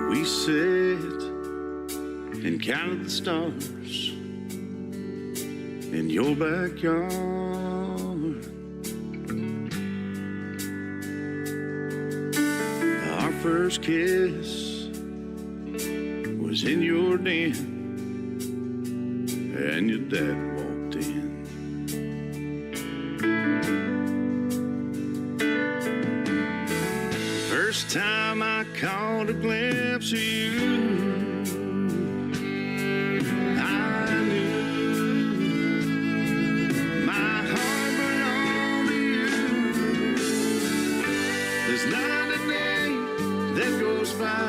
We sit and count the stars in your backyard. Our first kiss was in your den, and your dad walked in. First time I caught a glimpse of you, I knew my heart belonged to you. There's not a day that goes by,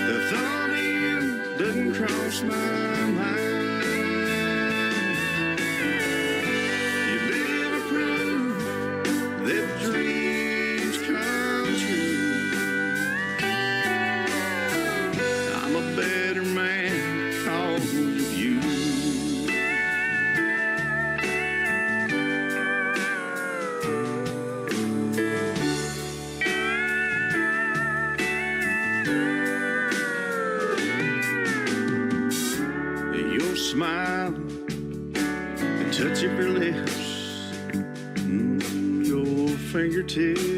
the thought of you doesn't cross my mind. You live to prove that dreams come true. I'm a better man because of you. Your smile, the touch of your lips, your fingertips,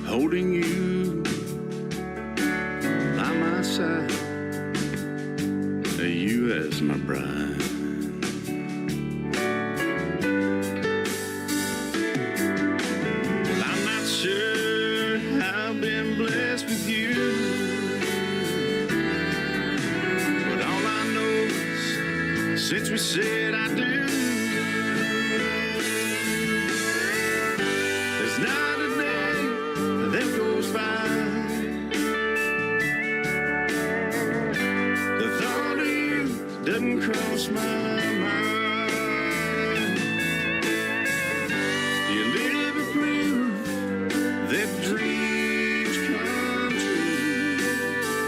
holding you by my side, you as my bride. Well, I'm not sure I've been blessed with you, but all I know is since we said I do, there's not a day that goes by, the thought of you doesn't cross my mind. You live to prove that dreams come true.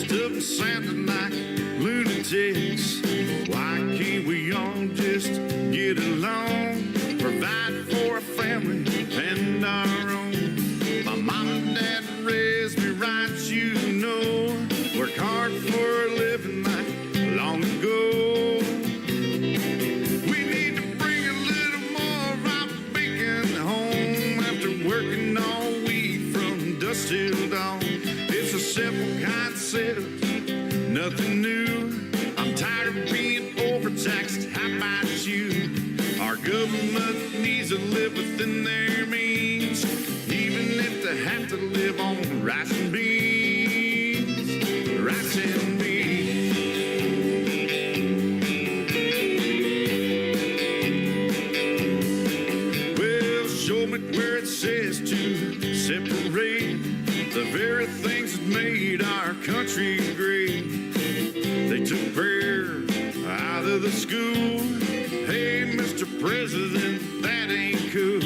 dressed up and sounding like lunatics. Why can't we all just get along? Provide for our family and our own. My mom and dad raised me right, you know. Work hard for a living like long ago. We need to bring a little more raw bacon home after working all week from dusk till dawn. It's a simple concept, nothing new. I'm tired of being overtaxed. How about you? Our government needs to live within their means, even if they have to live on rice and beans. Rice and beans. Well, show me where it says to separate the very things that made our country great. They took prayer out of the school. Hey, Mr. President, that ain't cool.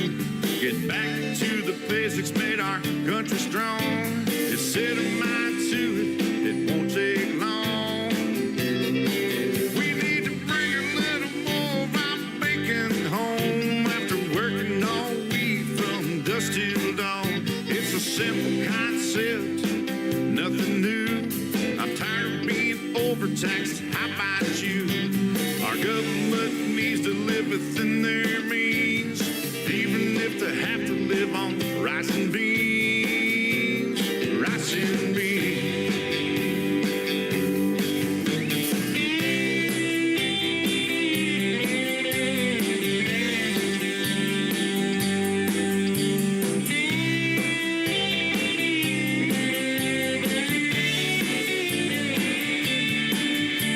Get back to the basics, made our country strong. Just set a mind to it, it won't take long. We need to bring a little more raw bacon home after working all week from dusk till dawn. It's a simple concept, nothing new. I'm tired of being overtaxed. How about you? Our government needs to live within their means, even if they have to live on rice and beans. Rice and beans.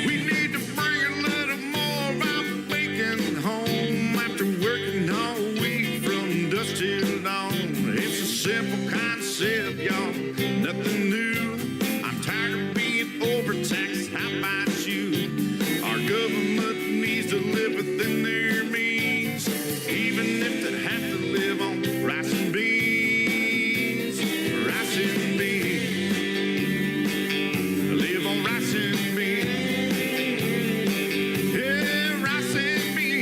We need to bring a little more raw bacon home after working all week from dusk till dawn. It's a simple concept, y'all, nothing new. I'm tired of being overtaxed. How about you? Our government needs to live within their means, even if they have to live on rice and beans. Rice and beans. Live on rice and beans. Yeah, rice and beans.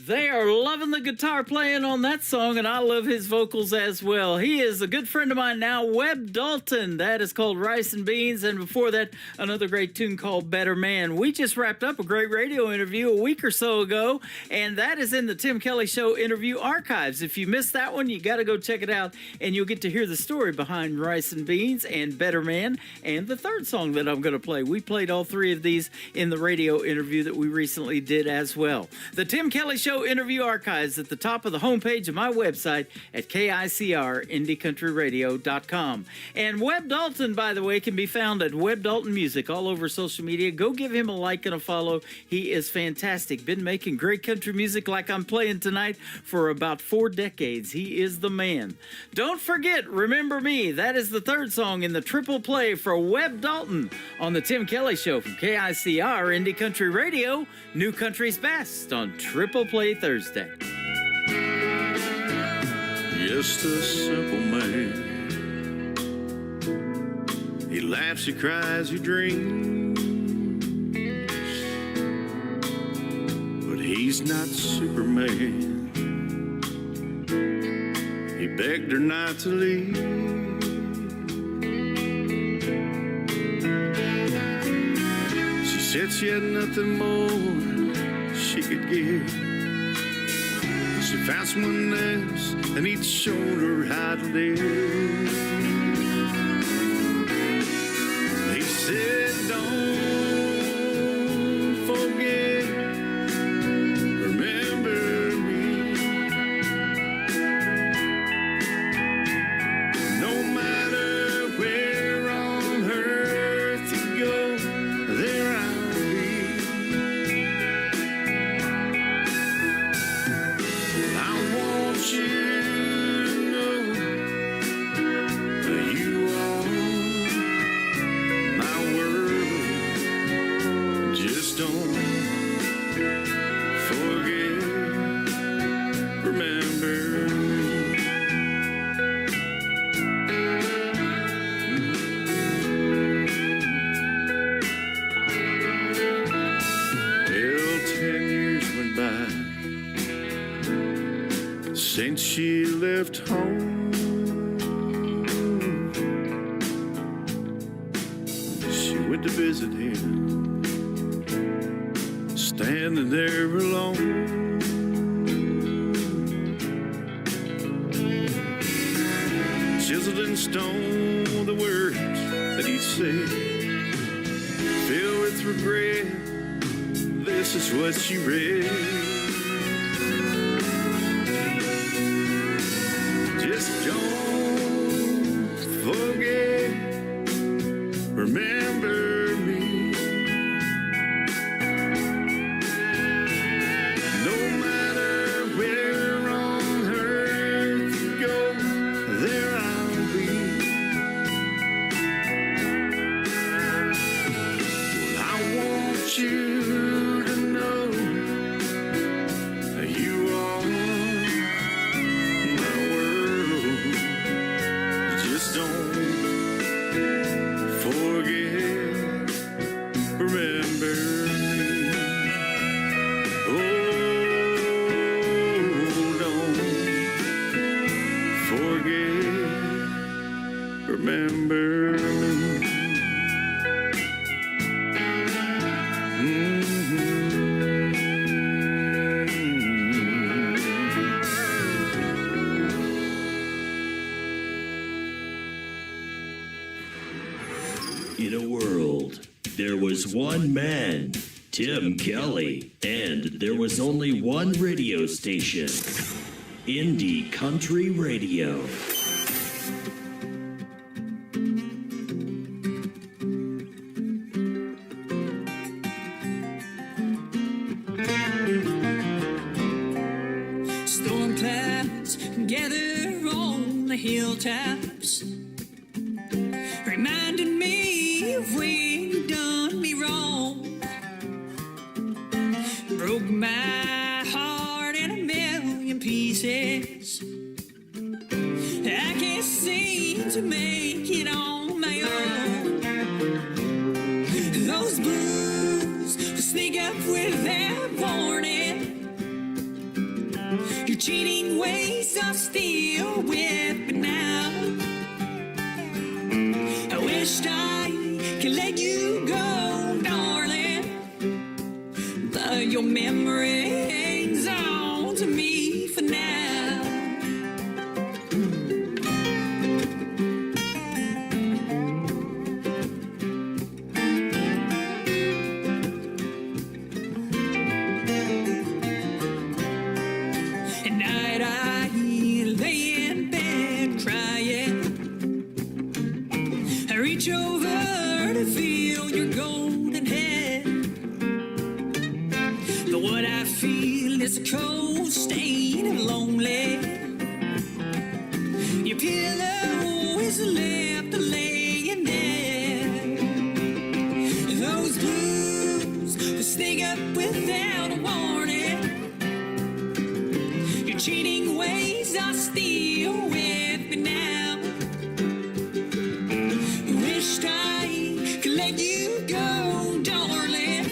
They are loving the guitar playing on that song, and I love his vocals as well. He is a good friend of mine now, Webb Dalton. That is called Rice and Beans, and before that, another great tune called Better Man. We just wrapped up a great radio interview a week or so ago, and that is in the Tim Kelly Show interview archives. If you missed that one, you got to go check it out, and you'll get to hear the story behind Rice and Beans and Better Man, and the third song that I'm going to play. We played all three of these in the radio interview that we recently did as well. The Tim Kelly Show interview archives at the top of the homepage of my website at KICRIndieCountryRadio.com. And Webb Dalton, by the way, can be found at Webb Dalton Music all over social media. Go give him a like and a follow. He is fantastic. Been making great country music like I'm playing tonight for about 4 decades. He is the man. Don't forget, Remember Me. That is the third song in the triple play for Webb Dalton on the Tim Kelly Show from KICR Indie Country Radio, New Country's Best on Triple Play Thursday. Just a simple man. He laughs, he cries, he dreams, but he's not Superman. He begged her not to leave. She said she had nothing more she could give. She found someone else, and he'd shown her how to live. He said, don't forget, remember me. Well, 10 years went by since she left home. She went to visit him, standing there alone. Chiseled in stone the words that he said, filled with regret. This is what she read. Just don't forget, remember me. No matter where on earth you go, there I'll be. Well, I want you to know you are my world. Just don't forget, remember me. Oh, don't forget, remember me. In a world, there was one man, Tim Kelly, and there was only one radio station, Indie Country Radio. Storm clouds gather on the hilltops, reminding me of when you done me wrong. Broke my heart in a million pieces. I can't seem to make it on my own. Those blues sneak up without warning. Your cheating ways are still with me now. I wished I could let you go, darling, but your memory hangs on to me for now. At night I lay in bed crying. I reach over to feel your golden head, but what I feel is a cold stain of lonely. Your pillow is left laying there. Those blues that sneak up without a warning. Your cheating ways are still with me now. Wished I could let you go, darling,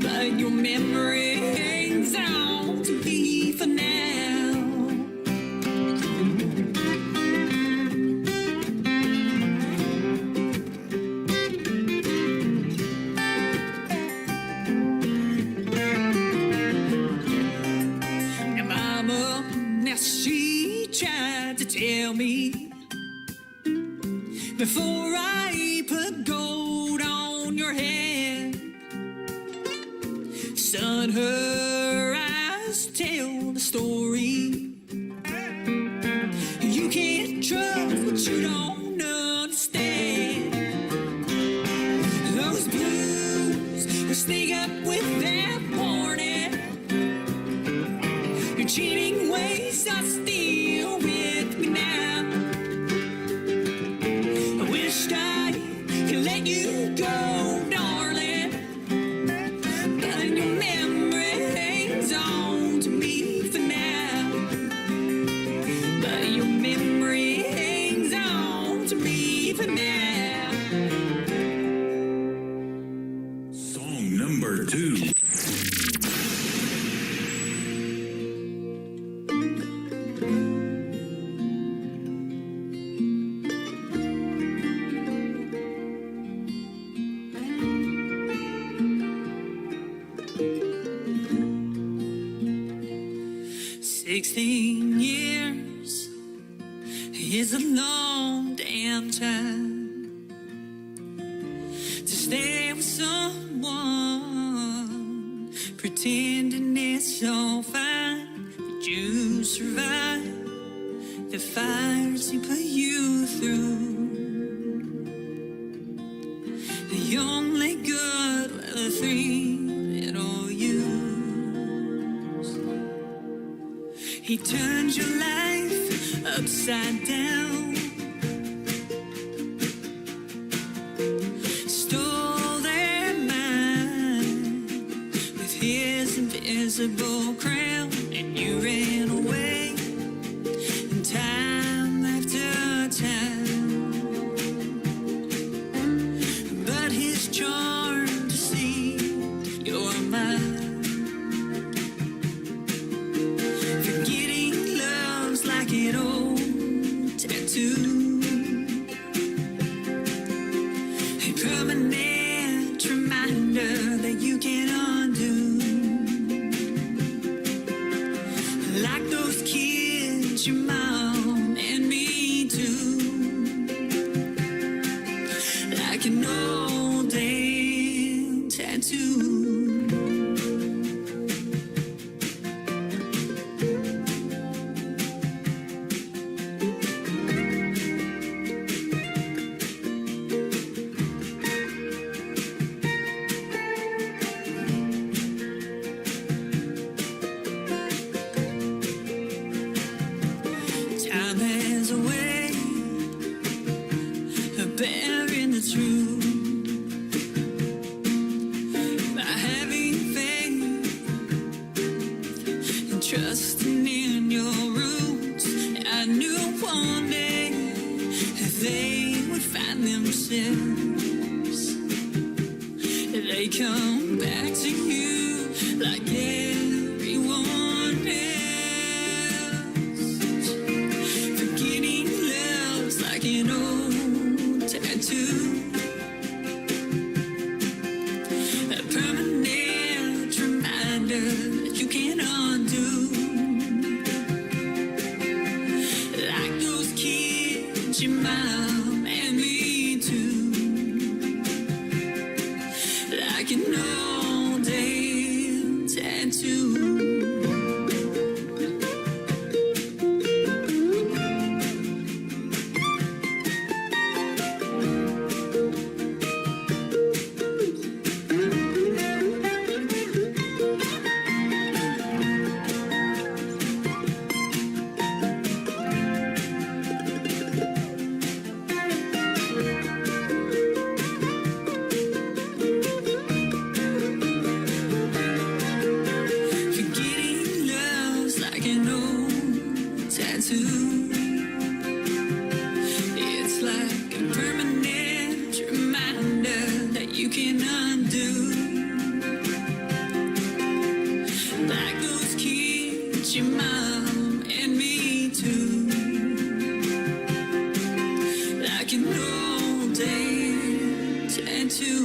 but your memory hangs on to me for now. Now, Mama, now she tried to tell me before I put gold on your head, son, her eyes tell the story. You can't trust what you don't understand. Those blues will sneak up without warning. Your cheating ways are still with me now. I wished I could let you go, darling, but but your memory hangs on to me for now. But your memory hangs on to me for now. Song number 2. "16 years is a long damn time to stay with someone, pretending it's all fine, that you survive the fires he put you through. The only good were the 3 little yous. He turned your life upside down, stole their mind with his invisible crown, and you ran away, and time after time. But his charm deceived your mind. Forgetting love's like an old tattoo, a permanent reminder that you can't undo. Like those kids, your mom and me too. Like an old damn tattoo. Time has a way of bearing the truth. By having faith and trusting in your roots, I knew one day that they would find themselves. They come back to you like everyone else. Forgetting love's like an old tattoo, a permanent reminder that you can't undo. Like those kids, your mom and me too. Like an old damn tattoo. Forgetting love's like an old tattoo. It's like a permanent reminder that you can undo. Like those kids, your mom and me too. Like an old damn tattoo.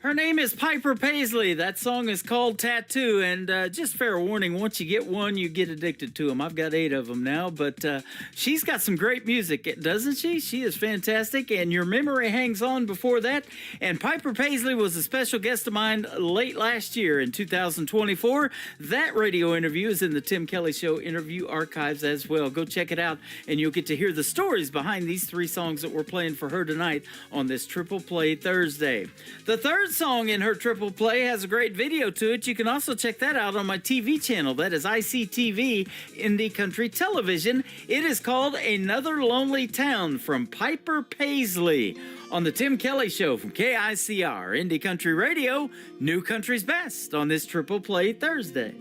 Her name is Piper Paisley. That song is called Tattoo. And just fair warning, once you get one, you get addicted to them. I've got 8 of them now. But she's got some great music, doesn't she? She is fantastic. And Your Memory Hangs On before that. And Piper Paisley was a special guest of mine late last year in 2024. That radio interview is in the Tim Kelly Show interview archives as well. Go check it out. And you'll get to hear the stories behind these 3 songs that we're playing for her tonight on this Triple Play Thursday. The Thursday third song in her triple play has a great video to it. You can also check that out on my TV channel. That is ICTV Indie Country Television. It is called Another Lonely Town from Piper Paisley on the Tim Kelly Show from KICR Indie Country Radio, New Country's Best on this triple play Thursday.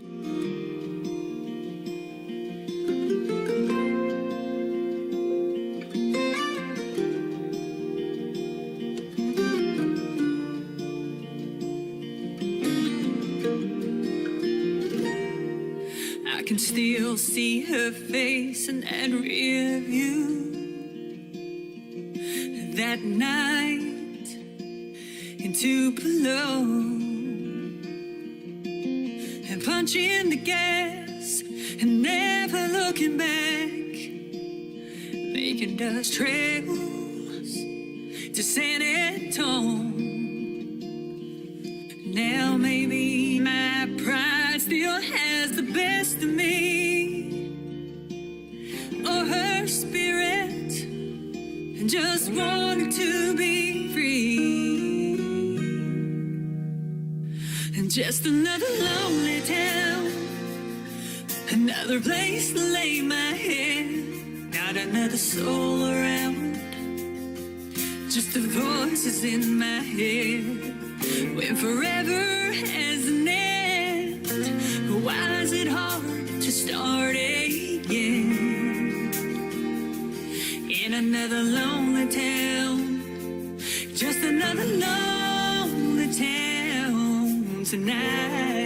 I can still see her face in that rear view. That night in Tupelo, and punching the gas and never looking back, making dust trails to San Antonio. Now maybe my pride still has the best of me, or her spirit, and just wanted to be free. And just another lonely town, another place to lay my head, not another soul around, just the voices in my head. When forever has an end, why is it hard to start again? In another lonely town, just another lonely town tonight.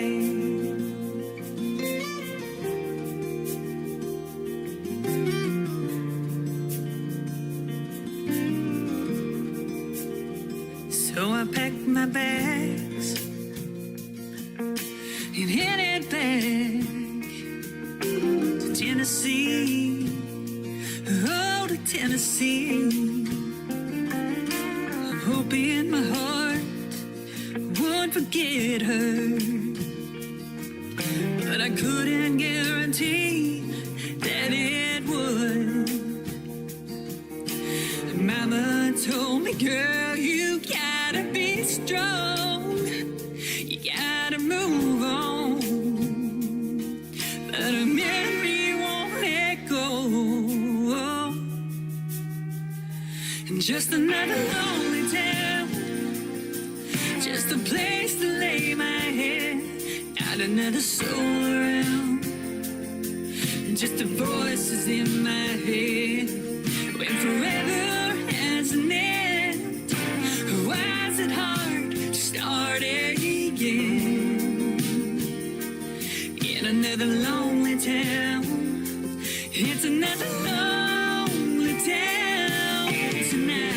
So I packed my bags and headed back to Tennessee. Oh, to Tennessee. I'm hoping my heart won't forget her, but I couldn't guarantee that it would. Mama told me, girl, you gotta be strong, you gotta move on, but a memory won't let go. And just another lonely town, just a place to lay my head, not another soul around, and just the voices in my head. When forever has an end, why is it hard to start again? In another lonely town, it's another lonely town tonight.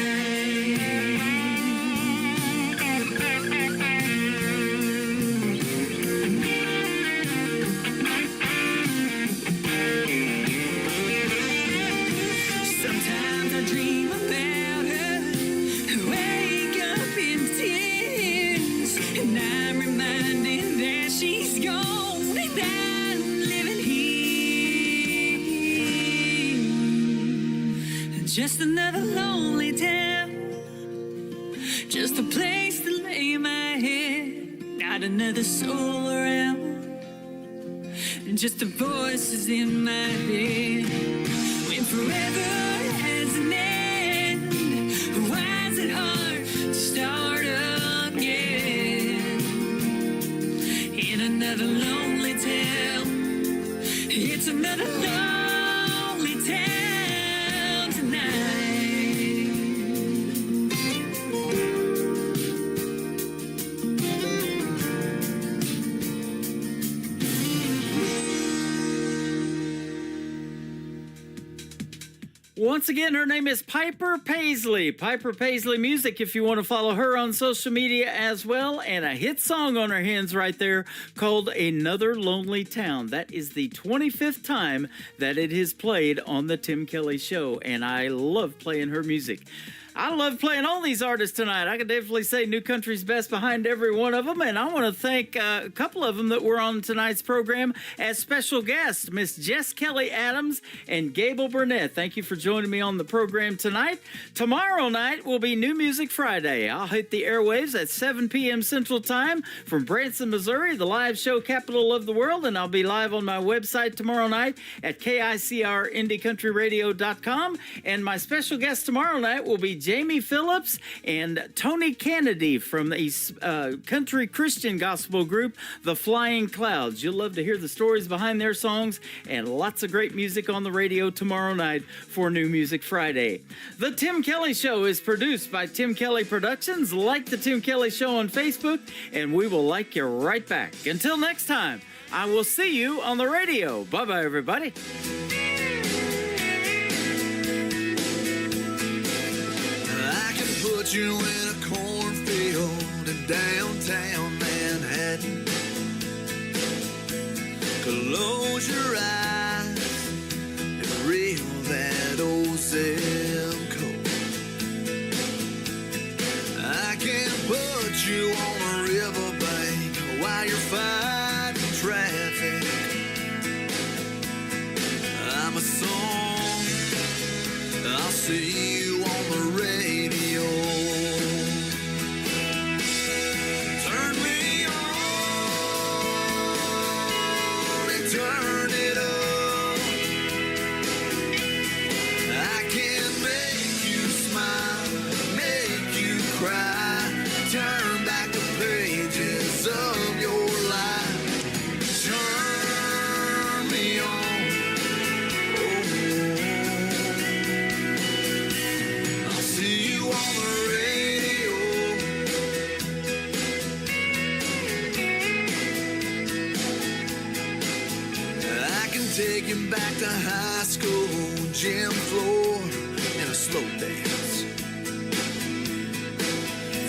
Sometimes I dream about her, wake up in tears, and I'm reminded that she's gone and I'm living here. Just another lonely town, just a place to lay my head, not another soul around, and just the voices in my head. When forever has an end, why is it hard to start again? In another lonely town, it's another lonely town tonight. Once again, her name is Piper Paisley. Piper Paisley Music, if you want to follow her on social media as well. And a hit song on her hands right there called Another Lonely Town. That is the 25th time that it has played on the Tim Kelly Show. And I love playing her music. I love playing all these artists tonight. I can definitely say New Country's best behind every one of them. And I want to thank a couple of them that were on tonight's program as special guests, Miss Jess Kelly Adams and Gable Burnett. Thank you for joining me on the program tonight. Tomorrow night will be New Music Friday. I'll hit the airwaves at 7 p.m. Central Time from Branson, Missouri, the live show capital of the world. And I'll be live on my website tomorrow night at KICRIndieCountryRadio.com. And my special guest tomorrow night will be Jamie Phillips and Tony Kennedy from the country Christian gospel group, The Flying Clouds. You'll love to hear the stories behind their songs and lots of great music on the radio tomorrow night for New Music Friday. The Tim Kelly Show is produced by Tim Kelly Productions. Like the Tim Kelly Show on Facebook, and we will like you right back. Until next time, I will see you on the radio. Bye-bye, everybody. Put you in a cornfield in downtown Manhattan. Close your eyes and reel that old zip code. I can put you on a riverbank while you're fighting traffic. I'm a song, I'll see you on the radio. Turn me on and turn it up. I can make you smile, make you cry, turn back the pages of your life. Turn me on. I'll see you on the radio. I can take you back to high school, gym floor, and a slow dance.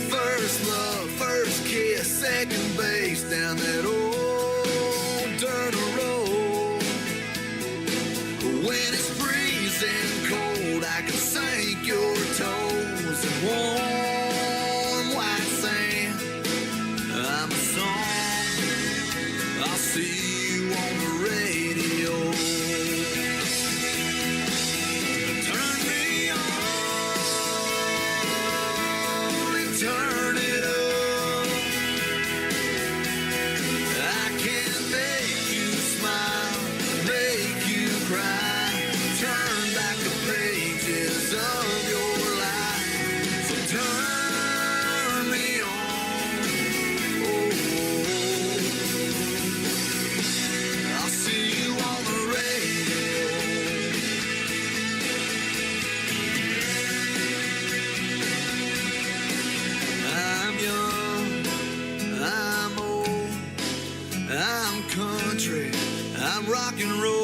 First love, first kiss, second base down that old dirt road. When it's freezing cold, I can sink your toes in warm white sand. I'm a song, I'll see you on the radio. Turn me on and turn it up. I can make you smile, make you cry, turn back the pages of your life. So turn me on. Oh, I'll see you on the radio. I'm young, I'm old, I'm country, I'm rock and roll.